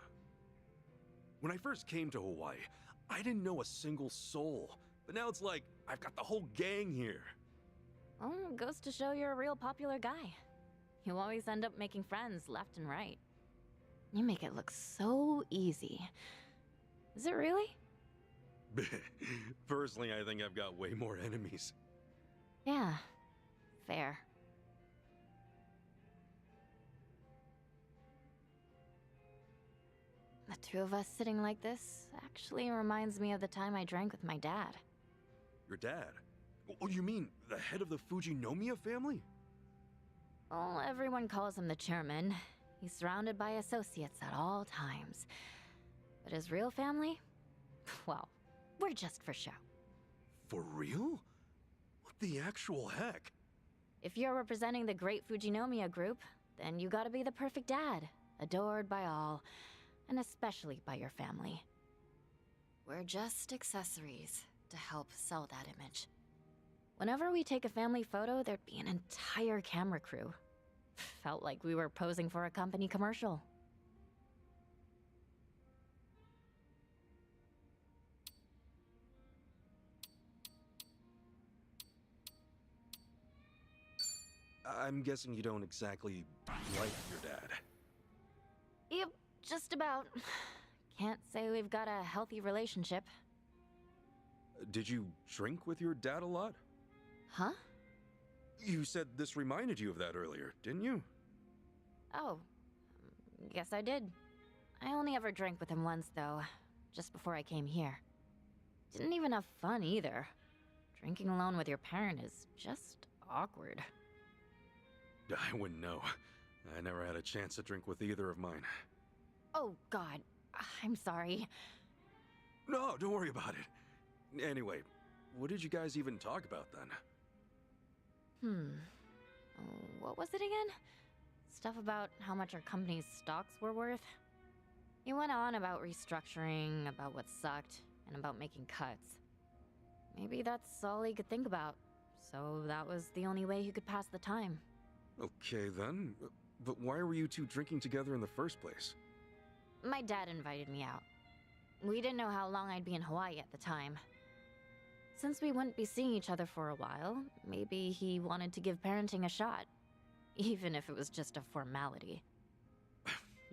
When I first came to Hawaii, I didn't know a single soul. But now it's like, I've got the whole gang here. Well, goes to show you're a real popular guy. You always end up making friends left and right. You make it look so easy. Is it really? Personally, I think I've got way more enemies. Yeah, fair. The two of us sitting like this actually reminds me of the time I drank with my dad. Your dad? Oh, you mean the head of the Fujinomiya family? Well, everyone calls him the chairman. He's surrounded by associates at all times. But his real family? Well, we're just for show. For real? What the actual heck? If you're representing the great Fujinomiya group, then you gotta be the perfect dad, adored by all, and especially by your family. We're just accessories to help sell that image. Whenever we take a family photo, there'd be an entire camera crew. Felt like we were posing for a company commercial. I'm guessing you don't exactly like your dad. Yep, just about. Can't say we've got a healthy relationship. Did you drink with your dad a lot? Huh? You said this reminded you of that earlier, didn't you? Oh, guess I did. I only ever drank with him once, though, just before I came here. Didn't even have fun either. Drinking alone with your parent is just awkward. I wouldn't know. I never had a chance to drink with either of mine. Oh, God. I'm sorry. No, don't worry about it. Anyway, what did you guys even talk about then? What was it again? Stuff about how much our company's stocks were worth? He went on about restructuring, about what sucked, and about making cuts. Maybe that's all he could think about, so that was the only way he could pass the time. Okay then, but why were you two drinking together in the first place? My dad invited me out. We didn't know how long I'd be in Hawaii at the time. Since we wouldn't be seeing each other for a while, maybe he wanted to give parenting a shot. Even if it was just a formality.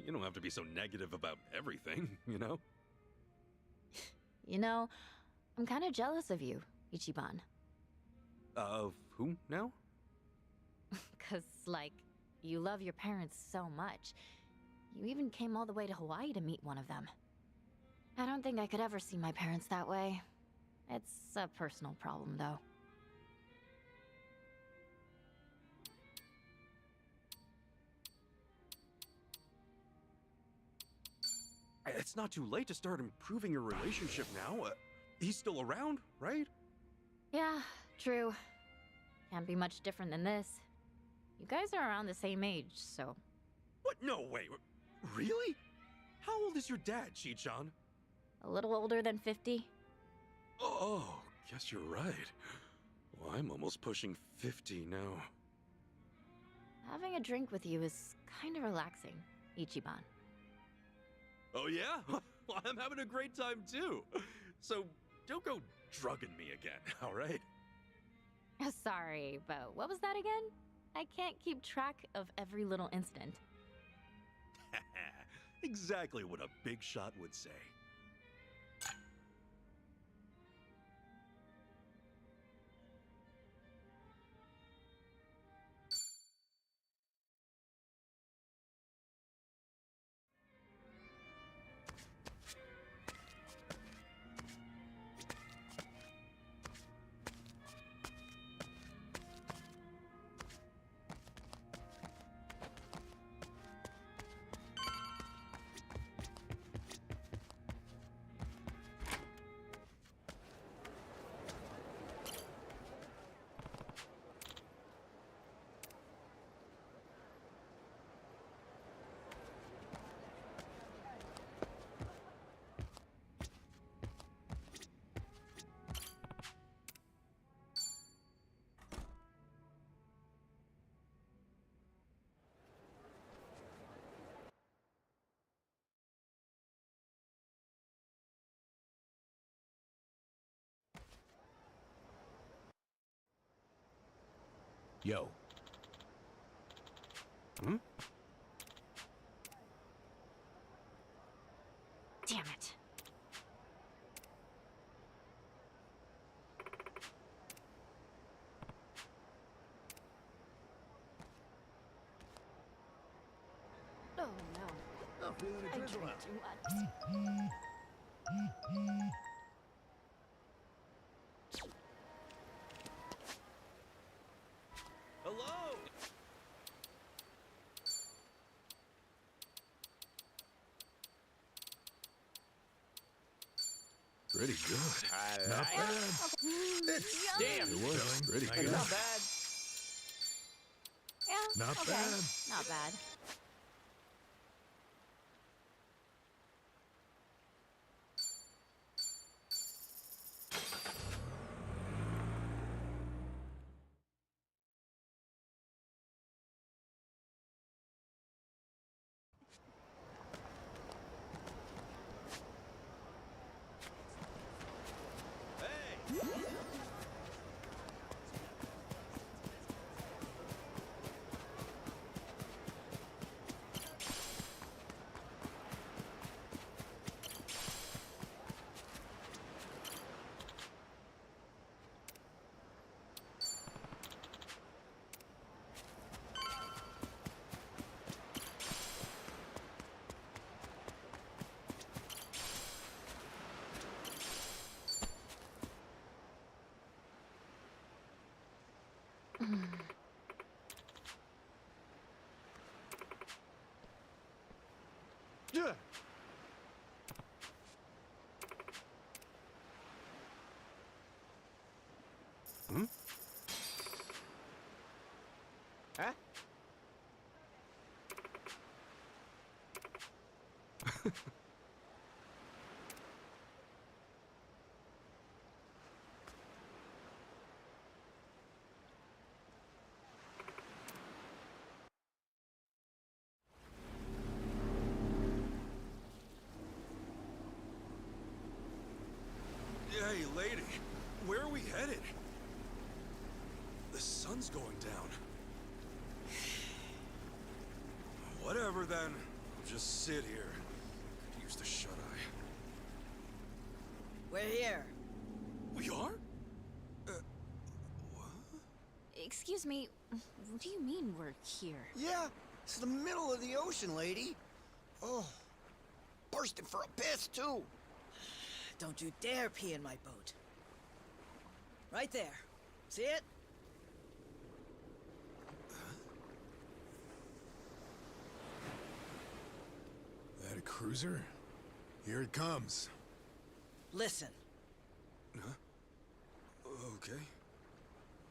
You don't have to be so negative about everything, you know? You know, I'm kind of jealous of you, Ichiban. Of who now? 'Cause, like, you love your parents so much. You even came all the way to Hawaii to meet one of them. I don't think I could ever see my parents that way. It's a personal problem, though. It's not too late to start improving your relationship now. He's still around, right? Yeah, true. Can't be much different than this. You guys are around the same age, so... What? No way. Really? How old is your dad, Chi-chan? A little older than 50. Oh, guess you're right. Well, I'm almost pushing 50 now. Having a drink with you is kind of relaxing, Ichiban. Oh yeah? Well, I'm having a great time too. So don't go drugging me again, all right? Sorry, but what was that again? I can't keep track of every little incident. Exactly what a big shot would say. Yo. Hmm? Damn it. Oh no. I'm feeling a I drizzle drink out. too much. Hello! Pretty good. Not bad. It's Damn! It was pretty I good. got Not bad. Yeah, Not okay. bad. Not bad. Yeah. Hmm? Huh? Hey, lady. Where are we headed? The sun's going down. Whatever then. I'll just sit here. Could use the shut-eye. We're here. We are? Excuse me, what do you mean we're here? Yeah, it's the middle of the ocean, lady. Oh, bursting for a piss, too. Don't you dare pee in my boat. Right there. See it? That a cruiser? Here it comes. Listen, Huh? Okay.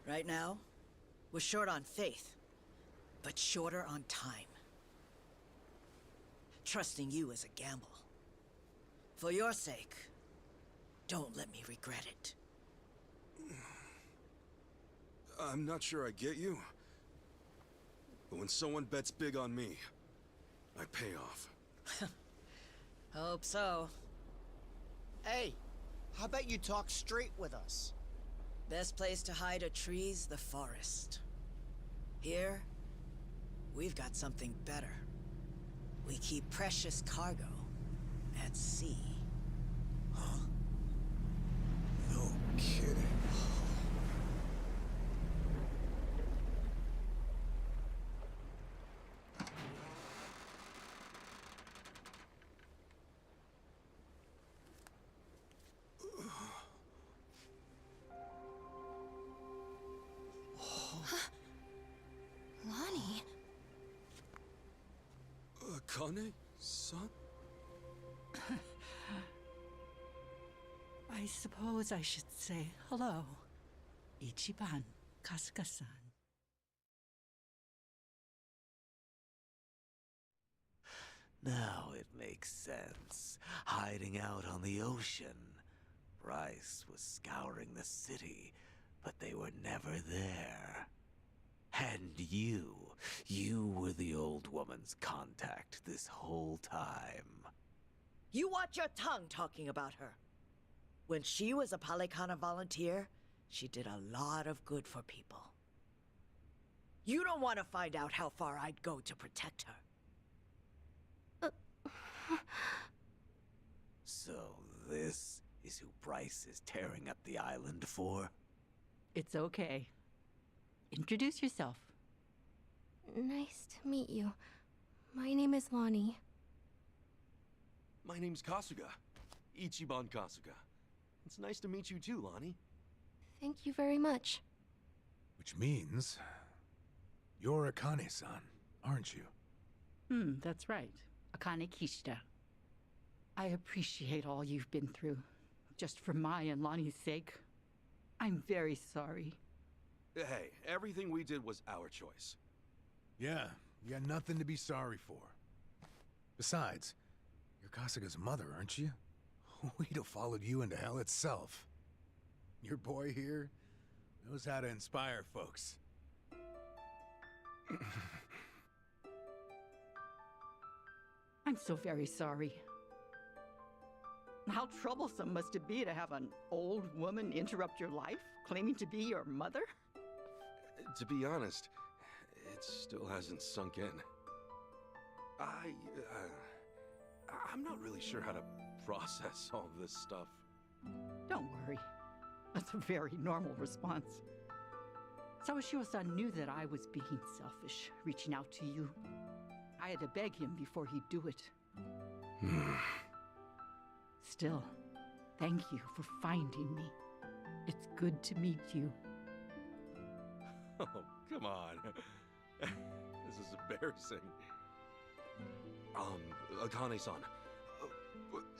right now, we're short on faith, but shorter on time. Trusting you is a gamble. For your sake, don't let me regret it. I'm not sure I get you. But when someone bets big on me, I pay off. Hope so. Hey, how about you talk straight with us? Best place to hide a tree's the forest. Here, we've got something better. We keep precious cargo at sea. No kidding. Lonnie? Akane-san? I suppose I should say hello. Ichiban Kasuga-san. Now it makes sense. Hiding out on the ocean. Bryce was scouring the city, but they were never there. And you were the old woman's contact this whole time. You watch your tongue talking about her. When she was a Palikana volunteer, she did a lot of good for people. You don't want to find out how far I'd go to protect her. So this is who Bryce is tearing up the island for? It's okay. Introduce yourself. Nice to meet you. My name is Lonnie. My name's Kasuga. Ichiban Kasuga. It's nice to meet you too, Lonnie. Thank you very much. Which means you're Akane-san, aren't you? That's right. Akane Kishida. I appreciate all you've been through. Just for my and Lonnie's sake. I'm very sorry. Hey, everything we did was our choice. Yeah, you got nothing to be sorry for. Besides, you're Kasuga's mother, aren't you? We'd have followed you into hell itself. Your boy here knows how to inspire folks. I'm so very sorry. How troublesome must it be to have an old woman interrupt your life, claiming to be your mother? To be honest, it still hasn't sunk in. I'm not really sure how to process all this stuff. Don't worry. That's a very normal response. Sawashiro-san knew that I was being selfish, reaching out to you. I had to beg him before he'd do it. Still, thank you for finding me. It's good to meet you. Oh, come on. This is embarrassing. Akane-san,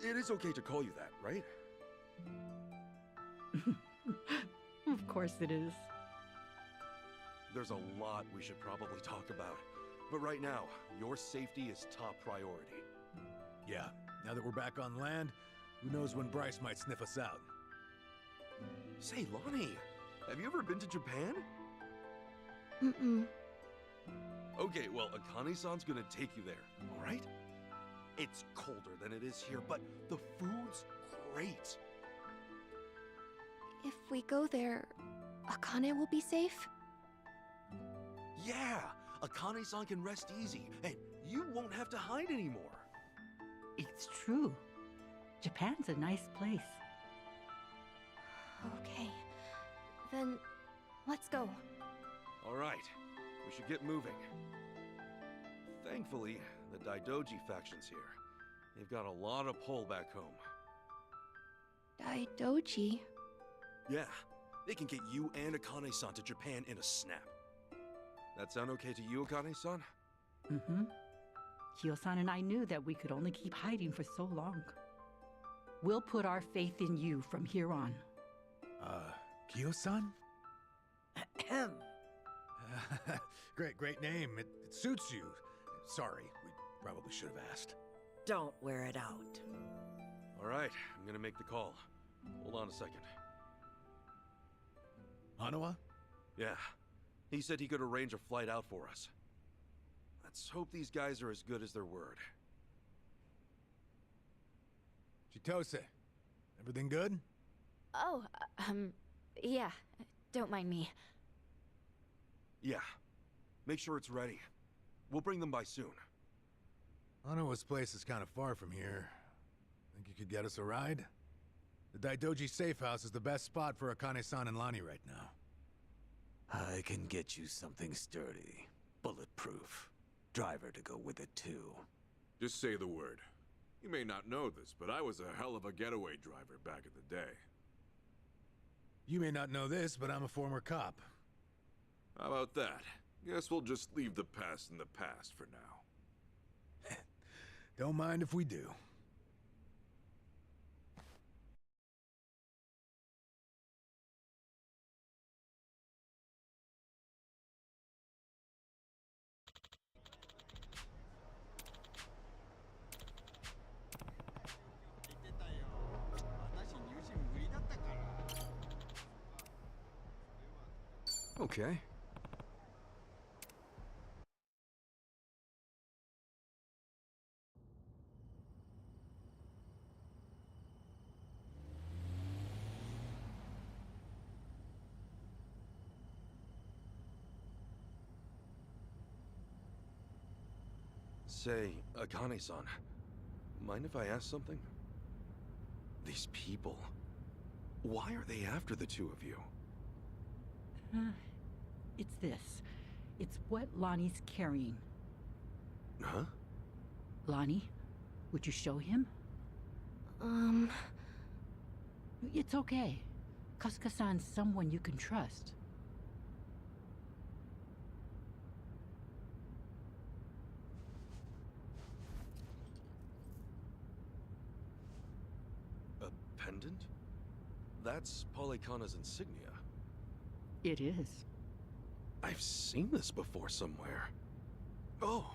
it is okay to call you that, right? Of course it is. There's a lot we should probably talk about. But right now, your safety is top priority. Yeah, now that we're back on land, who knows when Bryce might sniff us out. Say, Lonnie, have you ever been to Japan? Mm-mm. Okay, well, Akane-san's gonna take you there, all right? It's colder than it is here, but the food's great. If we go there, Akane will be safe? Yeah, Akane-san can rest easy, and you won't have to hide anymore. It's true. Japan's a nice place. Okay. Then, let's go. All right, we should get moving. Thankfully, the Daidoji faction's here. They've got a lot of pull back home. Daidoji? Yeah, they can get you and Akane-san to Japan in a snap. That sound okay to you, Akane-san? Mm-hmm. Kyo-san and I knew that we could only keep hiding for so long. We'll put our faith in you from here on. Kyo-san? Great name. It suits you. Sorry, we probably should have asked. Don't wear it out. All right, I'm gonna make the call. Hold on a second. Hanawa? Yeah, he said he could arrange a flight out for us. Let's hope these guys are as good as their word. Chitose, everything good? Oh, yeah. Don't mind me. Yeah, make sure it's ready. We'll bring them by soon. Hanawa's place is kind of far from here. Think you could get us a ride? The Daidoji safe house is the best spot for Akane-san and Lonnie right now. I can get you something sturdy, bulletproof. Driver to go with it too. Just say the word. You may not know this, but I was a hell of a getaway driver back in the day. You may not know this, but I'm a former cop. How about that? Guess we'll just leave the past in the past for now. Don't mind if we do. Okay. Say, Akane-san, mind if I ask something? These people, why are they after the two of you? It's this. It's what Lonnie's carrying. Huh? Lonnie, would you show him? It's okay. Kasuga-san's someone you can trust. A pendant? That's Polykhana's insignia. It is. I've seen this before somewhere. Oh.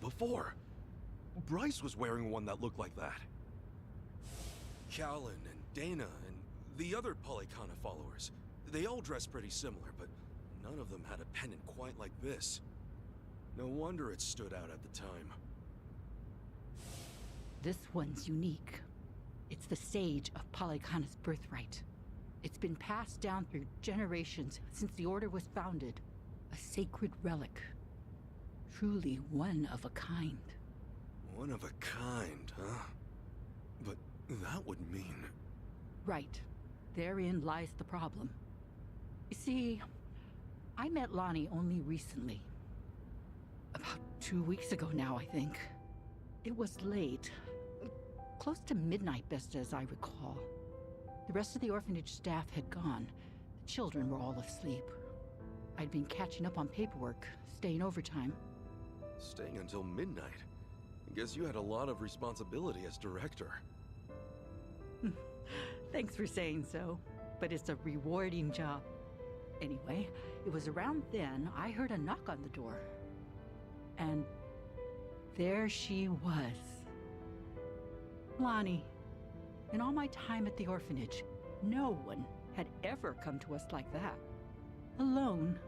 Before. Bryce was wearing one that looked like that. Callan and Dana and the other Polykhana followers. They all dressed pretty similar, but none of them had a pendant quite like this. No wonder it stood out at the time. This one's unique. It's the Sage of Polykhana's birthright. It's been passed down through generations since the Order was founded. A sacred relic. Truly one of a kind. One of a kind, huh? But that would mean... Right. Therein lies the problem. You see, I met Lonnie only recently. About 2 weeks ago now, I think. It was late. Close to midnight, best as I recall. The rest of the orphanage staff had gone. The children were all asleep. I'd been catching up on paperwork, staying overtime. Staying until midnight? I guess you had a lot of responsibility as director. Thanks for saying so, but it's a rewarding job. Anyway, it was around then I heard a knock on the door. And there she was. Lonnie. In all my time at the orphanage, no one had ever come to us like that. Alone.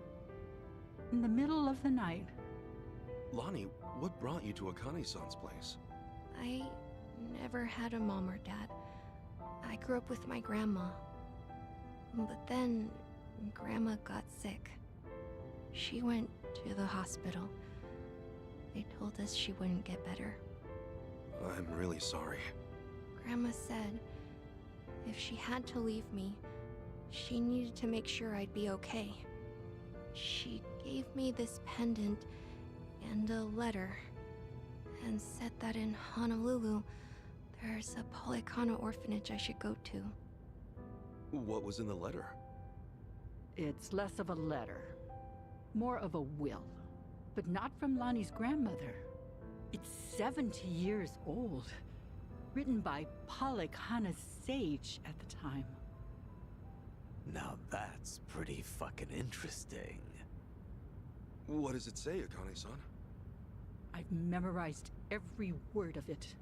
In the middle of the night. Lonnie, what brought you to Akane-san's place? I never had a mom or dad. I grew up with my grandma. But then, Grandma got sick. She went to the hospital. They told us she wouldn't get better. I'm really sorry. Grandma said if she had to leave me, she needed to make sure I'd be okay. She gave me this pendant and a letter, and said that in Honolulu, there's a Polykhana orphanage I should go to. What was in the letter? It's less of a letter, more of a will, but not from Lonnie's grandmother. It's 70 years old, written by Polykhana's sage at the time. Now that's pretty fucking interesting. What does it say, Akane-san? I've memorized every word of it.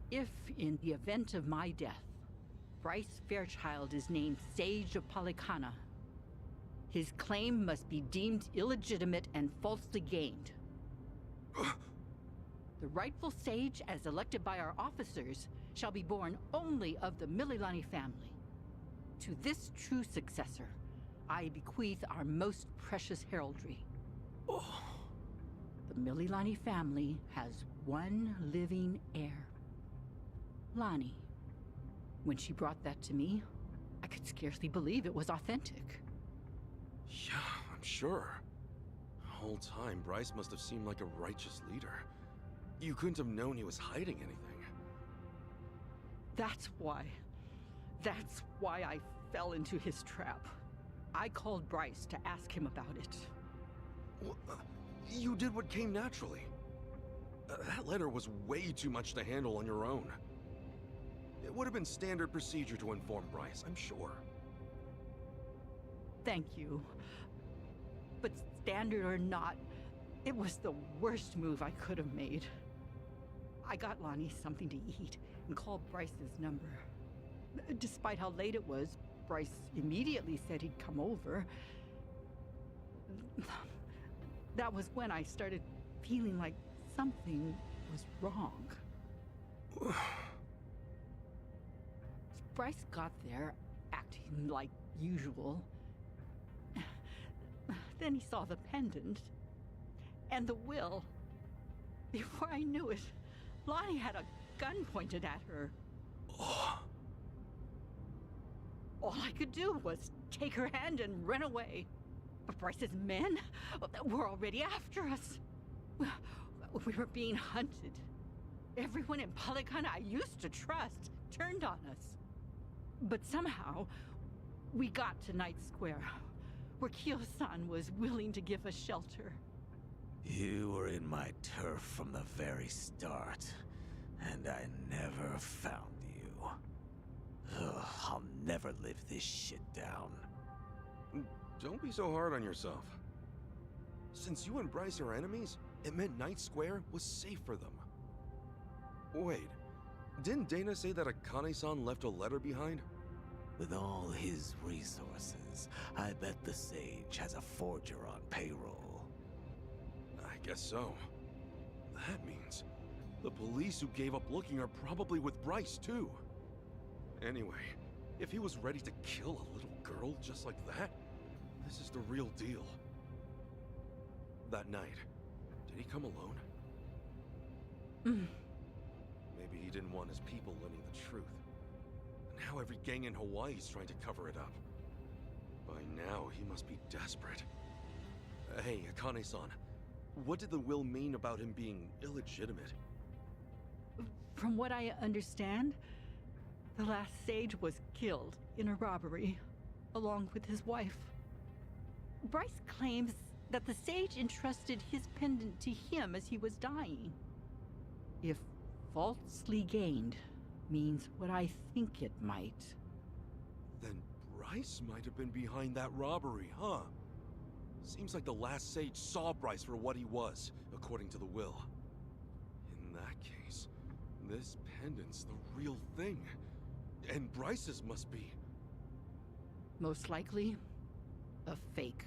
If, in the event of my death, Bryce Fairchild is named Sage of Polykhana, his claim must be deemed illegitimate and falsely gained. The rightful sage, as elected by our officers, shall be born only of the Mililani family. To this true successor, I bequeath our most precious heraldry. The Mililani family has one living heir. Lonnie. When she brought that to me, I could scarcely believe it was authentic. Yeah, I'm sure. The whole time, Bryce must have seemed like a righteous leader. You couldn't have known he was hiding anything. That's why I fell into his trap. I called Bryce to ask him about it. You did what came naturally. That letter was way too much to handle on your own. It would have been standard procedure to inform Bryce, I'm sure. Thank you. But standard or not, it was the worst move I could have made. I got Lonnie something to eat and called Bryce's number. Despite how late it was, Bryce immediately said he'd come over. That was when I started feeling like something was wrong. Bryce got there, acting like usual. Then he saw the pendant and the will. Before I knew it, Lonnie had a gun pointed at her. All I could do was take her hand and run away. But Bryce's men were already after us. We were being hunted. Everyone in Polycana I used to trust turned on us. But somehow, we got to Night Square, where Kyo-san was willing to give us shelter. You were in my turf from the very start, and I never found you. Ugh, I'll never live this shit down. Don't be so hard on yourself. Since you and Bryce are enemies, it meant Night Square was safe for them. Wait, didn't Dana say that Akane-san left a letter behind? With all his resources, I bet the Sage has a forger on payroll. I guess so. That means the police who gave up looking are probably with Bryce, too. Anyway, if he was ready to kill a little girl just like that, this is the real deal. That night, did he come alone? Maybe he didn't want his people learning the truth. Now every gang in Hawaii is trying to cover it up. By now, he must be desperate. Hey, Akane-san, what did the will mean about him being illegitimate? From what I understand, the last Sage was killed in a robbery, along with his wife. Bryce claims that the Sage entrusted his pendant to him as he was dying. If falsely gained means what I think it might. Then Bryce might have been behind that robbery, huh? Seems like the last Sage saw Bryce for what he was, according to the will. In that case, this pendant's the real thing. And Bryce's must be. Most likely, a fake.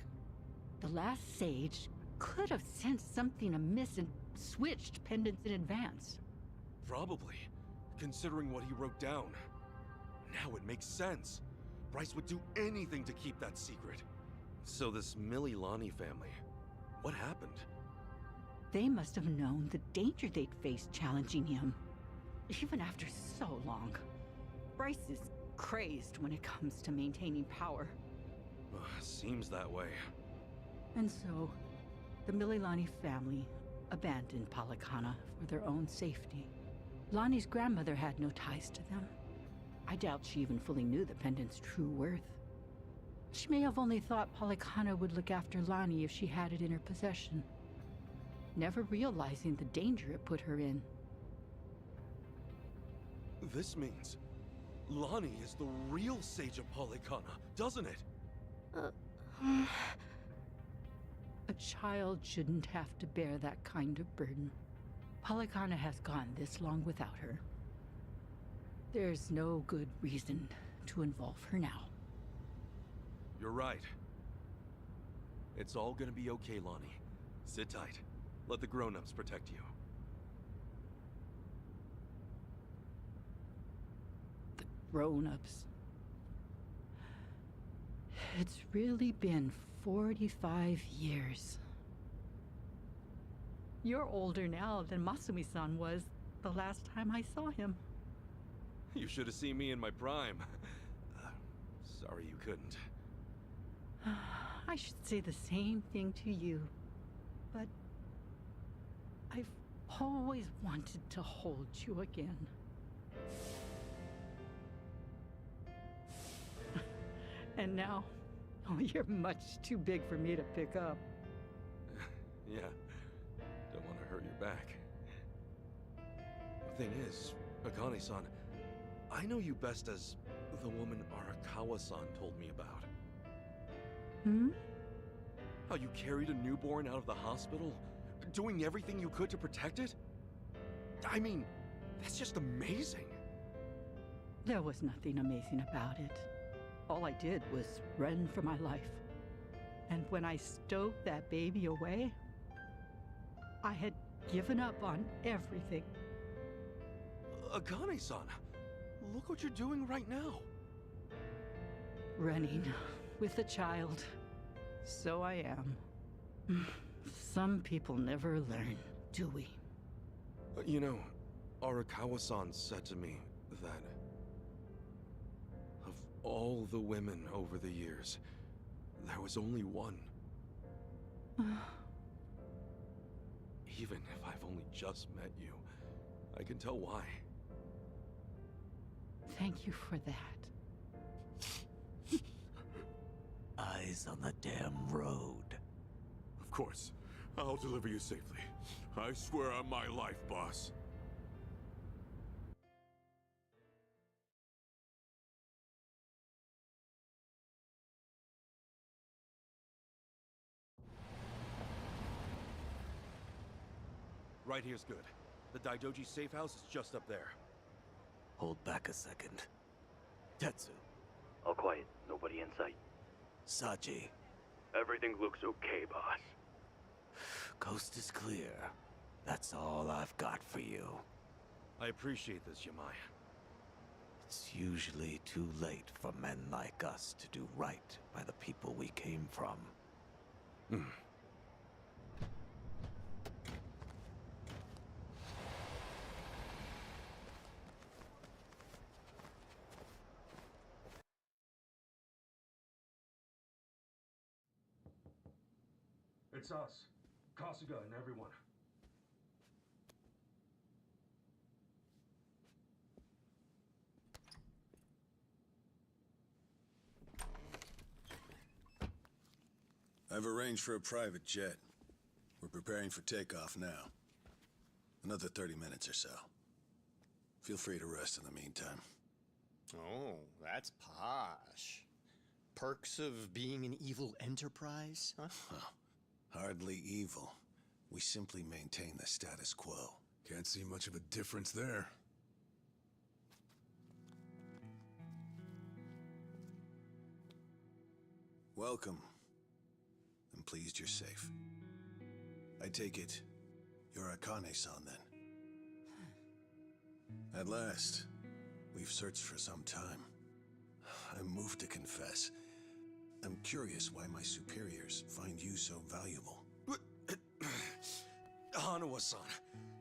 The last Sage could have sensed something amiss and switched pendants in advance. Probably, considering what he wrote down. Now it makes sense. Bryce would do anything to keep that secret. So this Mililani family, what happened? They must have known the danger they'd face challenging him, even after so long. Bryce is crazed when it comes to maintaining power. Seems that way. And so, the Mililani family abandoned Polycana for their own safety. Lonnie's grandmother had no ties to them. I doubt she even fully knew the pendant's true worth. She may have only thought Polycana would look after Lonnie if she had it in her possession, never realizing the danger it put her in. This means Lonnie is the real Sage of Polycana, doesn't it? A child shouldn't have to bear that kind of burden. Polycana has gone this long without her. There's no good reason to involve her now. You're right. It's all gonna be okay, Lonnie. Sit tight. Let the grown-ups protect you. The grown-ups. It's really been 45 years. You're older now than Masumi-san was the last time I saw him. You should have seen me in my prime. Sorry you couldn't. I should say the same thing to you, but I've always wanted to hold you again. And now, oh, you're much too big for me to pick up. Yeah, don't want to hurt your back. The thing is, Akane-san, I know you best as the woman Arakawa-san told me about. How you carried a newborn out of the hospital, doing everything you could to protect it? I mean, that's just amazing. There was nothing amazing about it. All I did was run for my life. And when I stowed that baby away, I had given up on everything. Akane-san, look what you're doing right now. Running with a child. So I am. Some people never learn, do we? You know, Arakawa-san said to me that of all the women over the years, there was only one. Even if I've only just met you, I can tell why. Thank you for that. Eyes on the damn road. Of course. I'll deliver you safely. I swear on my life, boss. Right here's good. The Daidoji safe house is just up there. Hold back a second. Tetsu. All quiet. Nobody in sight. Saji. Everything looks okay, boss. Coast is clear. That's all I've got for you. I appreciate this, Yamai. It's usually too late for men like us to do right by the people we came from. It's us. Kasuga and everyone. I've arranged for a private jet. We're preparing for takeoff now. Another 30 minutes or so. Feel free to rest in the meantime. Oh, that's posh. Perks of being an evil enterprise, huh? Hardly evil. We simply maintain the status quo. Can't see much of a difference there. Welcome. I'm pleased you're safe. I take it you're Akane-san then. At last, we've searched for some time. I'm moved to confess. I'm curious why my superiors find you so valuable. Hanawa-san,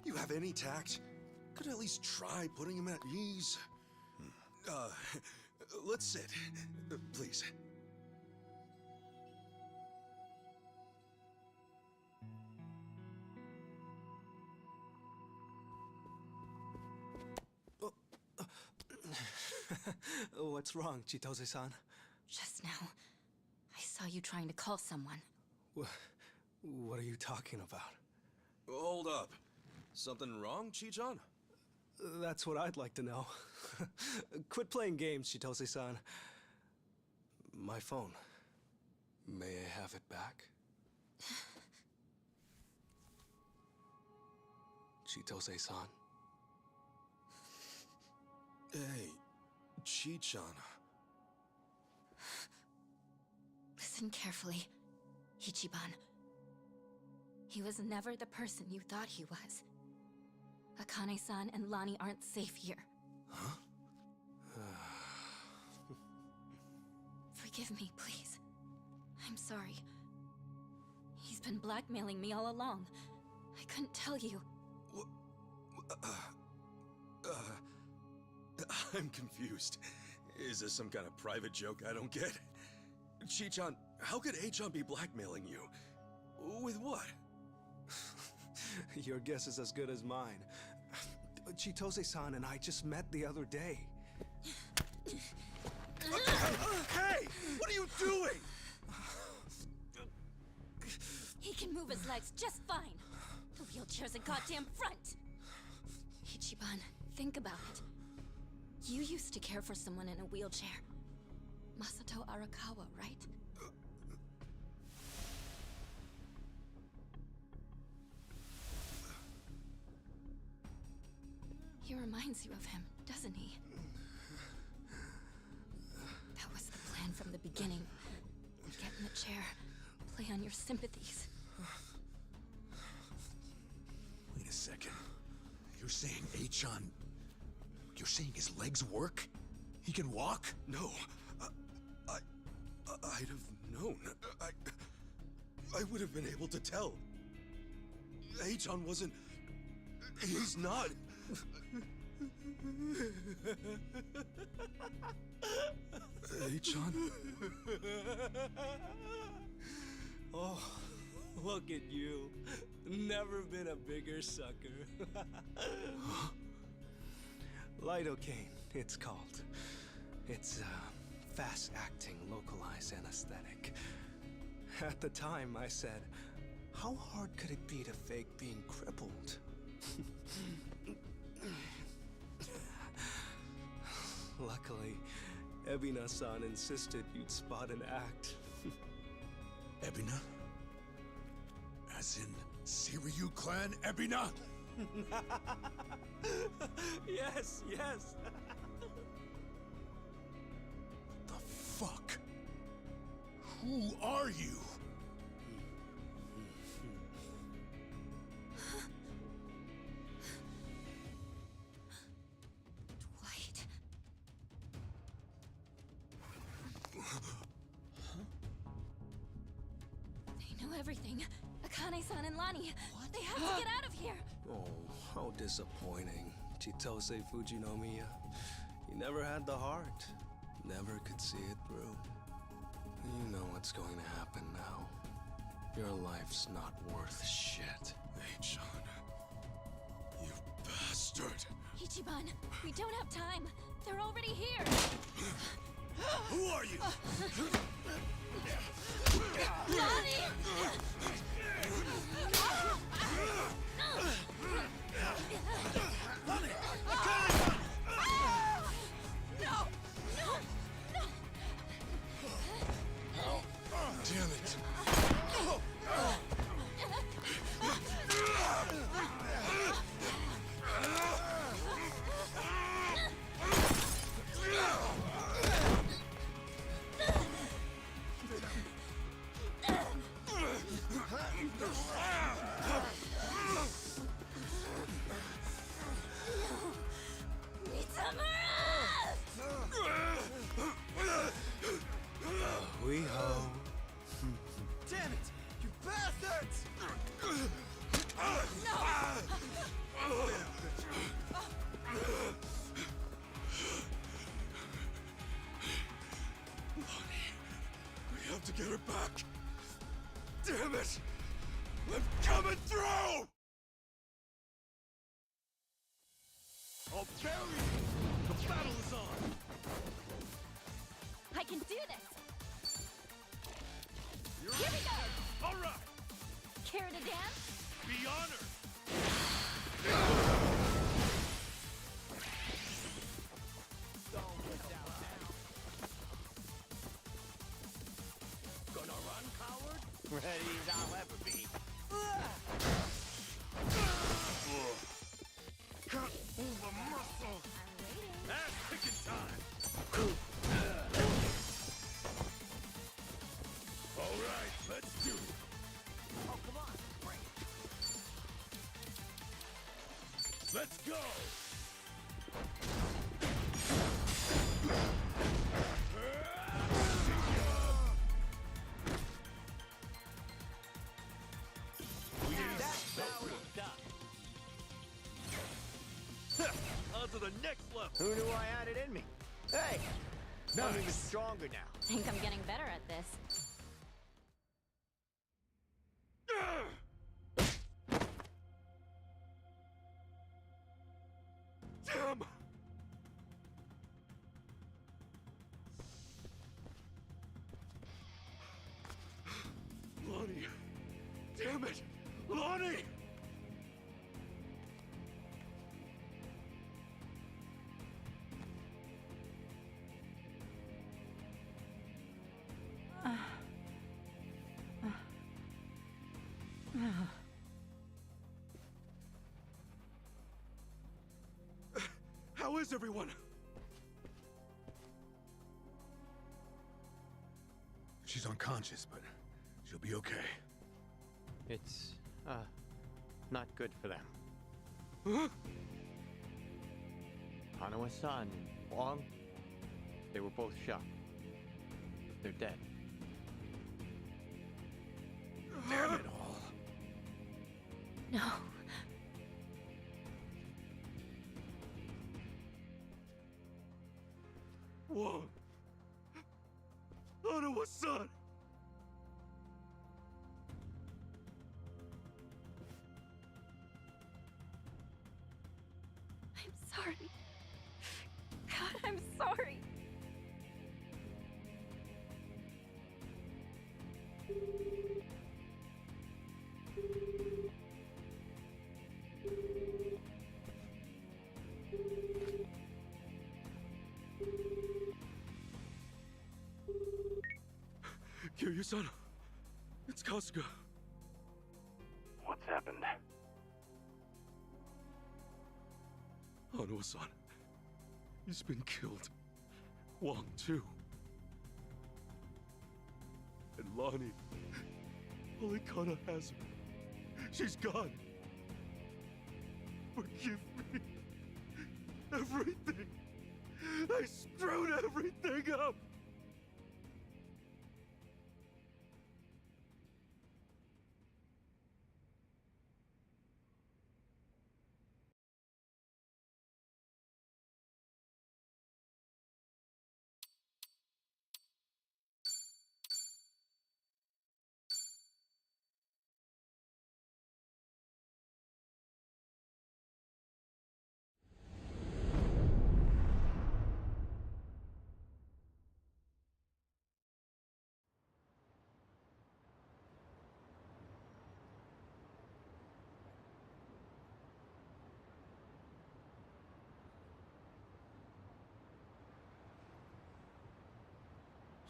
you have any tact? Could at least try putting him at ease. Let's sit. Please. What's wrong, Chitose-san? Just now, I saw you trying to call someone. What are you talking about? Hold up. Something wrong, Chichan? That's what I'd like to know. Quit playing games, Chitose-san. My phone. May I have it back? Chitose-san. Hey, Chichan. Listen carefully, Ichiban. He was never the person you thought he was. Akane-san and Lani aren't safe here. Huh? Forgive me, please. I'm sorry. He's been blackmailing me all along. I couldn't tell you. I'm confused. Is this some kind of private joke I don't get? Chichan, how could Achan be blackmailing you? With what? Your guess is as good as mine. Chitose-san and I just met the other day. Hey! What are you doing? He can move his legs just fine. The wheelchair's a goddamn front. Ichiban, think about it. You used to care for someone in a wheelchair. Masato Arakawa, right? He reminds you of him, doesn't he? That was the plan from the beginning. Get in the chair, play on your sympathies. Wait a second. You're saying Achan... You're saying his legs work? He can walk? No. I'd have known. I would have been able to tell. Achan wasn't... He's not... Achan? Oh, look at you. Never been a bigger sucker. Huh? Lidocaine, it's called. It's a fast-acting, localized anesthetic. At the time, I said, how hard could it be to fake being crippled? Luckily, Ebina-san insisted you'd spot an act. Ebina? As in Siryu clan Ebina? Yes, yes. The fuck? Who are you? Dwight. They know everything. Akane-san and Lani. They have to get out of here. Oh, how disappointing. Chitose Fujinomiya. He never had the heart. Never could see it through. You know what's going to happen now. Your life's not worth shit. Hey-chan. You bastard. Ichiban, we don't have time. They're already here. Who are you? Lani! No! No! No! Damn it. We ho. Damn it! You bastards! We have to get her back. Damn it! I'm coming through! I'll bury you! The battle is on! I can do this! Here we go! All right! Care to dance? Be honored! Gonna run, coward? Ready as I'll ever be. Can't move a muscle! Ass kicking time! All right, let's do it! Oh, come on! Break. Let's go! That's now it's done. On to the next level! Who knew I had it in me? Hey! I'm even stronger now. Think I'm getting better at this. Damn! Lonnie! Damn it! Lonnie! How is everyone? She's unconscious, but she'll be okay. It's, not good for them. Huh? Hanawa-san and Long, they were both shot. They're dead. Damn it all. No. Whoa! Hanawa-san! I'm sorry. Kiryu-san, it's Kasuga. What's happened? Hanuma-san, he's been killed. Wong, too. And Lonnie, Polycana has her. She's gone. Forgive me. Everything. I screwed everything up.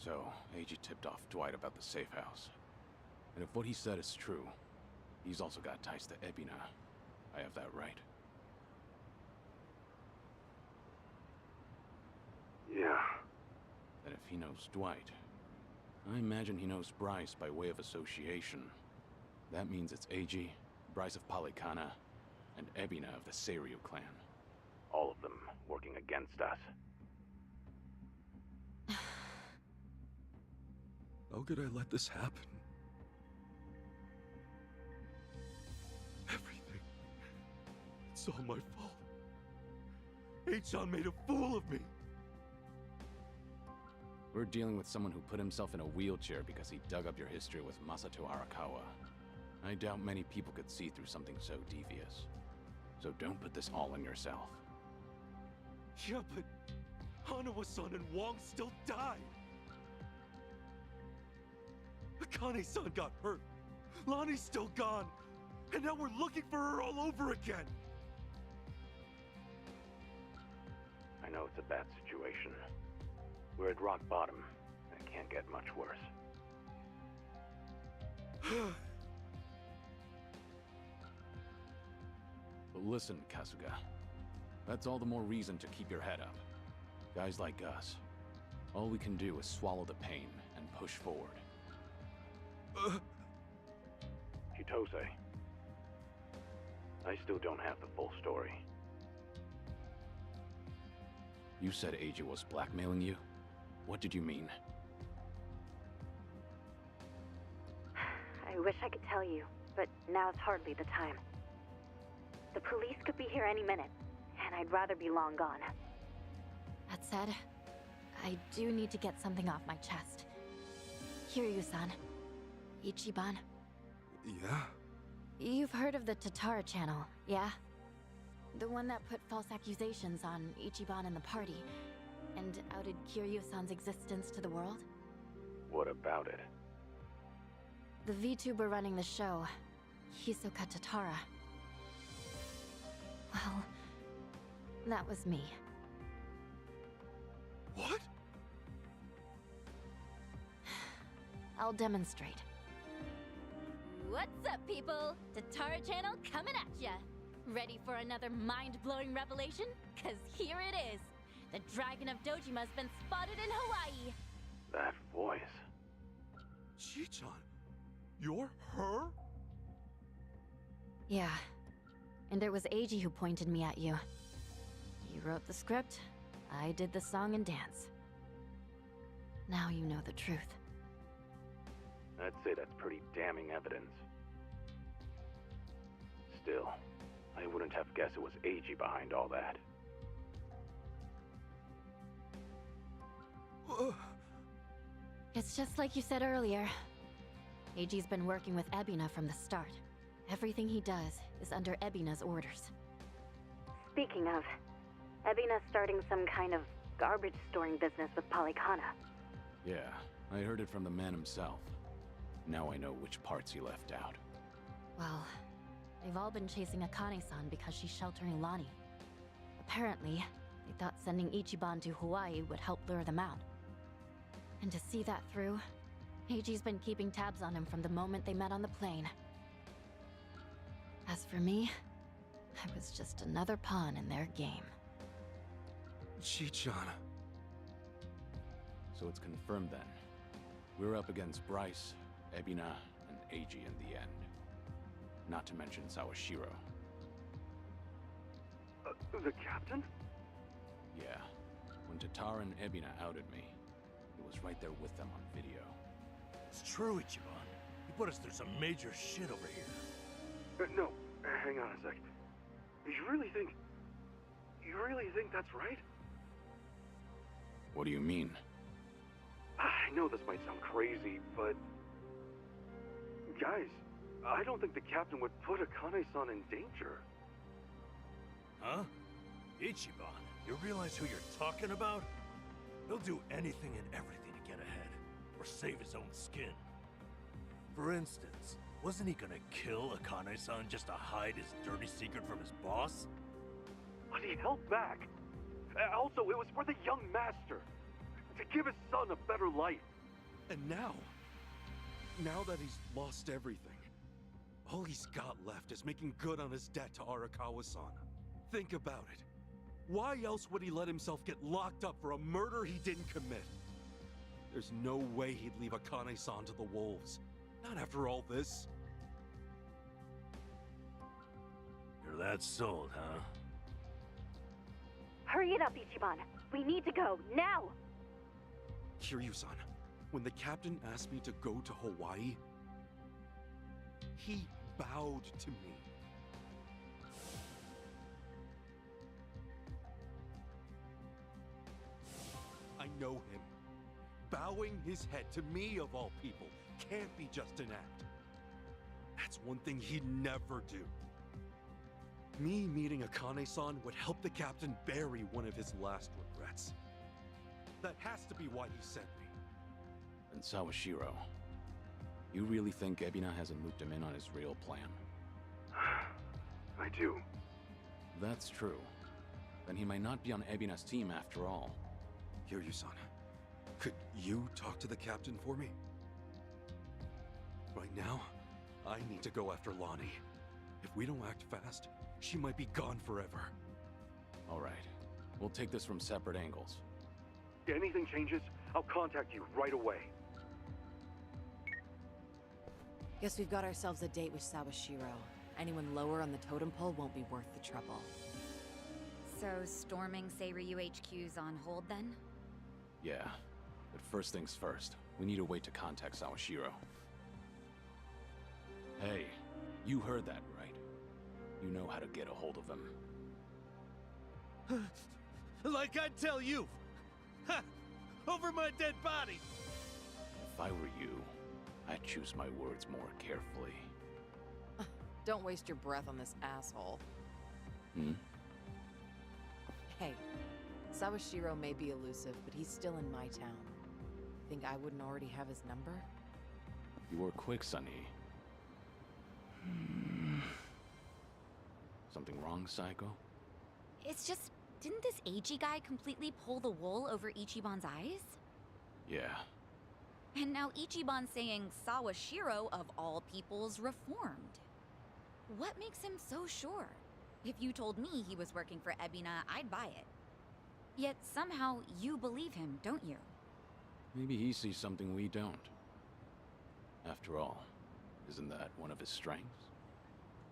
So, Eiji tipped off Dwight about the safe house. And if what he said is true, he's also got ties to Ebina. I have that right. Yeah. Then if he knows Dwight, I imagine he knows Bryce by way of association. That means it's Eiji, Bryce of Polycana, and Ebina of the Seiryu clan. All of them working against us. How could I let this happen? Everything. It's all my fault. H-chan made a fool of me. We're dealing with someone who put himself in a wheelchair because he dug up your history with Masato Arakawa. I doubt many people could see through something so devious. So don't put this all on yourself. Yeah, but Hanuma-san and Wong still died. Akane-san got hurt. Lonnie's still gone. And now we're looking for her all over again. I know it's a bad situation. We're at rock bottom. It can't get much worse. But listen, Kasuga. That's all the more reason to keep your head up. Guys like us, all we can do is swallow the pain and push forward. Chitose. I still don't have the full story. You said Eiji was blackmailing you? What did you mean? I wish I could tell you, but now's hardly the time. The police could be here any minute, and I'd rather be long gone. That said, I do need to get something off my chest. Kiryu-san. Ichiban. Yeah? You've heard of the Tatara channel, yeah? The one that put false accusations on Ichiban and the party, and outed Kiryu-san's existence to the world? What about it? The VTuber running the show, Hisoka Tatara. Well, that was me. What? I'll demonstrate. What's up, people? Tatara Channel coming at ya! Ready for another mind-blowing revelation? Cause here it is! The Dragon of Dojima's been spotted in Hawaii! That voice. Chi-chan, you're her? Yeah. And it was Eiji who pointed me at you. You wrote the script, I did the song and dance. Now you know the truth. I'd say that's pretty damning evidence. Still, I wouldn't have guessed it was Eiji behind all that. It's just like you said earlier. Eiji's been working with Ebina from the start. Everything he does is under Ebina's orders. Speaking of, Ebina's starting some kind of garbage storing business with Polycana. Yeah, I heard it from the man himself. Now I know which parts he left out. Well, they've all been chasing Akane-san because she's sheltering Lonnie. Apparently, they thought sending Ichiban to Hawaii would help lure them out. And to see that through, Eiji's been keeping tabs on him from the moment they met on the plane. As for me, I was just another pawn in their game. Chi-chan. So it's confirmed then. We're up against Bryce, Ebina, and Eiji in the end. Not to mention Sawashiro. The captain? Yeah. When Tatara and Ebina outed me, it was right there with them on video. It's true, Ichiban. You put us through some major shit over here. No, hang on a sec. You really think that's right? What do you mean? I know this might sound crazy, but... Guys, I don't think the captain would put Akane-san in danger. Huh? Ichiban, you realize who you're talking about? He'll do anything and everything to get ahead, or save his own skin. For instance, wasn't he gonna kill Akane-san just to hide his dirty secret from his boss? But he held back. Also, it was for the young master. To give his son a better life. And now that he's lost everything, all he's got left is making good on his debt to Arakawa-san. Think about it. Why else would he let himself get locked up for a murder he didn't commit? There's no way he'd leave Akane-san to the wolves. Not after all this. You're that sold, huh? Hurry it up, Ichiban. We need to go, now! Kiryu-san, when the captain asked me to go to Hawaii, he bowed to me. I know him. Bowing his head to me, of all people, can't be just an act. That's one thing he'd never do. Me meeting Akane-san would help the captain bury one of his last regrets. That has to be why he sent me. And Sawashiro, you really think Ebina hasn't looped him in on his real plan? I do. That's true. Then he might not be on Ebina's team after all. Kiryu-san, could you talk to the captain for me? Right now, I need to go after Lonnie. If we don't act fast, she might be gone forever. All right. We'll take this from separate angles. If anything changes, I'll contact you right away. Guess we've got ourselves a date with Sawashiro. Anyone lower on the totem pole won't be worth the trouble. So, storming Seiryu HQ's on hold then? Yeah. But first things first, we need a way to contact Sawashiro. Hey, you heard that, right? You know how to get a hold of him. Like I'd tell you! Ha! Over my dead body! If I were you, I'd choose my words more carefully. Don't waste your breath on this asshole. Hmm? Hey, Sawashiro may be elusive, but he's still in my town. Think I wouldn't already have his number? You were quick, Sunny. Something wrong, Psycho? It's just, didn't this Eiji guy completely pull the wool over Ichiban's eyes? Yeah. And now Ichiban's saying Sawashiro, of all people's, reformed. What makes him so sure? If you told me he was working for Ebina, I'd buy it. Yet somehow you believe him, don't you? Maybe he sees something we don't. After all, isn't that one of his strengths?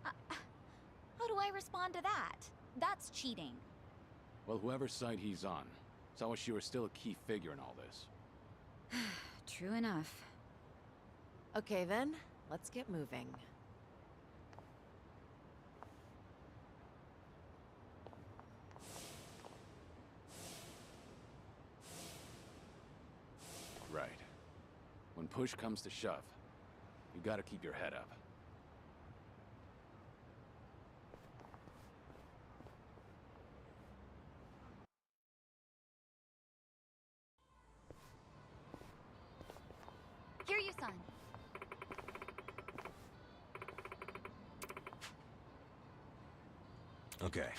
How do I respond to that? That's cheating. Well, whoever's side he's on, Sawashiro's still a key figure in all this. True enough. Okay then, let's get moving. Right. When push comes to shove, you gotta keep your head up. Kiryu-san. Okay.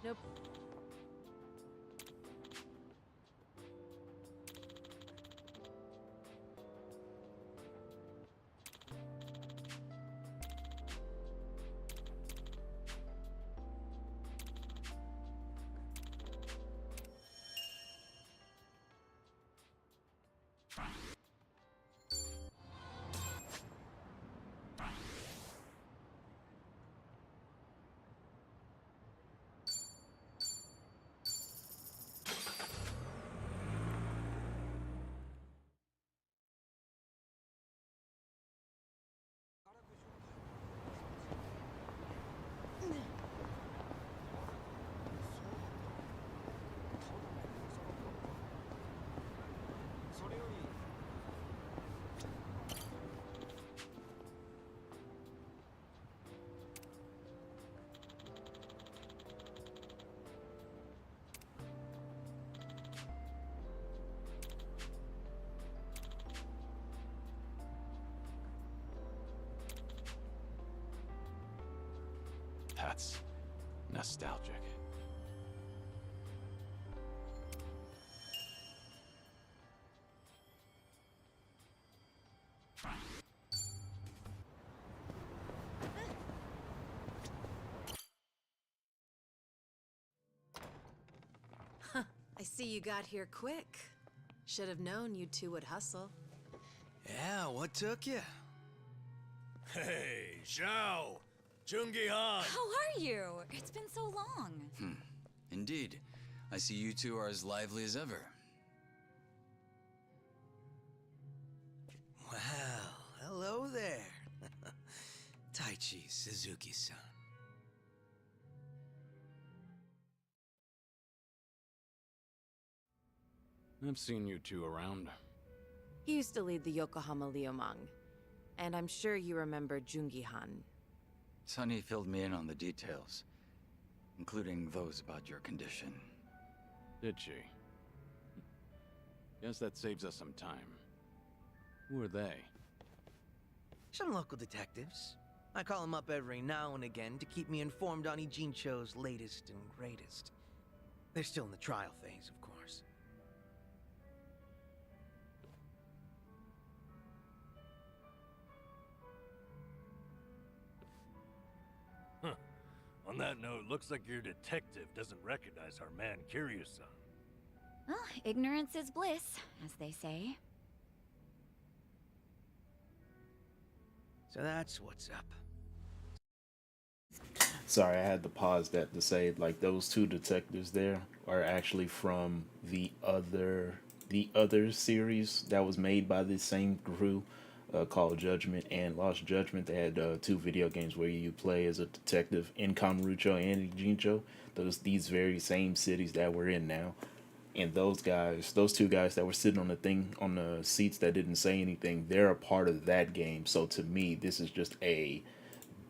Nope. That's nostalgic. I see you got here quick. Should have known you two would hustle. Yeah, what took you? Hey, Zhao! Jungi Han! How are you? It's been so long. Indeed. I see you two are as lively as ever. Well, hello there. Taichi Suzuki-san. I've seen you two around. He used to lead the Yokohama Liumang. And I'm sure you remember Jungi Han. Sunny filled me in on the details, including those about your condition. Did she? Guess that saves us some time. Who are they? Some local detectives. I call them up every now and again to keep me informed on Ijincho's latest and greatest. They're still in the trial phase, of course. Huh. On that note, looks like your detective doesn't recognize our man Kiryu-san. Well, ignorance is bliss, as they say. So that's what's up. Sorry, I had to pause that to say, like, those two detectives there are actually from the other series that was made by the same crew, called Judgment and Lost Judgment. They had two video games where you play as a detective in Kamurocho and Ijincho. These very same cities that we're in now. And those two guys that were sitting on the seats that didn't say anything, they're a part of that game. So to me, this is just a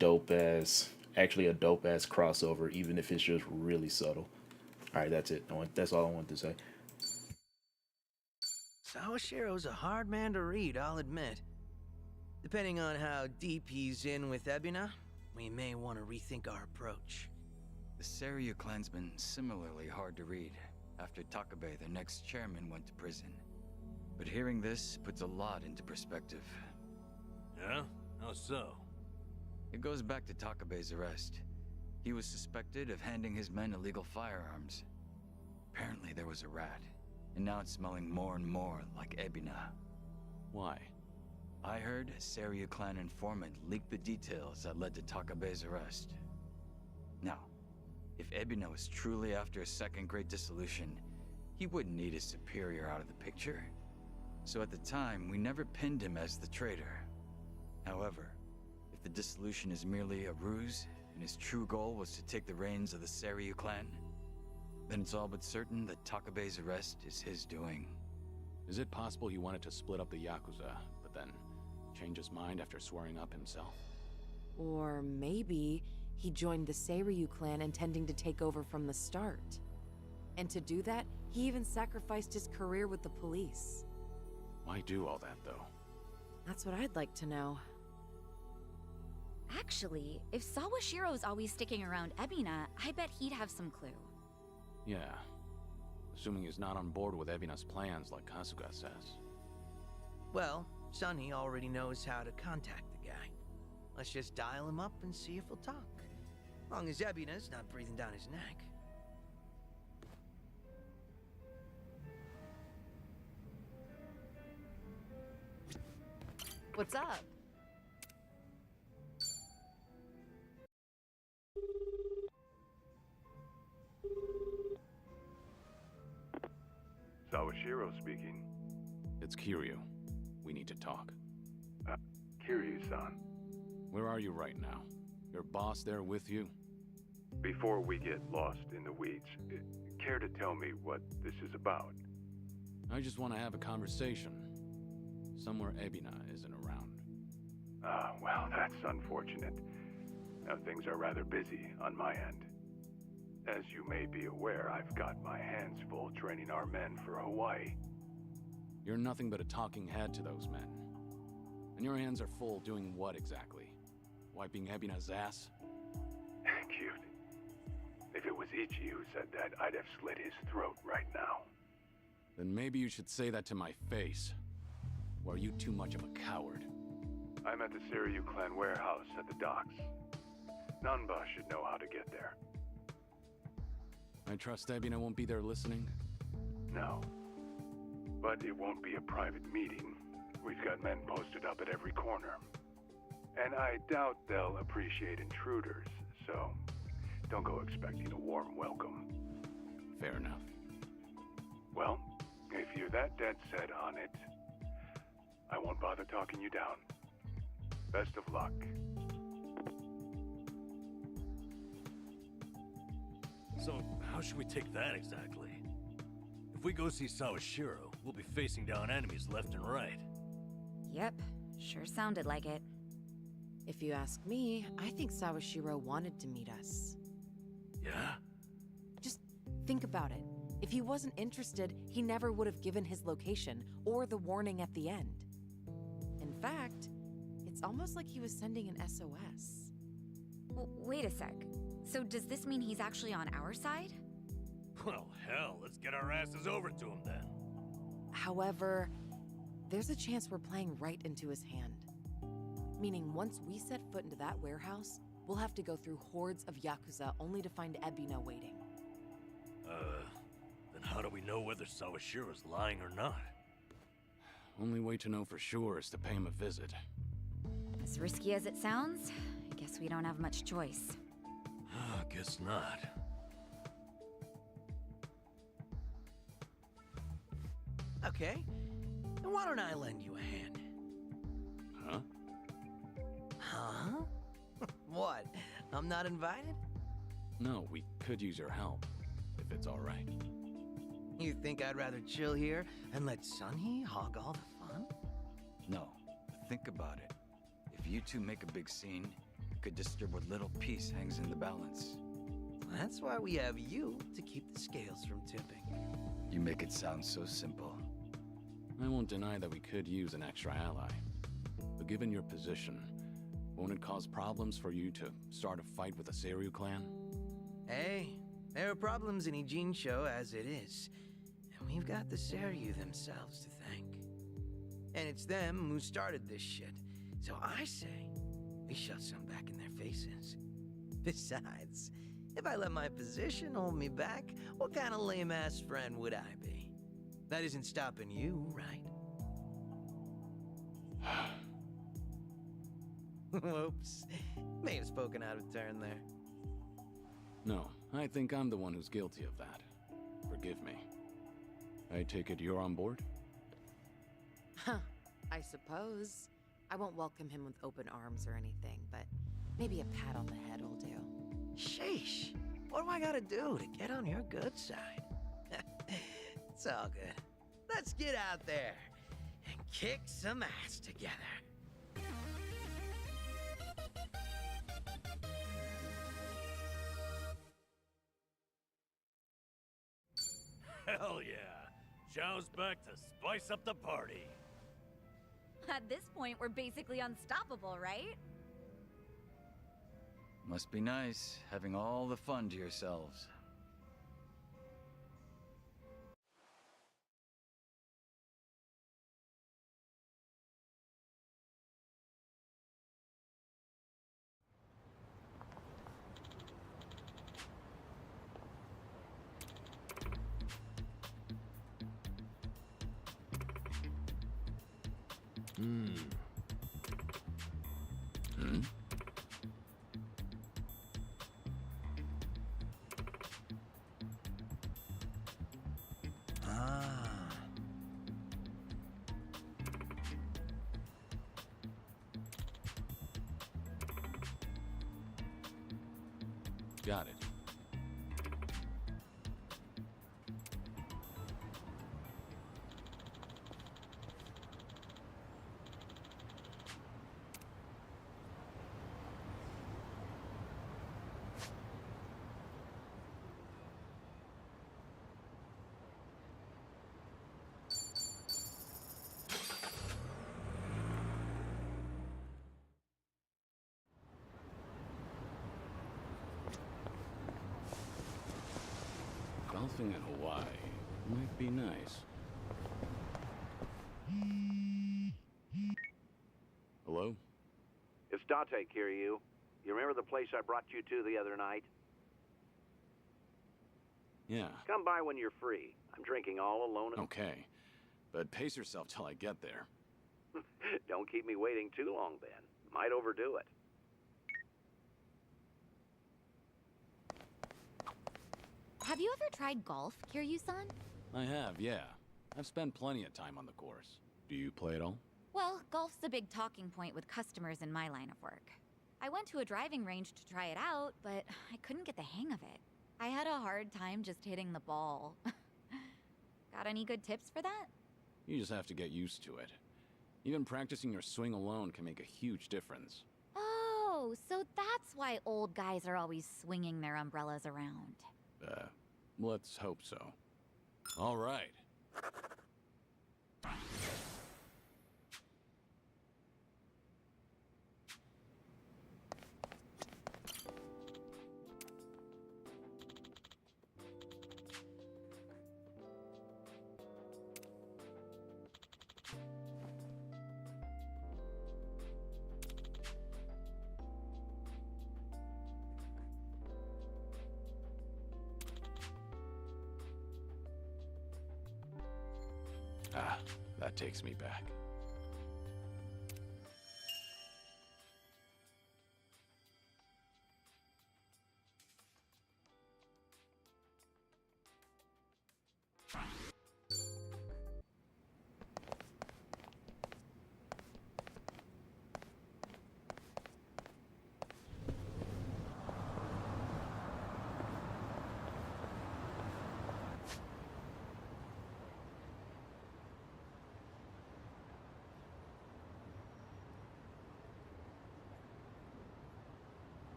dope ass crossover, even if it's just really subtle. All right, that's it. That's all I wanted to say. Sawashiro's a hard man to read, I'll admit. Depending on how deep he's in with Ebina, we may want to rethink our approach. The Seiryu clansman similarly hard to read. After Takabe, their next chairman, went to prison. But hearing this puts a lot into perspective. Yeah? How so? It goes back to Takabe's arrest. He was suspected of handing his men illegal firearms. Apparently there was a rat, and now it's smelling more and more like Ebina. Why? I heard a Seiryu clan informant leaked the details that led to Takabe's arrest. Now, if Ebina was truly after a second great dissolution, he wouldn't need his superior out of the picture. So at the time, we never pinned him as the traitor. However, if the dissolution is merely a ruse, and his true goal was to take the reins of the Seiryu clan, then it's all but certain that Takabe's arrest is his doing. Is it possible he wanted to split up the Yakuza, but then change his mind after swearing up himself? Or maybe he joined the Seiryu clan intending to take over from the start. And to do that, he even sacrificed his career with the police. Why do all that, though? That's what I'd like to know. Actually, if Sawashiro's always sticking around Ebina, I bet he'd have some clue. Yeah. Assuming he's not on board with Ebina's plans like Kasuga says. Well, Sunny already knows how to contact the guy. Let's just dial him up and see if he'll talk. Long as Ebina's not breathing down his neck. What's up? Sawashiro speaking. It's Kiryu. We need to talk. Kiryu-san. Where are you right now? Your boss there with you? Before we get lost in the weeds, care to tell me what this is about? I just want to have a conversation. Somewhere Ebina isn't around. Well, that's unfortunate. Now, things are rather busy on my end. As you may be aware, I've got my hands full training our men for Hawaii. You're nothing but a talking head to those men. And your hands are full doing what exactly? Wiping Ebina's ass? Cute. If it was Ichi who said that, I'd have slit his throat right now. Then maybe you should say that to my face. Or are you too much of a coward? I'm at the Seiryu clan warehouse at the docks. Nanba should know how to get there. I trust Ebina won't be there listening? No. But it won't be a private meeting. We've got men posted up at every corner. And I doubt they'll appreciate intruders, so don't go expecting a warm welcome. Fair enough. Well, if you're that dead set on it, I won't bother talking you down. Best of luck. So, how should we take that exactly? If we go see Sawashiro, we'll be facing down enemies left and right. Yep, sure sounded like it. If you ask me, I think Sawashiro wanted to meet us. Yeah? Just think about it. If he wasn't interested, he never would have given his location or the warning at the end. In fact, it's almost like he was sending an SOS. Wait a sec. So does this mean he's actually on our side? Well, hell, let's get our asses over to him then. However, there's a chance we're playing right into his hand. Meaning once we set foot into that warehouse, we'll have to go through hordes of Yakuza only to find Ebina waiting. Then how do we know whether Sawashiro's lying or not? Only way to know for sure is to pay him a visit. As risky as it sounds, I guess we don't have much choice. Guess not. Okay, then why don't I lend you a hand? Huh? Huh? What? I'm not invited? No, we could use your help, if it's all right. You think I'd rather chill here and let Sunny hog all the fun? No, but think about it. If you two make a big scene, it could disturb what little piece hangs in the balance. That's why we have you to keep the scales from tipping. You make it sound so simple. I won't deny that we could use an extra ally. But given your position, won't it cause problems for you to start a fight with the Seiryu clan? Hey, there are problems in Ijincho as it is. And we've got the Seiryu themselves to thank. And it's them who started this shit. So I say, we shove some back in their faces. Besides, if I let my position hold me back, what kind of lame-ass friend would I be? That isn't stopping you, right? Whoops. May have spoken out of turn there. No, I think I'm the one who's guilty of that. Forgive me. I take it you're on board? Huh, I suppose. I won't welcome him with open arms or anything, but maybe a pat on the head will do. Sheesh. What do I gotta do to get on your good side? It's all good. Let's get out there and kick some ass together. Hell yeah! Zhao's back to spice up the party. At this point, we're basically unstoppable, right? Must be nice, having all the fun to yourselves. Hmm. Got it. Golfing in Hawaii might be nice. Hello? It's Date, Kiryu. You remember the place I brought you to the other night? Yeah. Come by when you're free. I'm drinking all alone. Okay. But pace yourself till I get there. Don't keep me waiting too long, then. Might overdo it. Have you ever tried golf, Kiryu-san? I have, yeah. I've spent plenty of time on the course. Do you play at all? Well, golf's a big talking point with customers in my line of work. I went to a driving range to try it out, but I couldn't get the hang of it. I had a hard time just hitting the ball. Got any good tips for that? You just have to get used to it. Even practicing your swing alone can make a huge difference. Oh, so that's why old guys are always swinging their umbrellas around. Let's hope so. All right. Ah, that takes me back.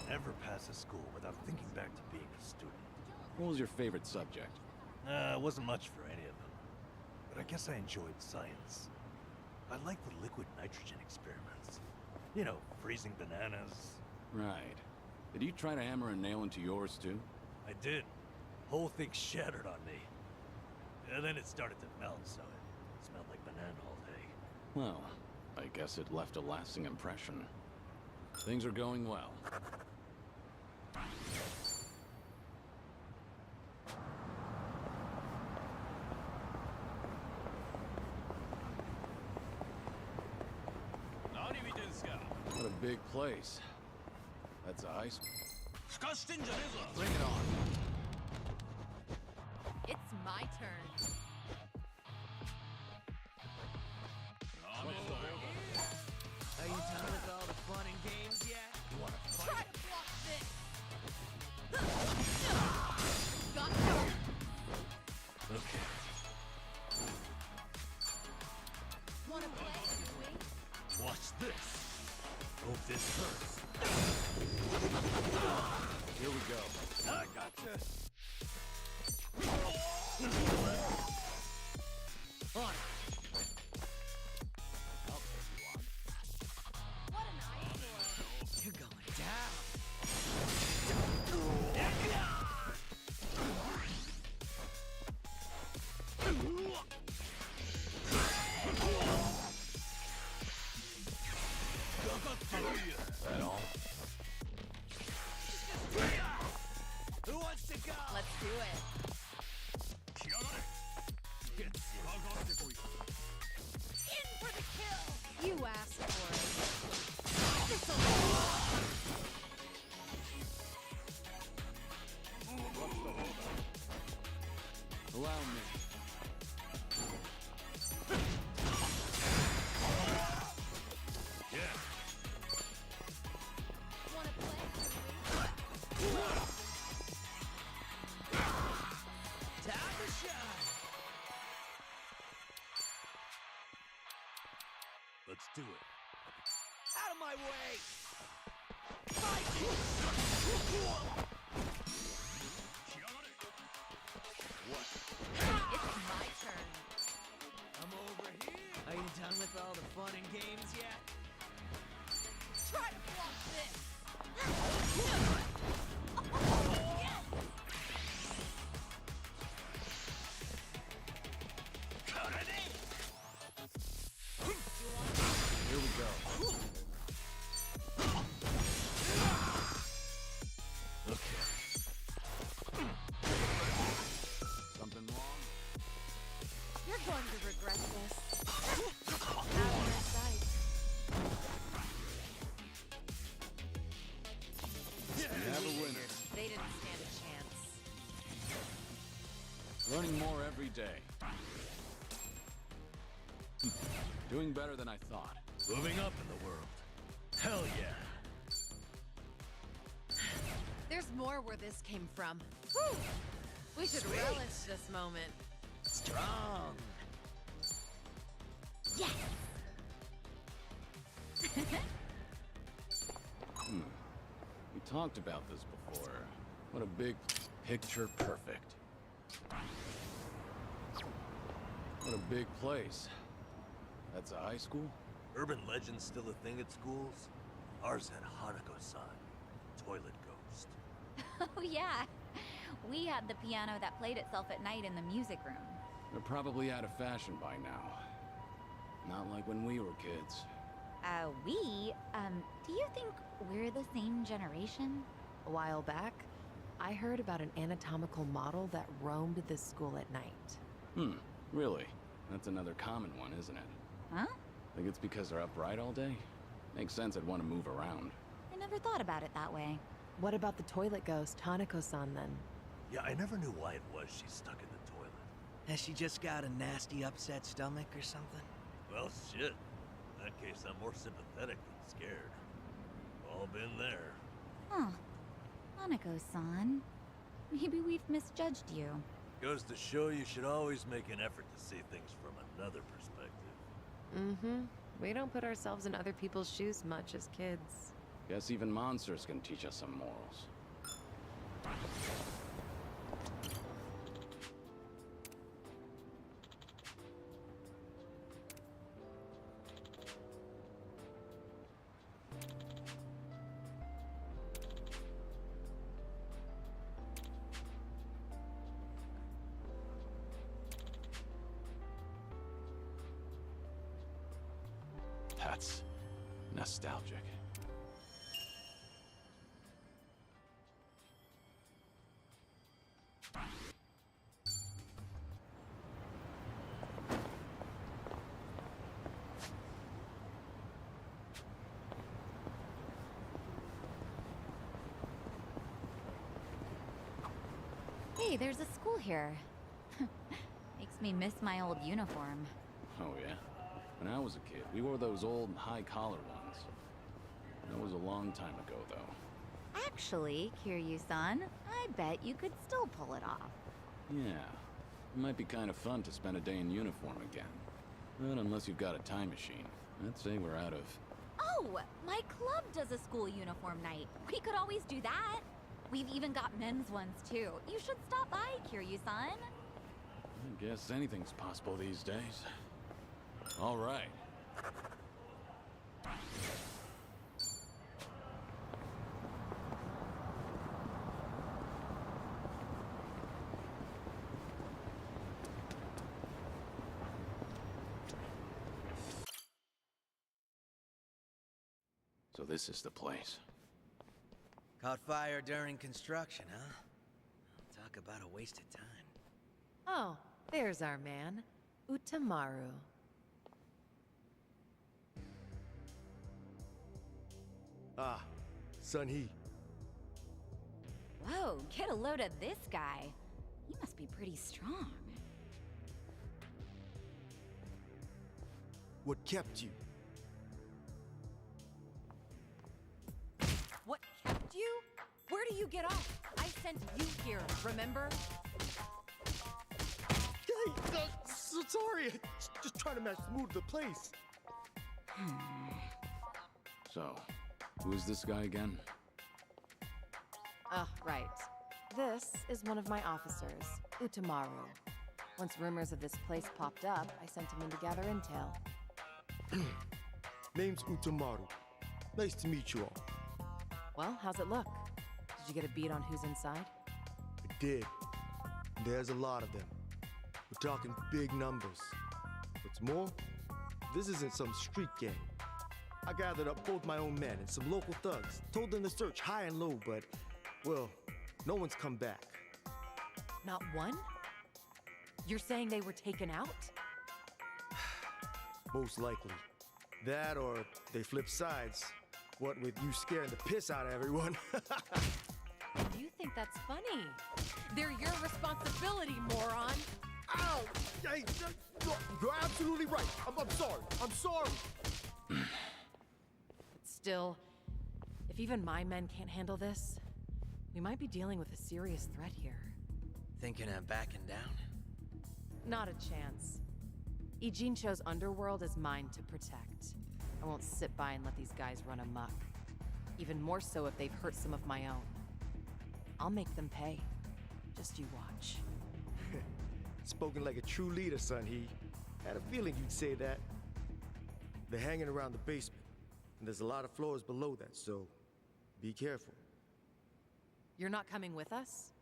Never pass a school without thinking back to being a student. What was your favorite subject? Wasn't much for any of them. But I guess I enjoyed science. I liked the liquid nitrogen experiments. You know, freezing bananas. Right. Did you try to hammer a nail into yours, too? I did. Whole thing shattered on me. And then it started to melt, so it smelled like banana all day. Well, I guess it left a lasting impression. Things are going well. What a big place. That's a high school. Bring it on. It's my turn. Are you done with all the fun and games yet? You wanna fight? Try to block this! Gotcha! Okay. Wanna play? This hurts. Here we go. I gotcha. On it. I'll take you on. What an eyesore. You're going down. That all? Who wants to go? Let's do it. In for the kill! You asked for Allow me. Yeah. Wanna play? Time to shine. Let's do it. Out of my way. It's my turn. I'm over here. Are you done with all the fun and games yet? Try to block this! Yes! Here we go. Okay. Something wrong? You're going to regret this. Out of my sight. You have a winner. They didn't stand a chance. Learning more every day. Doing better than I thought. Moving up in the world. Hell yeah. There's more where this came from. Whew. We should relish this moment. Strong. Yes! We talked about this before. What a big picture perfect. What a big place. That's a high school? Urban legends still a thing at schools? Ours had Hanako-san, toilet ghost. Oh, yeah. We had the piano that played itself at night in the music room. They're probably out of fashion by now. Not like when we were kids. Do you think we're the same generation? A while back, I heard about an anatomical model that roamed this school at night. Really? That's another common one, isn't it? Huh? Think it's because they're upright all day? Makes sense I'd want to move around. I never thought about it that way. What about the toilet ghost, Hanako-san, then? Yeah, I never knew why it was she's stuck in the toilet. Has she just got a nasty upset stomach or something? Well, shit. In that case, I'm more sympathetic than scared. All been there. Huh. Hanako-san. Maybe we've misjudged you. Goes to show you should always make an effort to see things from another perspective. Mm-hmm. We don't put ourselves in other people's shoes much as kids. Guess even monsters can teach us some morals. That's nostalgic. Hey, there's a school here. Makes me miss my old uniform. Oh yeah? When I was a kid, we wore those old high-collar ones. That was a long time ago, though. Actually, Kiryu-san, I bet you could still pull it off. Yeah. It might be kind of fun to spend a day in uniform again. But unless you've got a time machine, I'd say we're out of... Oh, my club does a school uniform night. We could always do that. We've even got men's ones too. You should stop by, Kiryu-san. I guess anything's possible these days. All right. So this is the place. Caught fire during construction, huh? Talk about a waste of time. Oh, there's our man, Utamaru. Ah, Sun-Hee. Whoa, get a load of this guy. He must be pretty strong. What kept you? What kept you? Where do you get off? I sent you here, remember? Hey, so sorry. Just trying to match the mood of the place. So, who's this guy again? Right. This is one of my officers, Utamaru. Once rumors of this place popped up, I sent him in to gather intel. Name's Utamaru. Nice to meet you all. Well, how's it look? Did you get a beat on who's inside? I did. There's a lot of them. We're talking big numbers. What's more, this isn't some street gang. I gathered up both my own men and some local thugs, told them to search high and low, but, well, no one's come back. Not one? You're saying they were taken out? Most likely. That or they flip sides. What with you scaring the piss out of everyone. You think that's funny? They're your responsibility, moron! Ow! Hey, you're absolutely right. I'm sorry. I'm sorry. But still, if even my men can't handle this, we might be dealing with a serious threat here. Thinking of backing down? Not a chance. Ijincho's underworld is mine to protect. I won't sit by and let these guys run amok. Even more so if they've hurt some of my own. I'll make them pay. Just you watch. Spoken like a true leader, Sun-Hee. Had a feeling you'd say that. They're hanging around the basement, and there's a lot of floors below that, so be careful. You're not coming with us?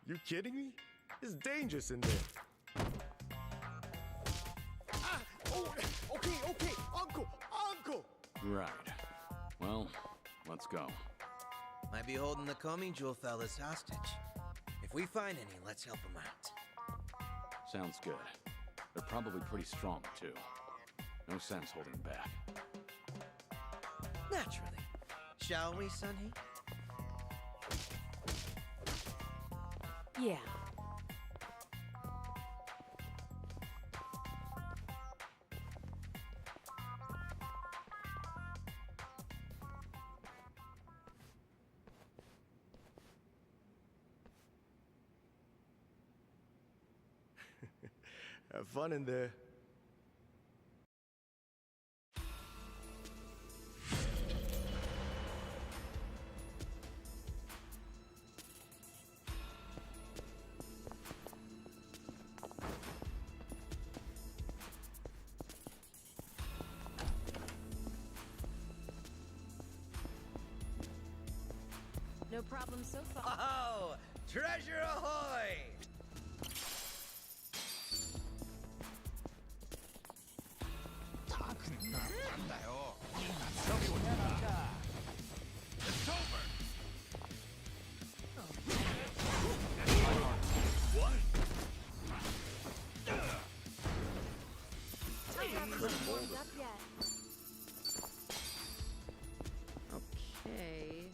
You kidding me? It's dangerous in there. Ah! Oh, okay, Uncle! Right. Well, let's go. Might be holding the Komi Jewel fellas hostage. If we find any, let's help them out. Sounds good. They're probably pretty strong, too. No sense holding back. Naturally. Shall we, Sun-Hee? Yeah. Have fun in there. No problem so far. Oh, treasure ahoy! It's over! I haven't warmed up yet. Okay.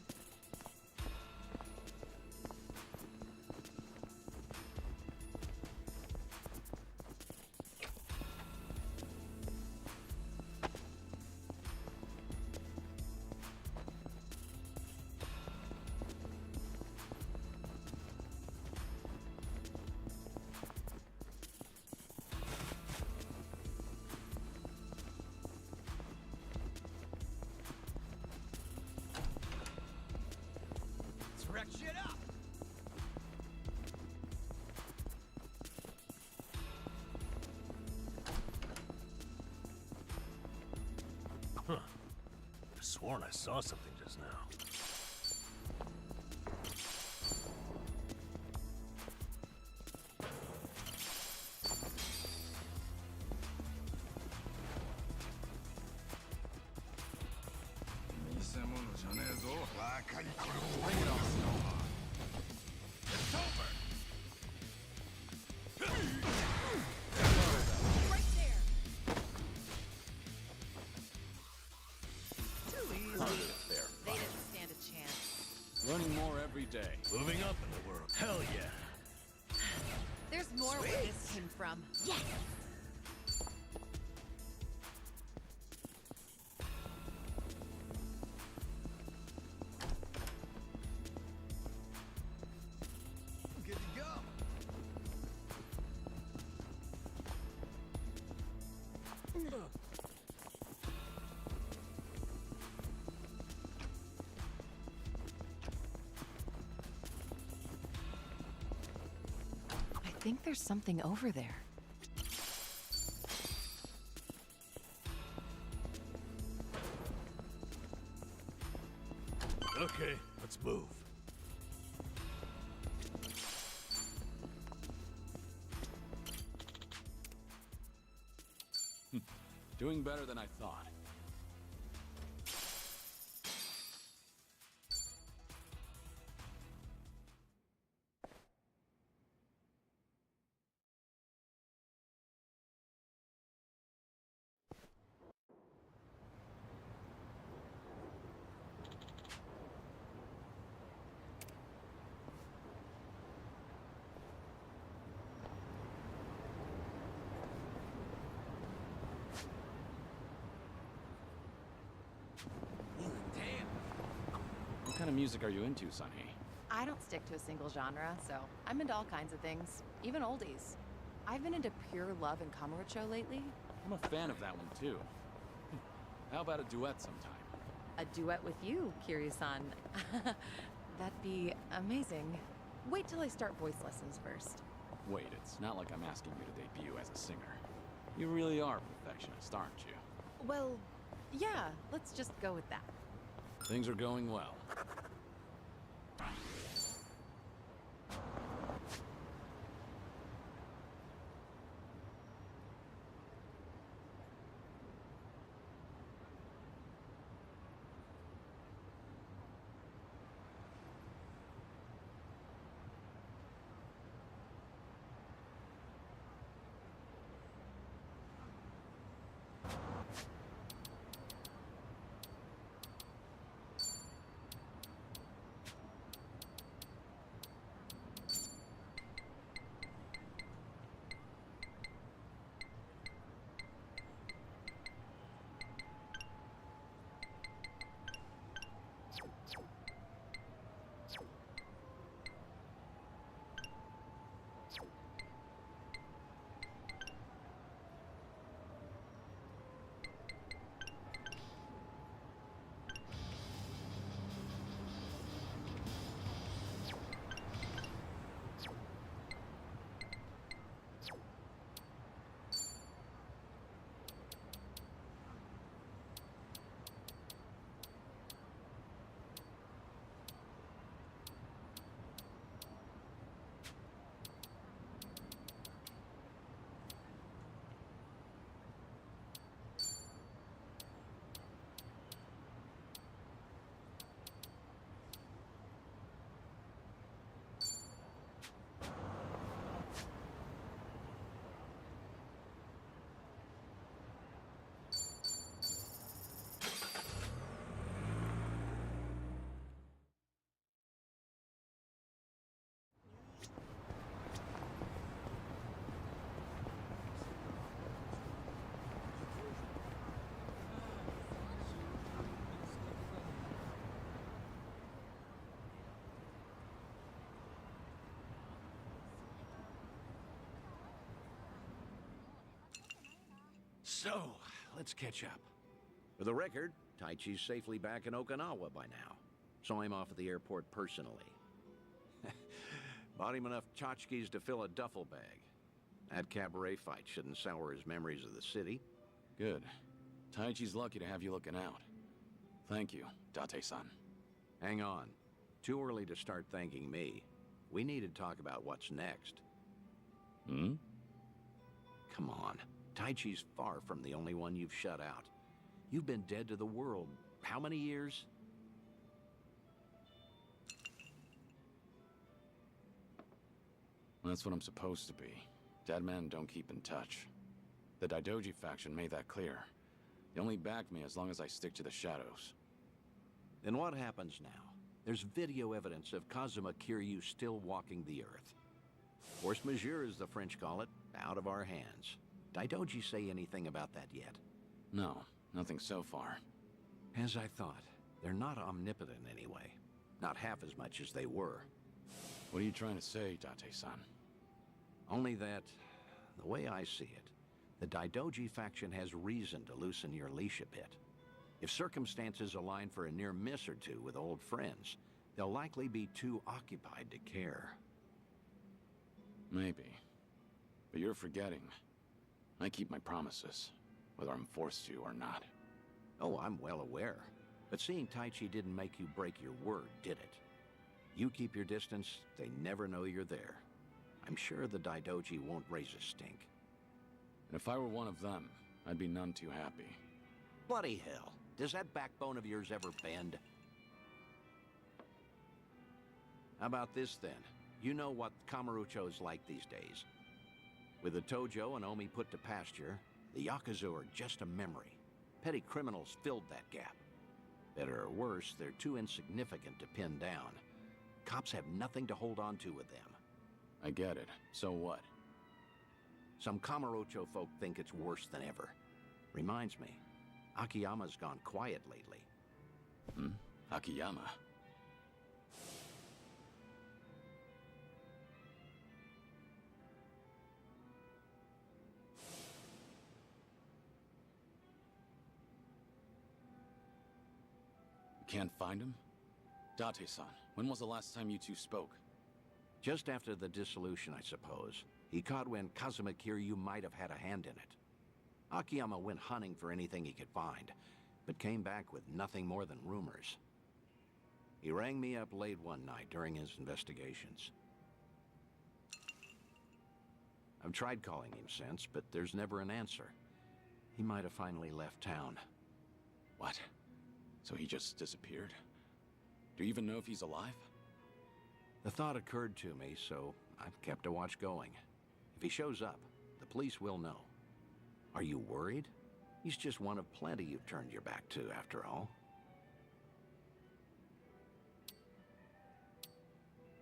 jack shit up! Huh. I sworn I saw something just now. Bring it on, Snowball. It's over! Right there! Too easy. There. They didn't stand a chance. Learning more every day. Moving up in the world. Hell yeah. There's more where this came from. Yes! Good to go. I think there's something over there. Okay, let's move. Doing better than I thought. What kind of music are you into, Sunny? I don't stick to a single genre, so I'm into all kinds of things, even oldies. I've been into Pure Love and Kamurocho lately. I'm a fan of that one, too. How about a duet sometime? A duet with you, Kiryu-san. That'd be amazing. Wait till I start voice lessons first. Wait, it's not like I'm asking you to debut as a singer. You really are a perfectionist, aren't you? Well, yeah, let's just go with that. Things are going well. So, let's catch up. For the record, Taichi's safely back in Okinawa by now. Saw him off at the airport personally. Bought him enough tchotchkes to fill a duffel bag. That cabaret fight shouldn't sour his memories of the city. Good. Taichi's lucky to have you looking out. Thank you, Date-san. Hang on. Too early to start thanking me. We need to talk about what's next. Hmm? Come on. Taichi's far from the only one you've shut out. You've been dead to the world how many years? That's what I'm supposed to be. Dead men don't keep in touch. The Daidoji faction made that clear. They only back me as long as I stick to the shadows. Then what happens now? There's video evidence of Kazuma Kiryu still walking the earth. Force majeure, as the French call it, out of our hands. Daidoji say anything about that yet? No, nothing so far. As I thought, they're not omnipotent anyway. Not half as much as they were. What are you trying to say, Date-san? Only that, the way I see it, the Daidoji faction has reason to loosen your leash a bit. If circumstances align for a near miss or two with old friends, they'll likely be too occupied to care. Maybe. But you're forgetting. I keep my promises, whether I'm forced to or not. Oh, I'm well aware. But seeing Taichi didn't make you break your word, did it? You keep your distance, they never know you're there. I'm sure the Daidoji won't raise a stink. And if I were one of them, I'd be none too happy. Bloody hell. Does that backbone of yours ever bend? How about this, then? You know what Kamurocho's like these days. With the Tojo and Omi put to pasture, the Yakuza are just a memory. Petty criminals filled that gap. Better or worse, they're too insignificant to pin down. Cops have nothing to hold on to with them. I get it. So what? Some Kamurocho folk think it's worse than ever. Reminds me, Akiyama's gone quiet lately. Hmm? Akiyama? You can't find him? Date-san, when was the last time you two spoke? Just after the dissolution, I suppose. He caught wind Kazuma Kiryu might have had a hand in it. Akiyama went hunting for anything he could find, but came back with nothing more than rumors. He rang me up late one night during his investigations. I've tried calling him since, but there's never an answer. He might have finally left town. What? So he just disappeared? Do you even know if he's alive? The thought occurred to me, so I've kept a watch going. If he shows up, the police will know. Are you worried? He's just one of plenty you've turned your back to, after all.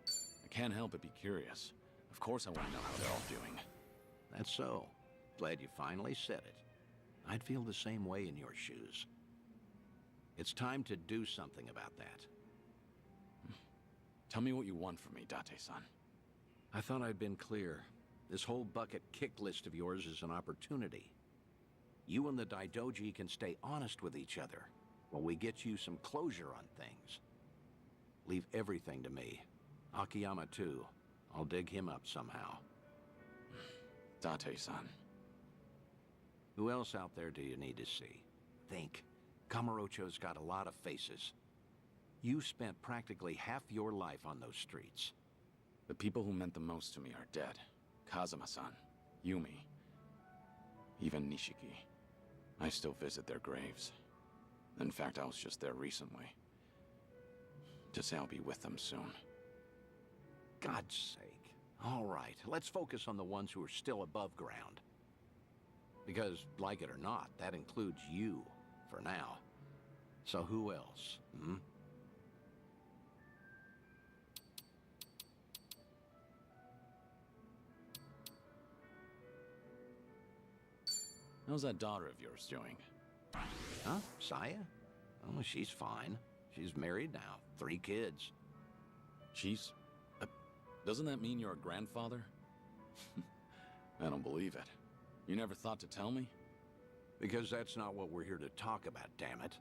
I can't help but be curious. Of course I want to know how they're all doing. That's so. Glad you finally said it. I'd feel the same way in your shoes. It's time to do something about that. Tell me what you want from me, Date-san. I thought I'd been clear. This whole bucket kick list of yours is an opportunity. You and the Daidoji can stay honest with each other while we get you some closure on things. Leave everything to me. Akiyama, too. I'll dig him up somehow. Date-san. Who else out there do you need to see? Think. Kamurocho's got a lot of faces. You spent practically half your life on those streets. The people who meant the most to me are dead. Kazuma-san, Yumi, even Nishiki. I still visit their graves. In fact, I was just there recently. To say I'll be with them soon. God's sake. All right, let's focus on the ones who are still above ground. Because, like it or not, that includes you, for now. So who else, hmm? How's that daughter of yours doing? Huh? Saya? Oh, she's fine. She's married now. 3 kids. She's... doesn't that mean you're a grandfather? I don't believe it. You never thought to tell me? Because that's not what we're here to talk about, damn it.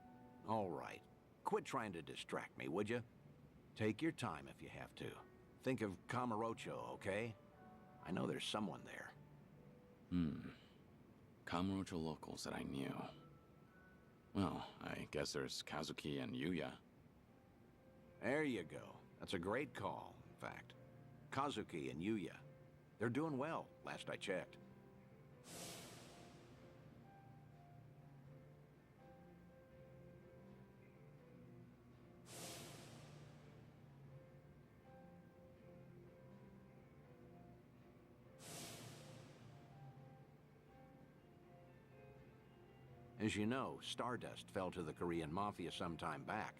All right. Quit trying to distract me, would you? Take your time if you have to. Think of Kamurocho, okay? I know there's someone there. Kamurocho locals that I knew. Well, I guess there's Kazuki and Yuya. There you go. That's a great call, in fact. Kazuki and Yuya. They're doing well, last I checked. As you know, Stardust fell to the Korean Mafia some time back,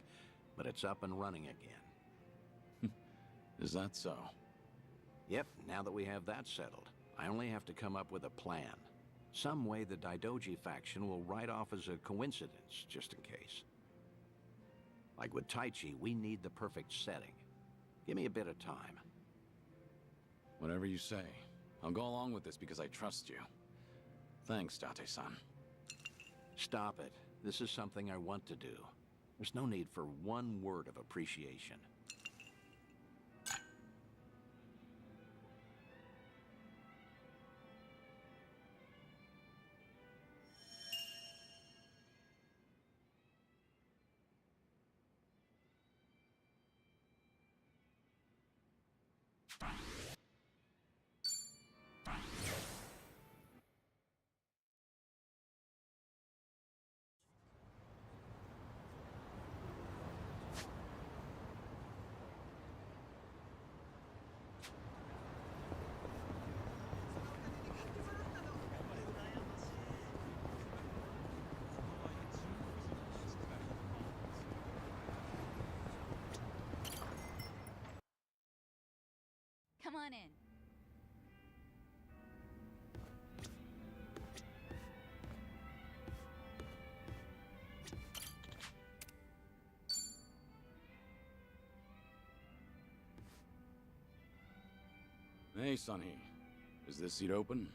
but it's up and running again. Is that so? Yep, now that we have that settled, I only have to come up with a plan. Some way the Daidoji faction will write off as a coincidence, just in case. Like with Taichi, we need the perfect setting. Give me a bit of time. Whatever you say. I'll go along with this because I trust you. Thanks, Date-san. Stop it. This is something I want to do. There's no need for one word of appreciation. Come on in. Hey, Sunny. Is this seat open?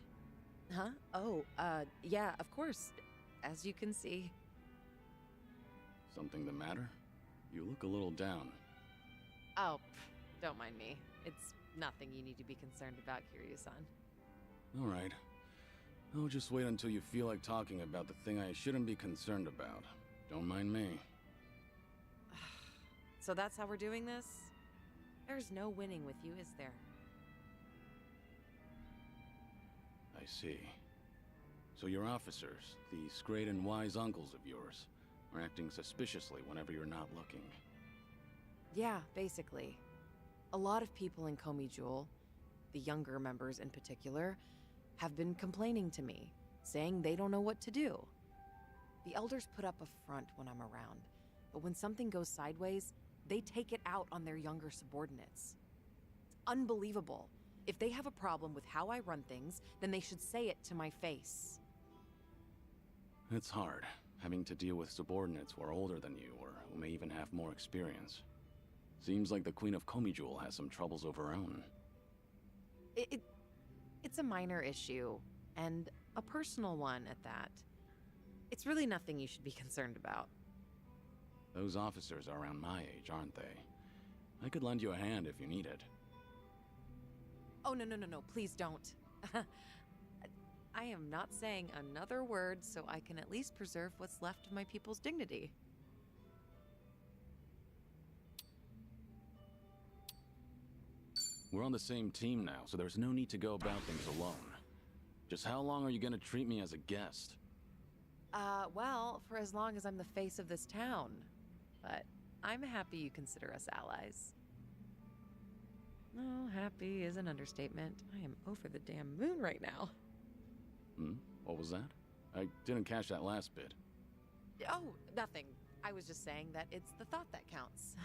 Huh? Oh, yeah, of course. As you can see. Something the matter? You look a little down. Oh, don't mind me. It's nothing you need to be concerned about, Kiryu-san. All right. I'll just wait until you feel like talking about the thing I shouldn't be concerned about. Don't mind me. So that's how we're doing this? There's no winning with you, is there? I see. So your officers, these great and wise uncles of yours, are acting suspiciously whenever you're not looking. Yeah, basically. A lot of people in Komi Jewel, the younger members in particular, have been complaining to me, saying they don't know what to do. The elders put up a front when I'm around, but when something goes sideways, they take it out on their younger subordinates. It's unbelievable. If they have a problem with how I run things, then they should say it to my face. It's hard, having to deal with subordinates who are older than you, or who may even have more experience. Seems like the Queen of Komi Jewel has some troubles of her own. It's a minor issue, and a personal one at that. It's really nothing you should be concerned about. Those officers are around my age, aren't they? I could lend you a hand if you need it. Oh, no, please don't. I am not saying another word so I can at least preserve what's left of my people's dignity. We're on the same team now, so there's no need to go about things alone. Just how long are you gonna treat me as a guest? Well, for as long as I'm the face of this town. But I'm happy you consider us allies. Oh, happy is an understatement. I am over the damn moon right now. What was that? I didn't catch that last bit. Oh, nothing. I was just saying that it's the thought that counts.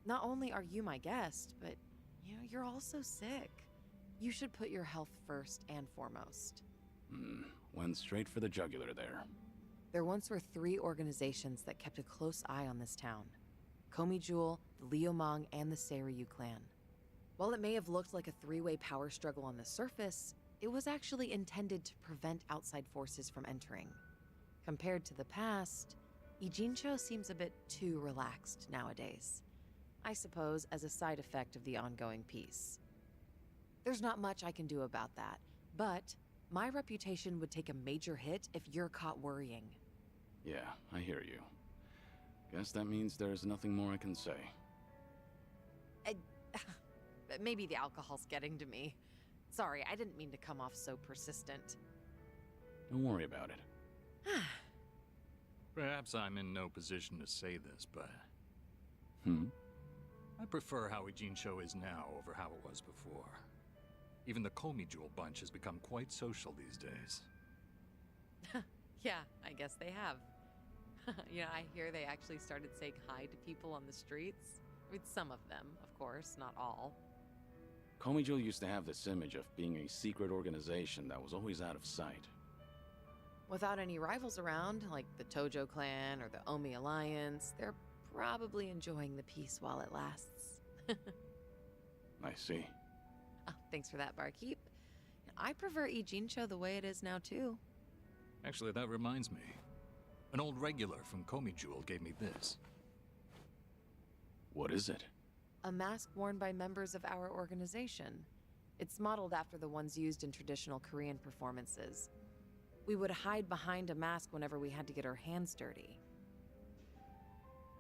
Not only are you my guest, but, you're also sick. You should put your health first and foremost. Went straight for the jugular there. There once were 3 organizations that kept a close eye on this town. Komi Jewel, the Liumang, and the Seiryu clan. While it may have looked like a 3-way power struggle on the surface, it was actually intended to prevent outside forces from entering. Compared to the past, Ijincho seems a bit too relaxed nowadays. I suppose as a side effect of the ongoing peace. There's not much I can do about that, but my reputation would take a major hit if you're caught worrying. Yeah, I hear you. Guess that means there's nothing more I can say. Maybe the alcohol's getting to me. Sorry, I didn't mean to come off so persistent. Don't worry about it. Perhaps I'm in no position to say this, but I prefer how Ijincho is now over how it was before. Even the Komi Jewel bunch has become quite social these days. Yeah, I guess they have. I hear they actually started saying hi to people on the streets. I mean, some of them, of course, not all. Komijul used to have this image of being a secret organization that was always out of sight. Without any rivals around, like the Tojo clan or the Omi Alliance, they're probably enjoying the peace while it lasts. I see. Oh, thanks for that, barkeep. I prefer Ijincho the way it is now, too. Actually, that reminds me. An old regular from Komi Jewel gave me this. What is it? A mask worn by members of our organization. It's modeled after the ones used in traditional Korean performances. We would hide behind a mask whenever we had to get our hands dirty.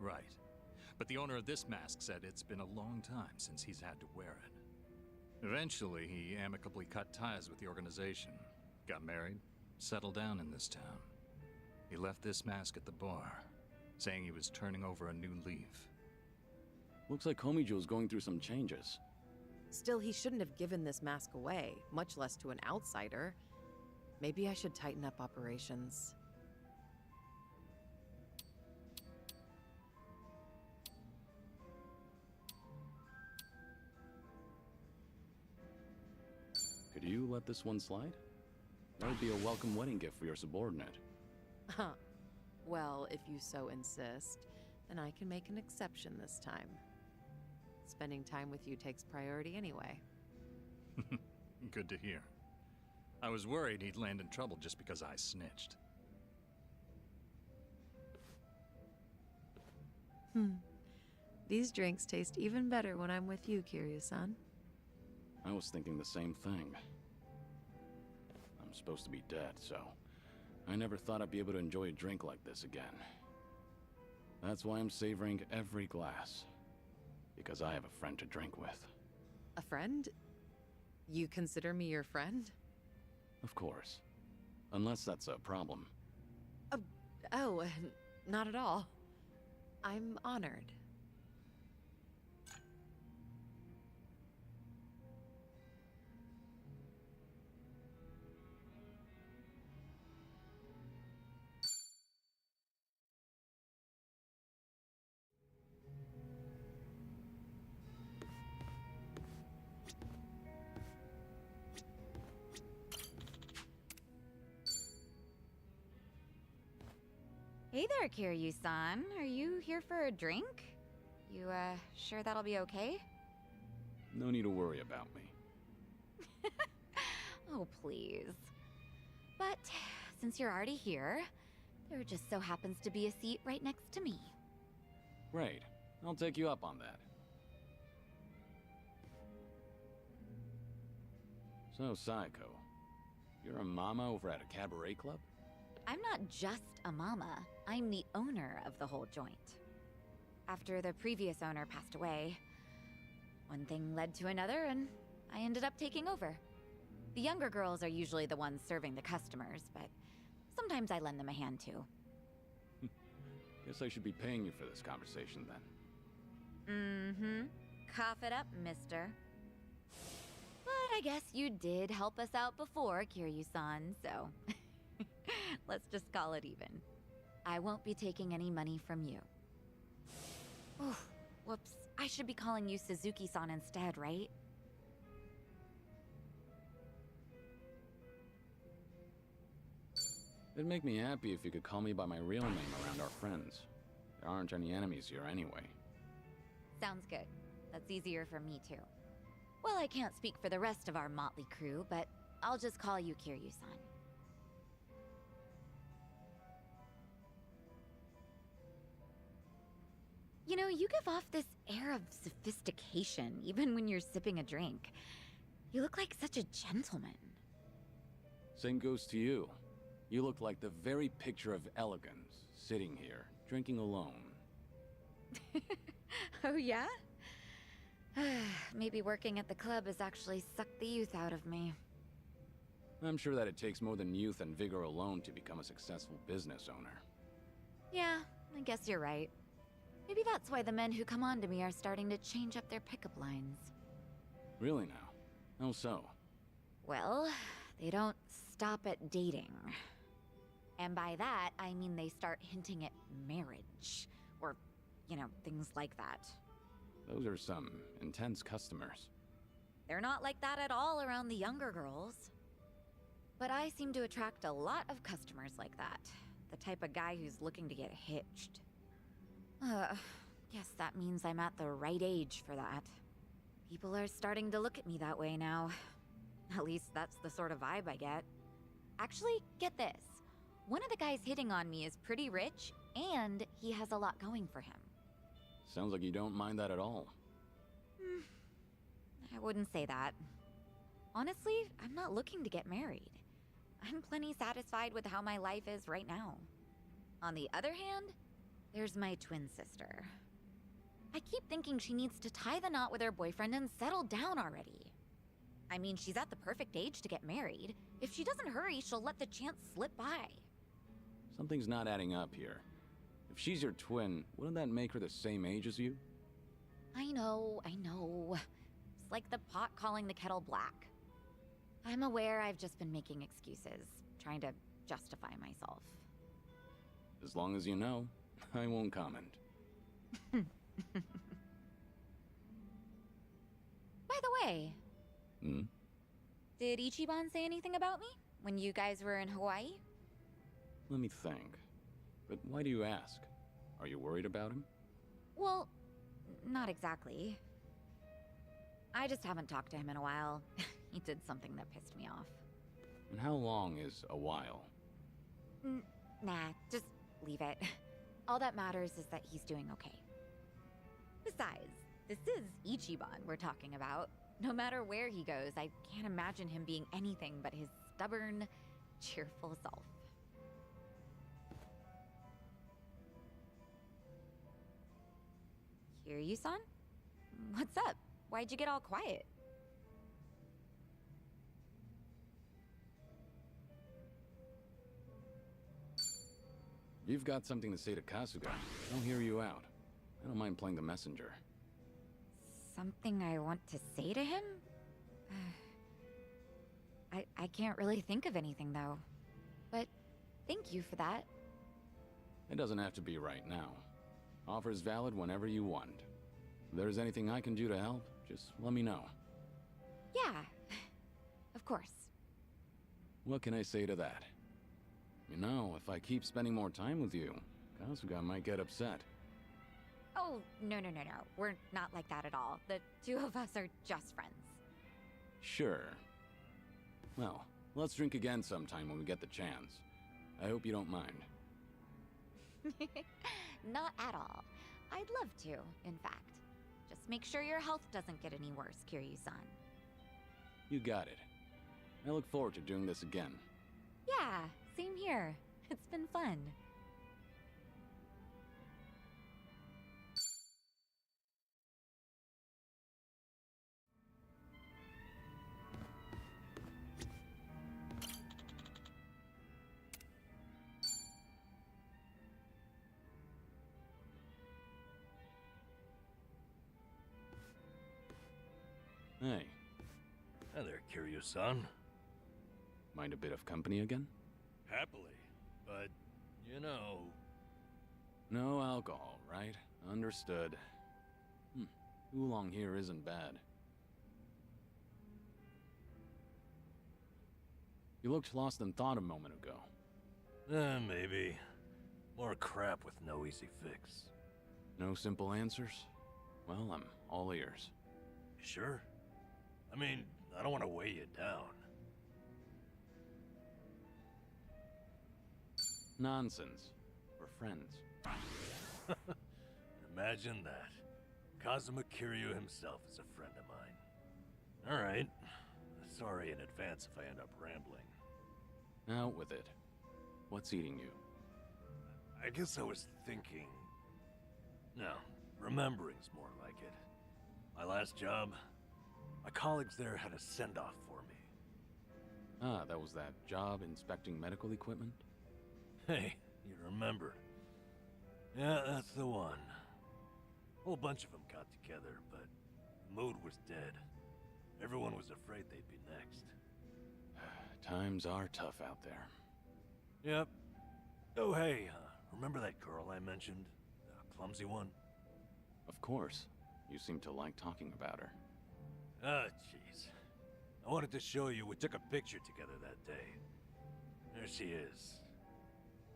Right. But the owner of this mask said it's been a long time since he's had to wear it. Eventually, he amicably cut ties with the organization, got married, settled down in this town. He left this mask at the bar, saying he was turning over a new leaf. Looks like Komijul's going through some changes. Still, he shouldn't have given this mask away, much less to an outsider. Maybe I should tighten up operations. Could you let this one slide? That would be a welcome wedding gift for your subordinate. Huh. Well, if you so insist, then I can make an exception this time. Spending time with you takes priority anyway. Good to hear. I was worried he'd land in trouble just because I snitched. These drinks taste even better when I'm with you, Kiryu-san. I was thinking the same thing. I'm supposed to be dead, so I never thought I'd be able to enjoy a drink like this again. That's why I'm savoring every glass. Because I have a friend to drink with. A friend? You consider me your friend? Of course. Unless that's a problem. Oh, not at all. I'm honored. Hey there, Kiryu-san. Are you here for a drink? You, sure that'll be okay? No need to worry about me. Oh, please. But since you're already here, there just so happens to be a seat right next to me. Great. I'll take you up on that. So, Saeko, you're a mama over at a cabaret club? I'm not just a mama. I'm the owner of the whole joint. After the previous owner passed away, one thing led to another, and I ended up taking over. The younger girls are usually the ones serving the customers, but sometimes I lend them a hand too. Guess I should be paying you for this conversation then. Mm-hmm. Cough it up, mister. But I guess you did help us out before, Kiryu-san, so let's just call it even. I won't be taking any money from you. Oh, whoops. I should be calling you Suzuki-san instead, right? It'd make me happy if you could call me by my real name around our friends. There aren't any enemies here anyway. Sounds good. That's easier for me too. Well, I can't speak for the rest of our motley crew, but I'll just call you Kiryu-san. You know, you give off this air of sophistication even when you're sipping a drink. You look like such a gentleman. Same goes to you. You look like the very picture of elegance, sitting here, drinking alone. Oh, yeah? Maybe working at the club has actually sucked the youth out of me. I'm sure that it takes more than youth and vigor alone to become a successful business owner. Yeah, I guess you're right. Maybe that's why the men who come on to me are starting to change up their pickup lines. Really now? How so? Well, they don't stop at dating. And by that, I mean they start hinting at marriage. Or, you know, things like that. Those are some intense customers. They're not like that at all around the younger girls. But I seem to attract a lot of customers like that. The type of guy who's looking to get hitched. Guess that means I'm at the right age for that. People are starting to look at me that way now. At least that's the sort of vibe I get. Actually, get this. One of the guys hitting on me is pretty rich, and he has a lot going for him. Sounds like you don't mind that at all. I wouldn't say that. Honestly, I'm not looking to get married. I'm plenty satisfied with how my life is right now. On the other hand, there's my twin sister. I keep thinking she needs to tie the knot with her boyfriend and settle down already. I mean, she's at the perfect age to get married. If she doesn't hurry, she'll let the chance slip by. Something's not adding up here. If she's your twin, wouldn't that make her the same age as you? I know. It's like the pot calling the kettle black. I'm aware I've just been making excuses, trying to justify myself. As long as you know, I won't comment. By the way, did Ichiban say anything about me when you guys were in Hawaii? Let me think. But why do you ask? Are you worried about him? Well, not exactly. I just haven't talked to him in a while. He did something that pissed me off. And how long is a while? Nah, just leave it. All that matters is that he's doing okay. Besides, this is Ichiban we're talking about. No matter where he goes, I can't imagine him being anything but his stubborn, cheerful self. Kiryu-san? What's up? Why'd you get all quiet? You've got something to say to Kasuga. I'll hear you out. I don't mind playing the messenger. Something I want to say to him? I can't really think of anything, though. But thank you for that. It doesn't have to be right now. Offer's valid whenever you want. If there's anything I can do to help, just let me know. Yeah, of course. What can I say to that? You know, if I keep spending more time with you, Kasuga might get upset. Oh, no. We're not like that at all. The two of us are just friends. Sure. Well, let's drink again sometime when we get the chance. I hope you don't mind. Not at all. I'd love to, in fact. Just make sure your health doesn't get any worse, Kiryu-san. You got it. I look forward to doing this again. Yeah, same here. It's been fun. Hey. Hi there, Kiryu-san. Mind a bit of company again? Happily, but, you know... No alcohol, right? Understood. Oolong here isn't bad. You looked lost in thought a moment ago. Maybe. More crap with no easy fix. No simple answers? Well, I'm all ears. You sure? I mean, I don't want to weigh you down. Nonsense. We're friends. Imagine that. Kazuma Kiryu himself is a friend of mine. Alright. Sorry in advance if I end up rambling. Out with it. What's eating you? I guess I was thinking... No, remembering's more like it. My last job, my colleagues there had a send-off for me. Ah, that was that job inspecting medical equipment? Hey, you remembered. Yeah, that's the one. A whole bunch of them got together, but the mood was dead. Everyone was afraid they'd be next. Times are tough out there. Yep. Oh, hey, remember that girl I mentioned? The clumsy one? Of course. You seem to like talking about her. Ah, jeez. I wanted to show you we took a picture together that day. There she is.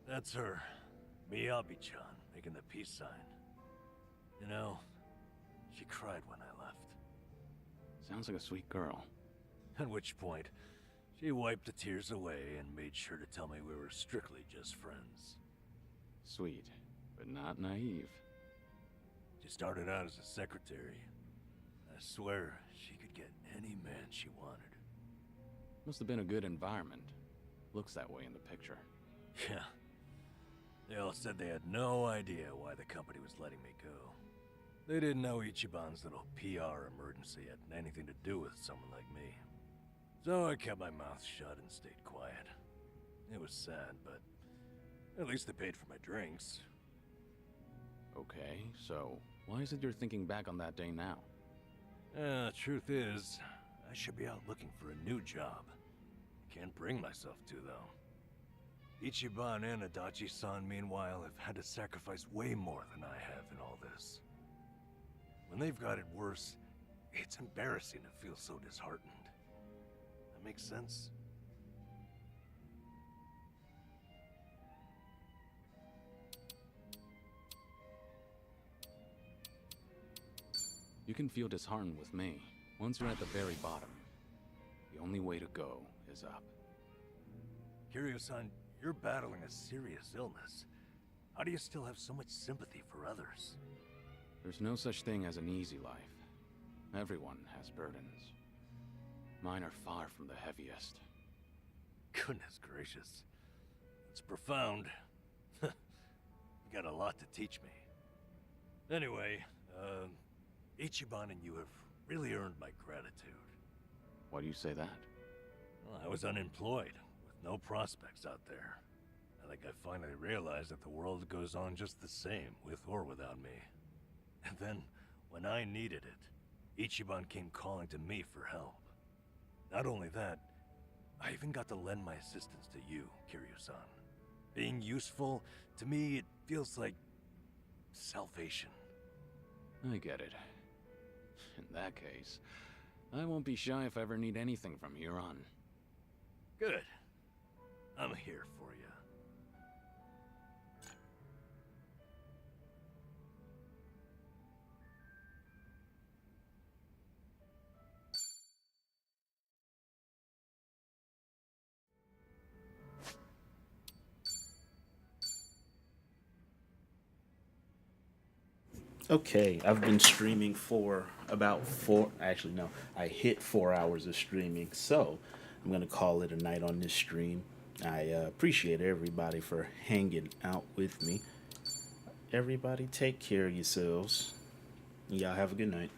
That's her. Miyabi-chan, making the peace sign. You know, she cried when I left. Sounds like a sweet girl. At which point, she wiped the tears away and made sure to tell me we were strictly just friends. Sweet, but not naive. She started out as a secretary. I swear, she could get any man she wanted. Must have been a good environment. Looks that way in the picture. Yeah. They all said they had no idea why the company was letting me go. They didn't know Ichiban's little PR emergency had anything to do with someone like me. So I kept my mouth shut and stayed quiet. It was sad, but at least they paid for my drinks. Okay, so why is it you're thinking back on that day now? Truth is, I should be out looking for a new job. Can't bring myself to, though. Ichiban and Adachi-san, meanwhile, have had to sacrifice way more than I have in all this. When they've got it worse, it's embarrassing to feel so disheartened. That makes sense? You can feel disheartened with me. Once you're at the very bottom, the only way to go is up. Kiryu-san, you're battling a serious illness. How do you still have so much sympathy for others? There's no such thing as an easy life. Everyone has burdens. Mine are far from the heaviest. Goodness gracious. It's profound. You got a lot to teach me. Anyway, Ichiban and you have really earned my gratitude. Why do you say that? Well, I was unemployed, with no prospects out there. I think I finally realized that the world goes on just the same, with or without me. And then, when I needed it, Ichiban came calling to me for help. Not only that, I even got to lend my assistance to you, Kiryu-san. Being useful, to me, it feels like salvation. I get it. In that case, I won't be shy if I ever need anything from here on. Good. I'm here for you. Okay, I've been streaming for about I hit 4 hours of streaming, so I'm going to call it a night on this stream. I appreciate everybody for hanging out with me. Everybody take care of yourselves. Y'all have a good night.